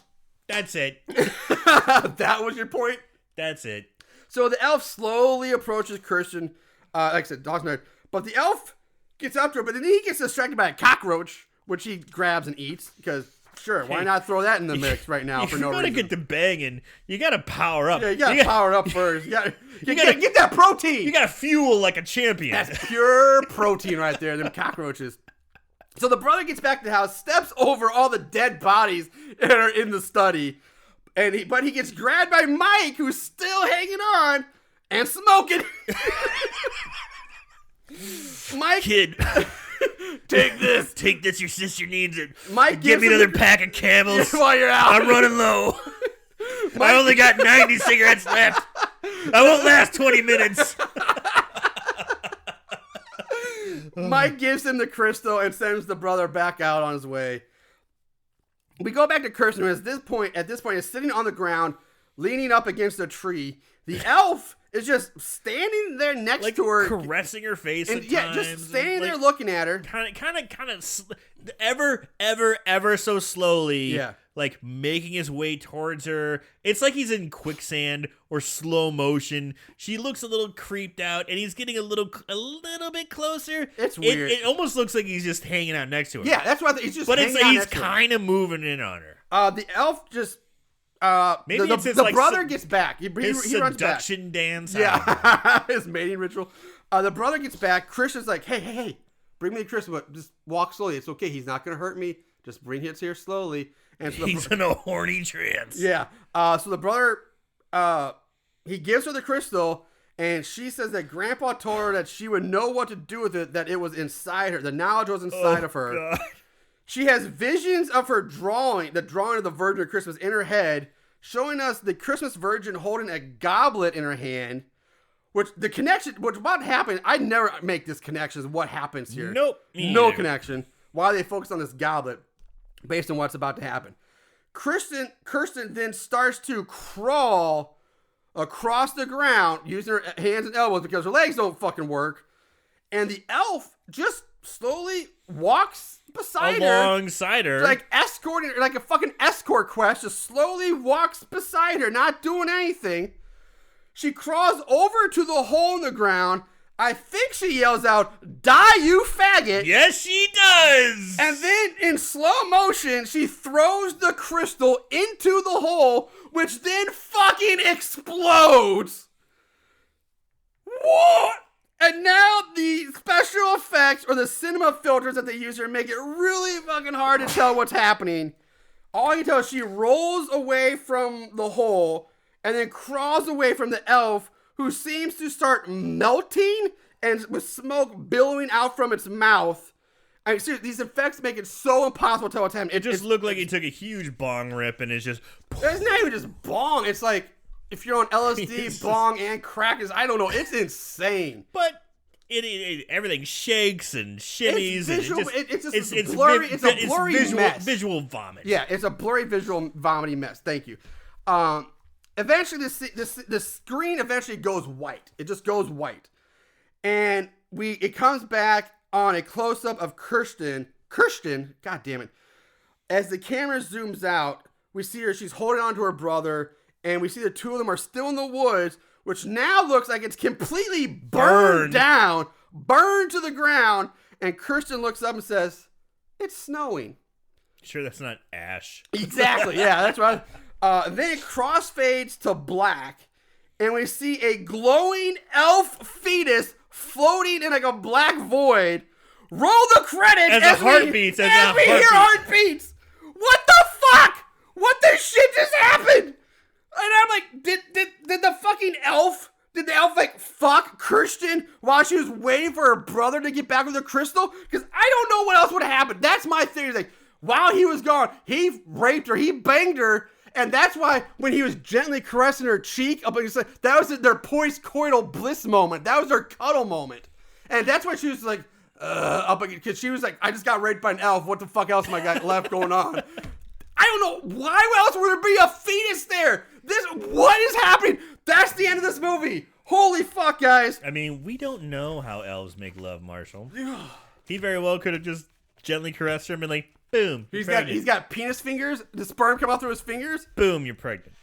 that's it. That was your point? That's it. So the elf slowly approaches Kirsten, like I said, dog's nerd. But the elf gets up to her, but then he gets distracted by a cockroach, which he grabs and eats. Because, sure, why not throw that in the mix right now for no reason? If you want to get to banging, you got to power up. Yeah, you got to power up first. You got to get that protein. You got to fuel like a champion. That's pure protein right there, them cockroaches. So the brother gets back to the house, steps over all the dead bodies that are in the study. But he gets grabbed by Mike, who's still hanging on and smoking. Mike, kid, take this. Take this. Your sister needs it. Mike, give me another pack of Camels while you're out. I'm running low. I only got 90 cigarettes left. I won't last 20 minutes. Mike gives him the crystal and sends the brother back out on his way. We go back to Kirsten, who at this point is sitting on the ground, leaning up against a tree. The elf is just standing there next to her, caressing her face, and at yeah, times, just standing there looking at her, kind of, ever so slowly, yeah, like making his way towards her. It's like he's in quicksand or slow motion. She looks a little creeped out, and he's getting a little bit closer. It's weird. It almost looks like he's just hanging out next to her. Yeah, that's why he's just. But hanging it's out he's next to her. kind of moving in on her. The elf just. Maybe the brother gets back. He runs back. Seduction dance. Yeah, his mating ritual. The brother gets back. Christian's like, hey, bring me the crystal, but just walk slowly. It's okay. He's not going to hurt me. Just bring it here slowly. And so he's in a horny trance. Yeah. So the brother, he gives her the crystal, and she says that Grandpa told her that she would know what to do with it, that it was inside her. The knowledge was inside of her. God. She has visions of her drawing, the drawing of the Virgin of Christmas in her head, showing us the Christmas Virgin holding a goblet in her hand, which about to happen, I never make this connection, is what happens here. Nope. No connection. Why they focus on this goblet based on what's about to happen. Kirsten then starts to crawl across the ground using her hands and elbows because her legs don't fucking work. And the elf just slowly walks alongside her, like escorting her, like a fucking escort quest, just slowly walks beside her, not doing anything. She crawls over to the hole in the ground. I think she yells out, "Die, you faggot!" Yes, she does. And then in slow motion, she throws the crystal into the hole, which then fucking explodes. What? And now the special effects or the cinema filters that they use here make it really fucking hard to tell what's happening. All you can tell is she rolls away from the hole and then crawls away from the elf, who seems to start melting and with smoke billowing out from its mouth. I mean, seriously, these effects make it so impossible to tell what's happening. It just looked like he took a huge bong rip and it's just... It's not even just bong. It's like... If you're on LSD, bong, and crack, I don't know. It's insane. But everything shakes and shimmies. It's blurry. It's a blurry mess. Visual vomit. Yeah, it's a blurry visual vomiting mess. Thank you. Eventually, the screen eventually goes white. It just goes white, and it comes back on a close up of Kirsten. God damn it! As the camera zooms out, we see her. She's holding on to her brother. And we see the two of them are still in the woods, which now looks like it's completely burned down, burned to the ground. And Kirsten looks up and says, "It's snowing." Sure, that's not ash. Exactly. Yeah, that's right. Then it crossfades to black, and we see a glowing elf fetus floating in like a black void. Roll the credits as we hear heartbeats. What the fuck? What the shit just happened? And I'm like, did the fucking elf, did the elf like fuck Kirsten while she was waiting for her brother to get back with the crystal? Because I don't know what else would happen. That's my theory. Like, while he was gone, he raped her, he banged her, and that's why when he was gently caressing her cheek, that was their post-coital bliss moment. That was their cuddle moment. And that's why she was like, because she was like, I just got raped by an elf. What the fuck else am I got left going on? I don't know. Why else would there be a fetus there? What is happening? That's the end of this movie. Holy fuck, guys. I mean, we don't know how elves make love, Marshall. He very well could have just gently caressed her and been like, boom. He's got penis fingers. The sperm come out through his fingers. Boom, you're pregnant.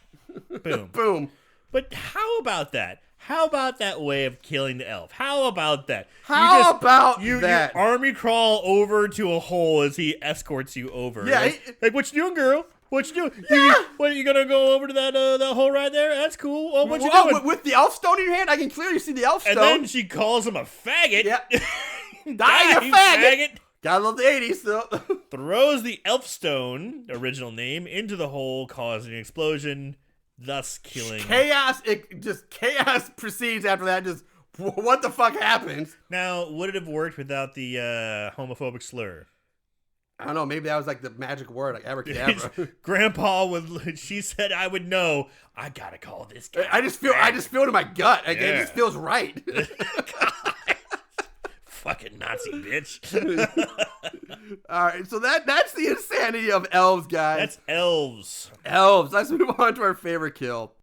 Boom. Boom. But how about that? How about that way of killing the elf? How about that? You army crawl over to a hole as he escorts you over. Yeah. Like, what you doing, girl? What you doing? Yeah. What, are you gonna go over to that hole right there? That's cool. Oh, what you doing? With the elf stone in your hand, I can clearly see the elf stone. And then she calls him a faggot. Yeah. Die, you faggot. Gotta love the 80s, though. Throws the elf stone, original name, into the hole, causing an explosion, thus killing. Chaos proceeds after that. Just what the fuck happens? Now, would it have worked without the homophobic slur? I don't know. Maybe that was like the magic word, like abracadabra. Grandpa would. She said, "I would know. I gotta call this guy." I just feel it in my gut. Like, it just feels right. Fucking Nazi bitch. All right, so that's the insanity of Elves, guys. That's Elves. Elves. Let's move on to our favorite kill.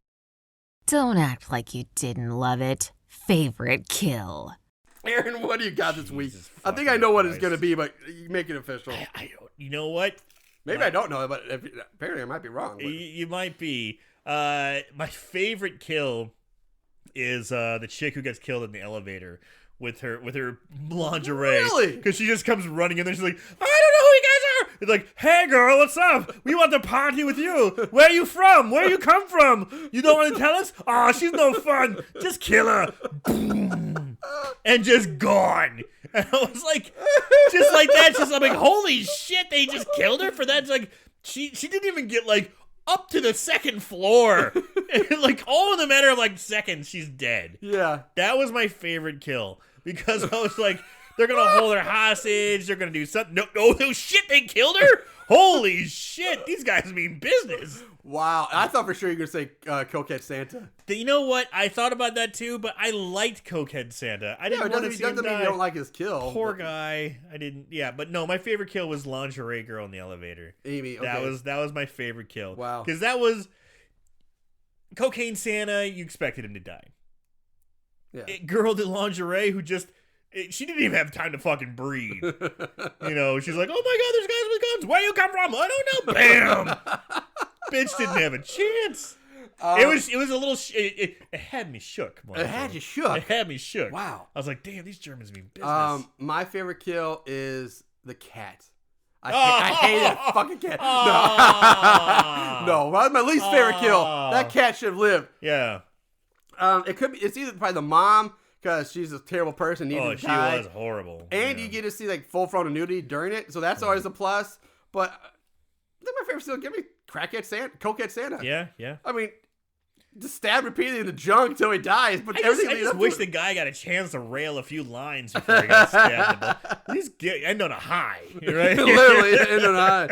Don't act like you didn't love it. Favorite kill. Aaron, what do you got this week? I think I know what it's going to be, but you make it official. I don't. You know what? Maybe I don't know it, but apparently I might be wrong. You might be. My favorite kill is the chick who gets killed in the elevator with her lingerie. Really? Because she just comes running in there. She's like, I don't know who you guys are. It's like, hey girl, what's up? We want to party with you. Where are you from? Where you come from? You don't want to tell us? Oh, she's no fun. Just kill her. Boom. And just gone. And I was like, just like that. Just I'm like, holy shit, they just killed her for that. It's like she didn't even get like up to the second floor. Like all in the matter of like seconds, she's dead. Yeah. That was my favorite kill. Because I was like, they're going to hold her hostage. They're going to do something. No shit, they killed her? Holy shit, these guys mean business. Wow. I thought for sure you were going to say Cokehead Santa. You know what? I thought about that too, but I liked Cokehead Santa. I didn't want to see him die. Doesn't mean you don't like his kill. Poor guy. I didn't. Yeah, but no, my favorite kill was Lingerie Girl in the elevator. Amy, okay. That was my favorite kill. Wow. Because that was Cocaine Santa. You expected him to die. Yeah. Girl in lingerie who just... She didn't even have time to fucking breathe. She's like, oh my god, there's guys with guns. Where you come from? I don't know. Bam! Bitch didn't have a chance. It was a little... It had me shook. It had you shook? It had me shook. Wow. I was like, damn, these Germans mean business. My favorite kill is the cat. I hate that fucking cat. No, that's my least favorite kill. That cat should have lived. Yeah. It's either probably the mom... Because she's a terrible person. She was horrible. And you get to see like full frontal nudity during it, so that's always a plus. But I think my favorite still give me Cokehead Santa. Yeah. I mean, just stab repeatedly in the junk until he dies. But I just wish the guy got a chance to rail a few lines before he got stabbed. At least end on a high, right? Literally end on a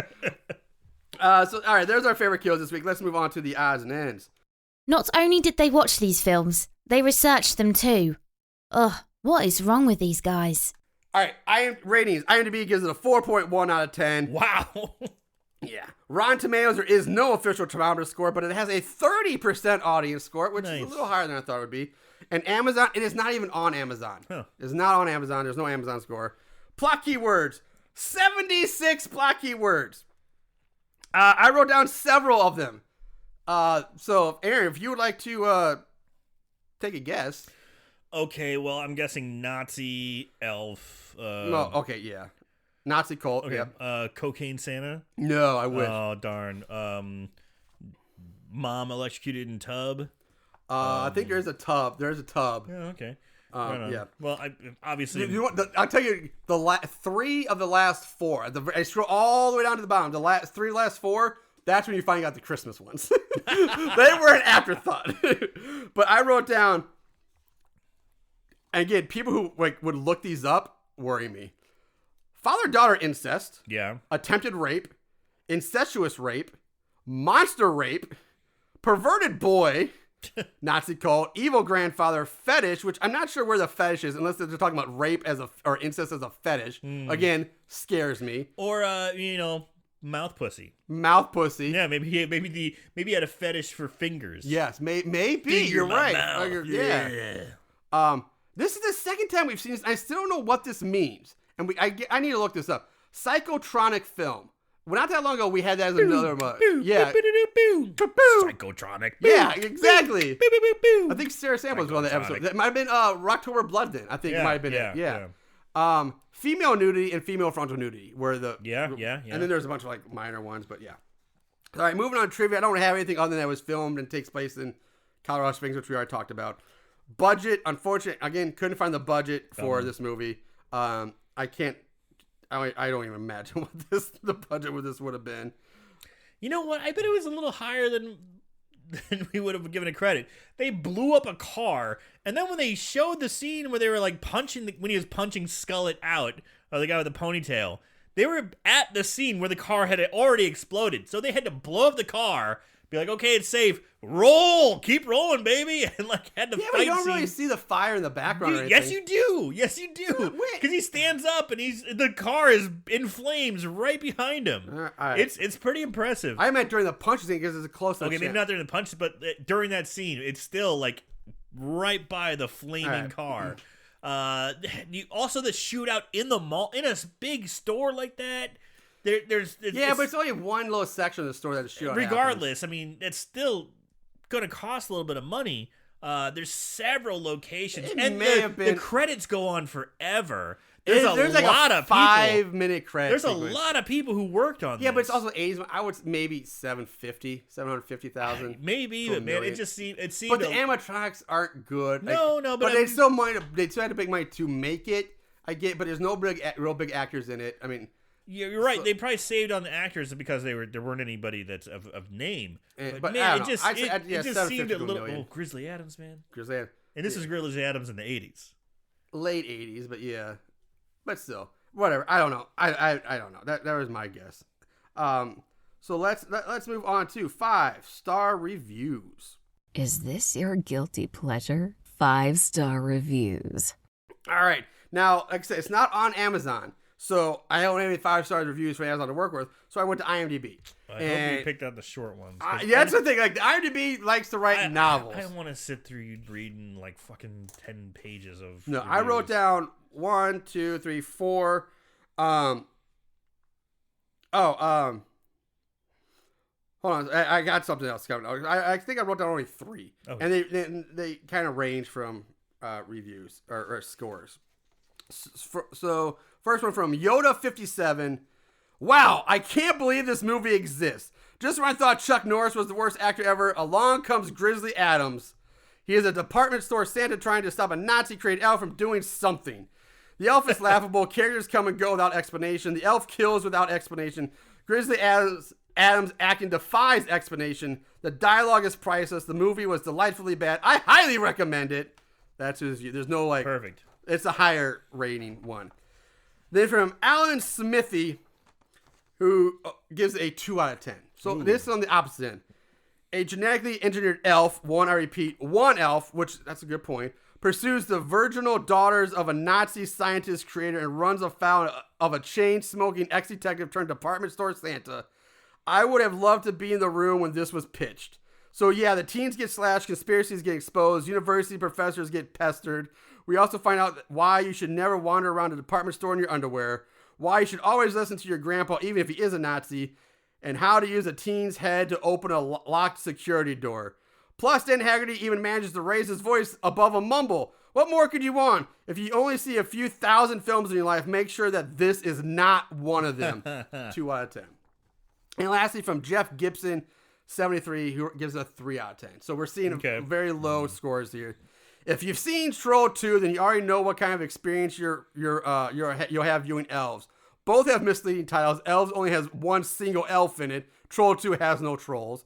high. So all right, there's our favorite kills this week. Let's move on to the odds and ends. Not only did they watch these films, they researched them too. Ugh, what is wrong with these guys? All right, ratings. IMDb gives it a 4.1 out of 10. Wow. Yeah. Rotten Tomatoes, there is no official thermometer score, but it has a 30% audience score, which is a little higher than I thought it would be. And Amazon, it is not even on Amazon. Huh. It's not on Amazon. There's no Amazon score. Plot keywords. 76 plot keywords. I wrote down several of them. So, Aaron, if you would like to take a guess. Okay, well, I'm guessing Nazi elf. No, okay, yeah. Nazi cult, okay, yep. Cocaine Santa? No, I wish. Oh, darn. Mom electrocuted in tub? I think there's a tub. There's a tub. Yeah, okay. Yeah. Well, obviously... I'll tell you, three of the last four. I scroll all the way down to the bottom. The last four, that's when you find out the Christmas ones. They were an afterthought. But I wrote down... And again, people who would look these up worry me. Father-daughter incest. Yeah. Attempted rape. Incestuous rape. Monster rape. Perverted boy. Nazi cult. Evil grandfather fetish, which I'm not sure where the fetish is, unless they're talking about rape or incest as a fetish. Again, scares me. Or, mouth pussy. Mouth pussy. Yeah, maybe he had a fetish for fingers. Yes, maybe. Finger You're right. mouth. Yeah. This is the second time we've seen this. I still don't know what this means. And I need to look this up. Psychotronic film. Well, not that long ago, we had that as another one. Yeah. Psychotronic. Yeah, exactly. I think Sarah Samuels was on the episode. That might have been Rocktober Blood then. I think it might have been it. Yeah. Female nudity and female frontal nudity were the... Yeah. And then there's a bunch of minor ones, but yeah. All right, moving on to trivia. I don't have anything other than that was filmed and takes place in Colorado Springs, which we already talked about. Budget, unfortunately, again, couldn't find the budget for this movie. I don't even imagine what the budget with this would have been. You know what? I bet it was a little higher than we would have given it credit. They blew up a car, and then when they showed the scene where they were like when he was punching Skullet out, or the guy with the ponytail, They were at the scene where the car had already exploded, so they had to blow up the car, be like, okay, it's safe, roll, keep rolling, baby, and like had the fight but you don't scene. really see the fire in the background. Or anything. Yes, you do, because he stands up and the car is in flames right behind him. It's pretty impressive. I meant during the punch scene because it's a close. Okay, maybe not during the punch, but during that scene, it's still like right by the flaming car. You also the shootout in the mall in a big store like that. But it's only one little section of the store that is shootout. Regardless, I mean, it's still going to cost a little bit of money. There's several locations, the credits go on forever. There's a lot of 5-minute credits. There's a lot of people who worked on this. Yeah, but it's also 80s. I would maybe 750,000. Maybe, but man, it seemed. But the animatronics aren't good. No, but they still had to make money to make it. I get, but there's no real big actors in it. I mean, yeah, you're right. They probably saved on the actors because there weren't anybody that's of name. But man, it just seemed a little. Oh, Grizzly Adams, man. Grizzly Adams. And this is Grizzly Adams in the 80s. Late 80s, but yeah. But still, whatever. I don't know. I don't know. That was my guess. So let's move on to 5-star reviews. Is this your guilty pleasure? 5-star reviews. All right. Now, like I said, it's not on Amazon, so I don't have any 5-star reviews for Amazon to work with. So I went to IMDb. I hope you picked out the short ones. Yeah, that's the thing. Like, the IMDb likes to write novels. I don't want to sit through you reading like fucking 10 pages of. No, reviews. I wrote down 1, 2, 3, 4. Hold on. I got something else coming. I think I wrote down only 3, and they kind of range from reviews or scores. So first one from Yoda57. Wow, I can't believe this movie exists. Just when I thought Chuck Norris was the worst actor ever, along comes Grizzly Adams. He is a department store Santa trying to stop a Nazi-created elf from doing something. The elf is laughable. Characters come and go without explanation. The elf kills without explanation. Grizzly Adams acting defies explanation. The dialogue is priceless. The movie was delightfully bad. I highly recommend it. That's his view. There's no like... Perfect. It's a higher rating one. Then from Alan Smithy, who gives a 2 out of 10. So this is on the opposite end. A genetically engineered elf, one elf, which that's a good point, pursues the virginal daughters of a Nazi scientist creator and runs afoul of a chain-smoking ex-detective turned department store Santa. I would have loved to be in the room when this was pitched. So yeah, the teens get slashed, conspiracies get exposed, university professors get pestered. We also find out why you should never wander around a department store in your underwear, why you should always listen to your grandpa even if he is a Nazi, and how to use a teen's head to open a locked security door. Plus, Dan Haggerty even manages to raise his voice above a mumble. What more could you want? If you only see a few thousand films in your life, make sure that this is not one of them. 2 out of 10. And lastly, from Jeff Gibson, 73, who gives a 3 out of 10. So we're seeing very low scores here. If you've seen Troll 2, then you already know what kind of experience you'll have viewing Elves. Both have misleading titles. Elves only has one single elf in it. Troll 2 has no trolls.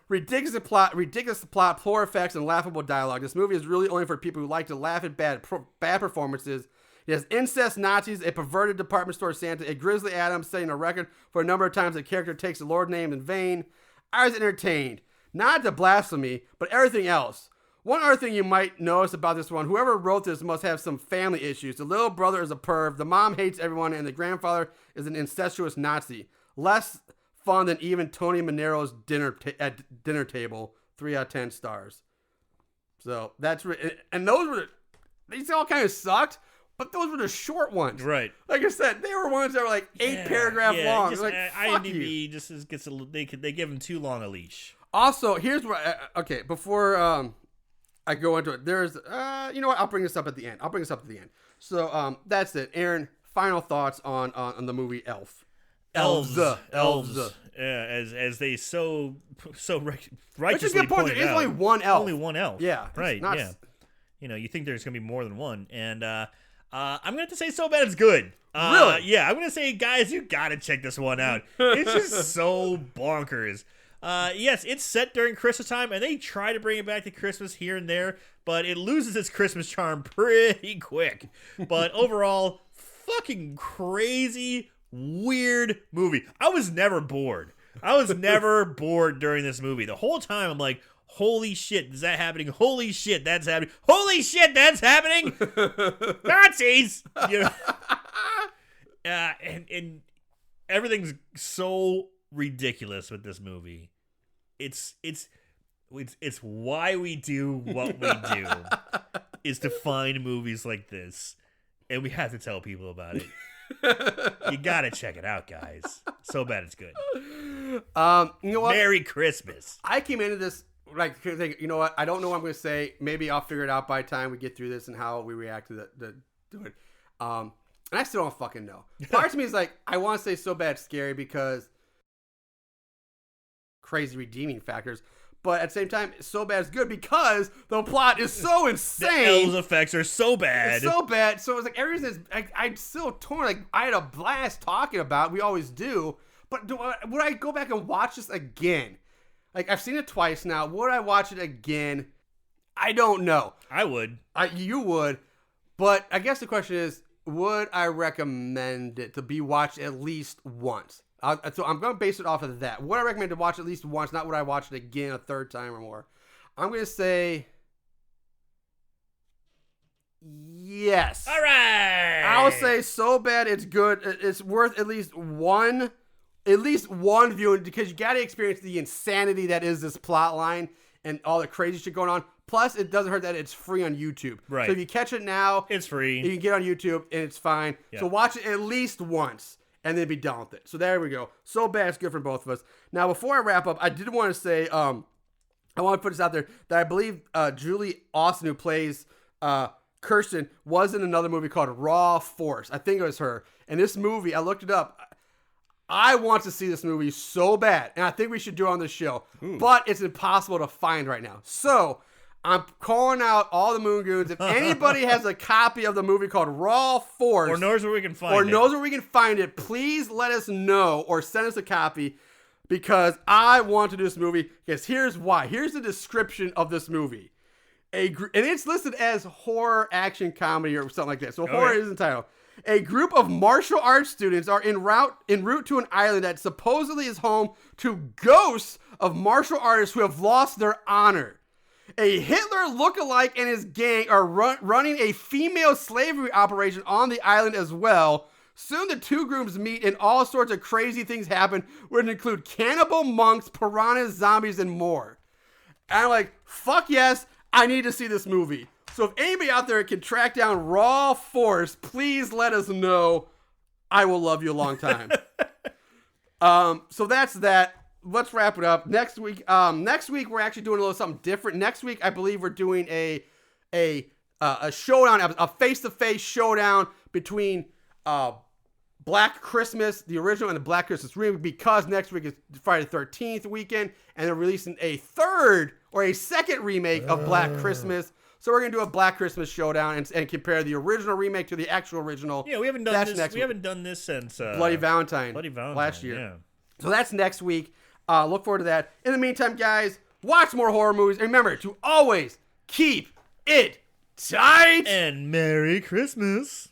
Ridiculous plot, poor effects, and laughable dialogue. This movie is really only for people who like to laugh at bad performances. It has incest, Nazis, a perverted department store Santa, a Grizzly Adams setting a record for a number of times a character takes the Lord's name in vain. I was entertained. Not to blasphemy, but everything else. One other thing you might notice about this one, whoever wrote this must have some family issues. The little brother is a perv, the mom hates everyone, and the grandfather is an incestuous Nazi. Less fun than even Tony Manero's at dinner table. 3 out of 10 stars. So that's and these all kind of sucked, but those were the short ones. Right. Like I said, they were ones that were like 8 paragraph long. Just, like, IMDb just gets they give them too long a leash. Also, here's where before I go into it, there's you know what? I'll bring this up at the end. So that's it. Aaron, final thoughts on the movie Elf. Elves. Yeah, as they so righteously pointed out. There's only one elf. Only one elf. Yeah. Right. Yeah. You know, you think there's gonna be more than one, and I'm gonna have to say, so bad it's good. Really? Yeah. I'm gonna say, guys, you gotta check this one out. It's just so bonkers. Yes, it's set during Christmas time, and they try to bring it back to Christmas here and there, but it loses its Christmas charm pretty quick. But overall, fucking crazy, weird movie. I was never bored. I was never bored during this movie. The whole time I'm like, holy shit, is that happening? Holy shit, that's happening. Holy shit, that's happening. Nazis. You know? And everything's so ridiculous with this movie. It's why we do what we do is to find movies like this, and we have to tell people about it. You gotta check it out, guys. So bad it's good. You know what? Merry Christmas. I came into this like thinking, you know what? I don't know what I'm going to say. Maybe I'll figure it out by the time we get through this and how we react to it. And I still don't fucking know. Part of me is like, I want to say so bad it's scary because crazy redeeming factors. But at the same time, so bad it's good because the plot is so insane. The Elves effects are so bad. It's so bad. So it's like every reason I'm still torn. Like I had a blast talking about it. We always do. But would I go back and watch this again? Like I've seen it twice now. Would I watch it again? I don't know. I would. You would. But I guess the question is, would I recommend it to be watched at least once? So I'm going to base it off of that. Would I recommend to watch at least once? Not would I watch it again a third time or more? I'm going to say yes. All right. I'll say so bad it's good. It's worth at least one viewing because you got to experience the insanity that is this plot line and all the crazy shit going on. Plus, it doesn't hurt that it's free on YouTube. Right. So if you catch it now, it's free. You can get it on YouTube and it's fine. Yeah. So watch it at least once. And then be done with it. So there we go. So bad, it's good for both of us. Now, before I wrap up, I did want to say, I want to put this out there, that I believe Julie Austin, who plays Kirsten, was in another movie called Raw Force. I think it was her. And this movie, I looked it up. I want to see this movie so bad. And I think we should do it on this show. But it's impossible to find right now. So I'm calling out all the Moon Goons. If anybody has a copy of the movie called Raw Force, or knows where we can find it, please let us know or send us a copy because I want to do this movie. Because here's why. Here's the description of this movie. And it's listed as horror action comedy or something like that. So horror is the title. A group of martial arts students are en route to an island that supposedly is home to ghosts of martial artists who have lost their honor. A Hitler lookalike and his gang are running a female slavery operation on the island as well. Soon the two groups meet and all sorts of crazy things happen, which include cannibal monks, piranhas, zombies, and more. And I'm like, fuck yes, I need to see this movie. So if anybody out there can track down Raw Force, please let us know. I will love you a long time. So that's that. Let's wrap it up. Next week we're actually doing a little something different. Next week, I believe we're doing a showdown, a face-to-face showdown between Black Christmas, the original, and the Black Christmas remake, because next week is Friday the 13th weekend, and they're releasing a third or a second remake of Black Christmas. So we're gonna do a Black Christmas showdown and compare the original remake to the actual original. Yeah, we haven't done this. We haven't done this since Bloody Valentine last year. Yeah. So that's next week. Look forward to that. In the meantime, guys, watch more horror movies. And remember to always keep it tight. And Merry Christmas.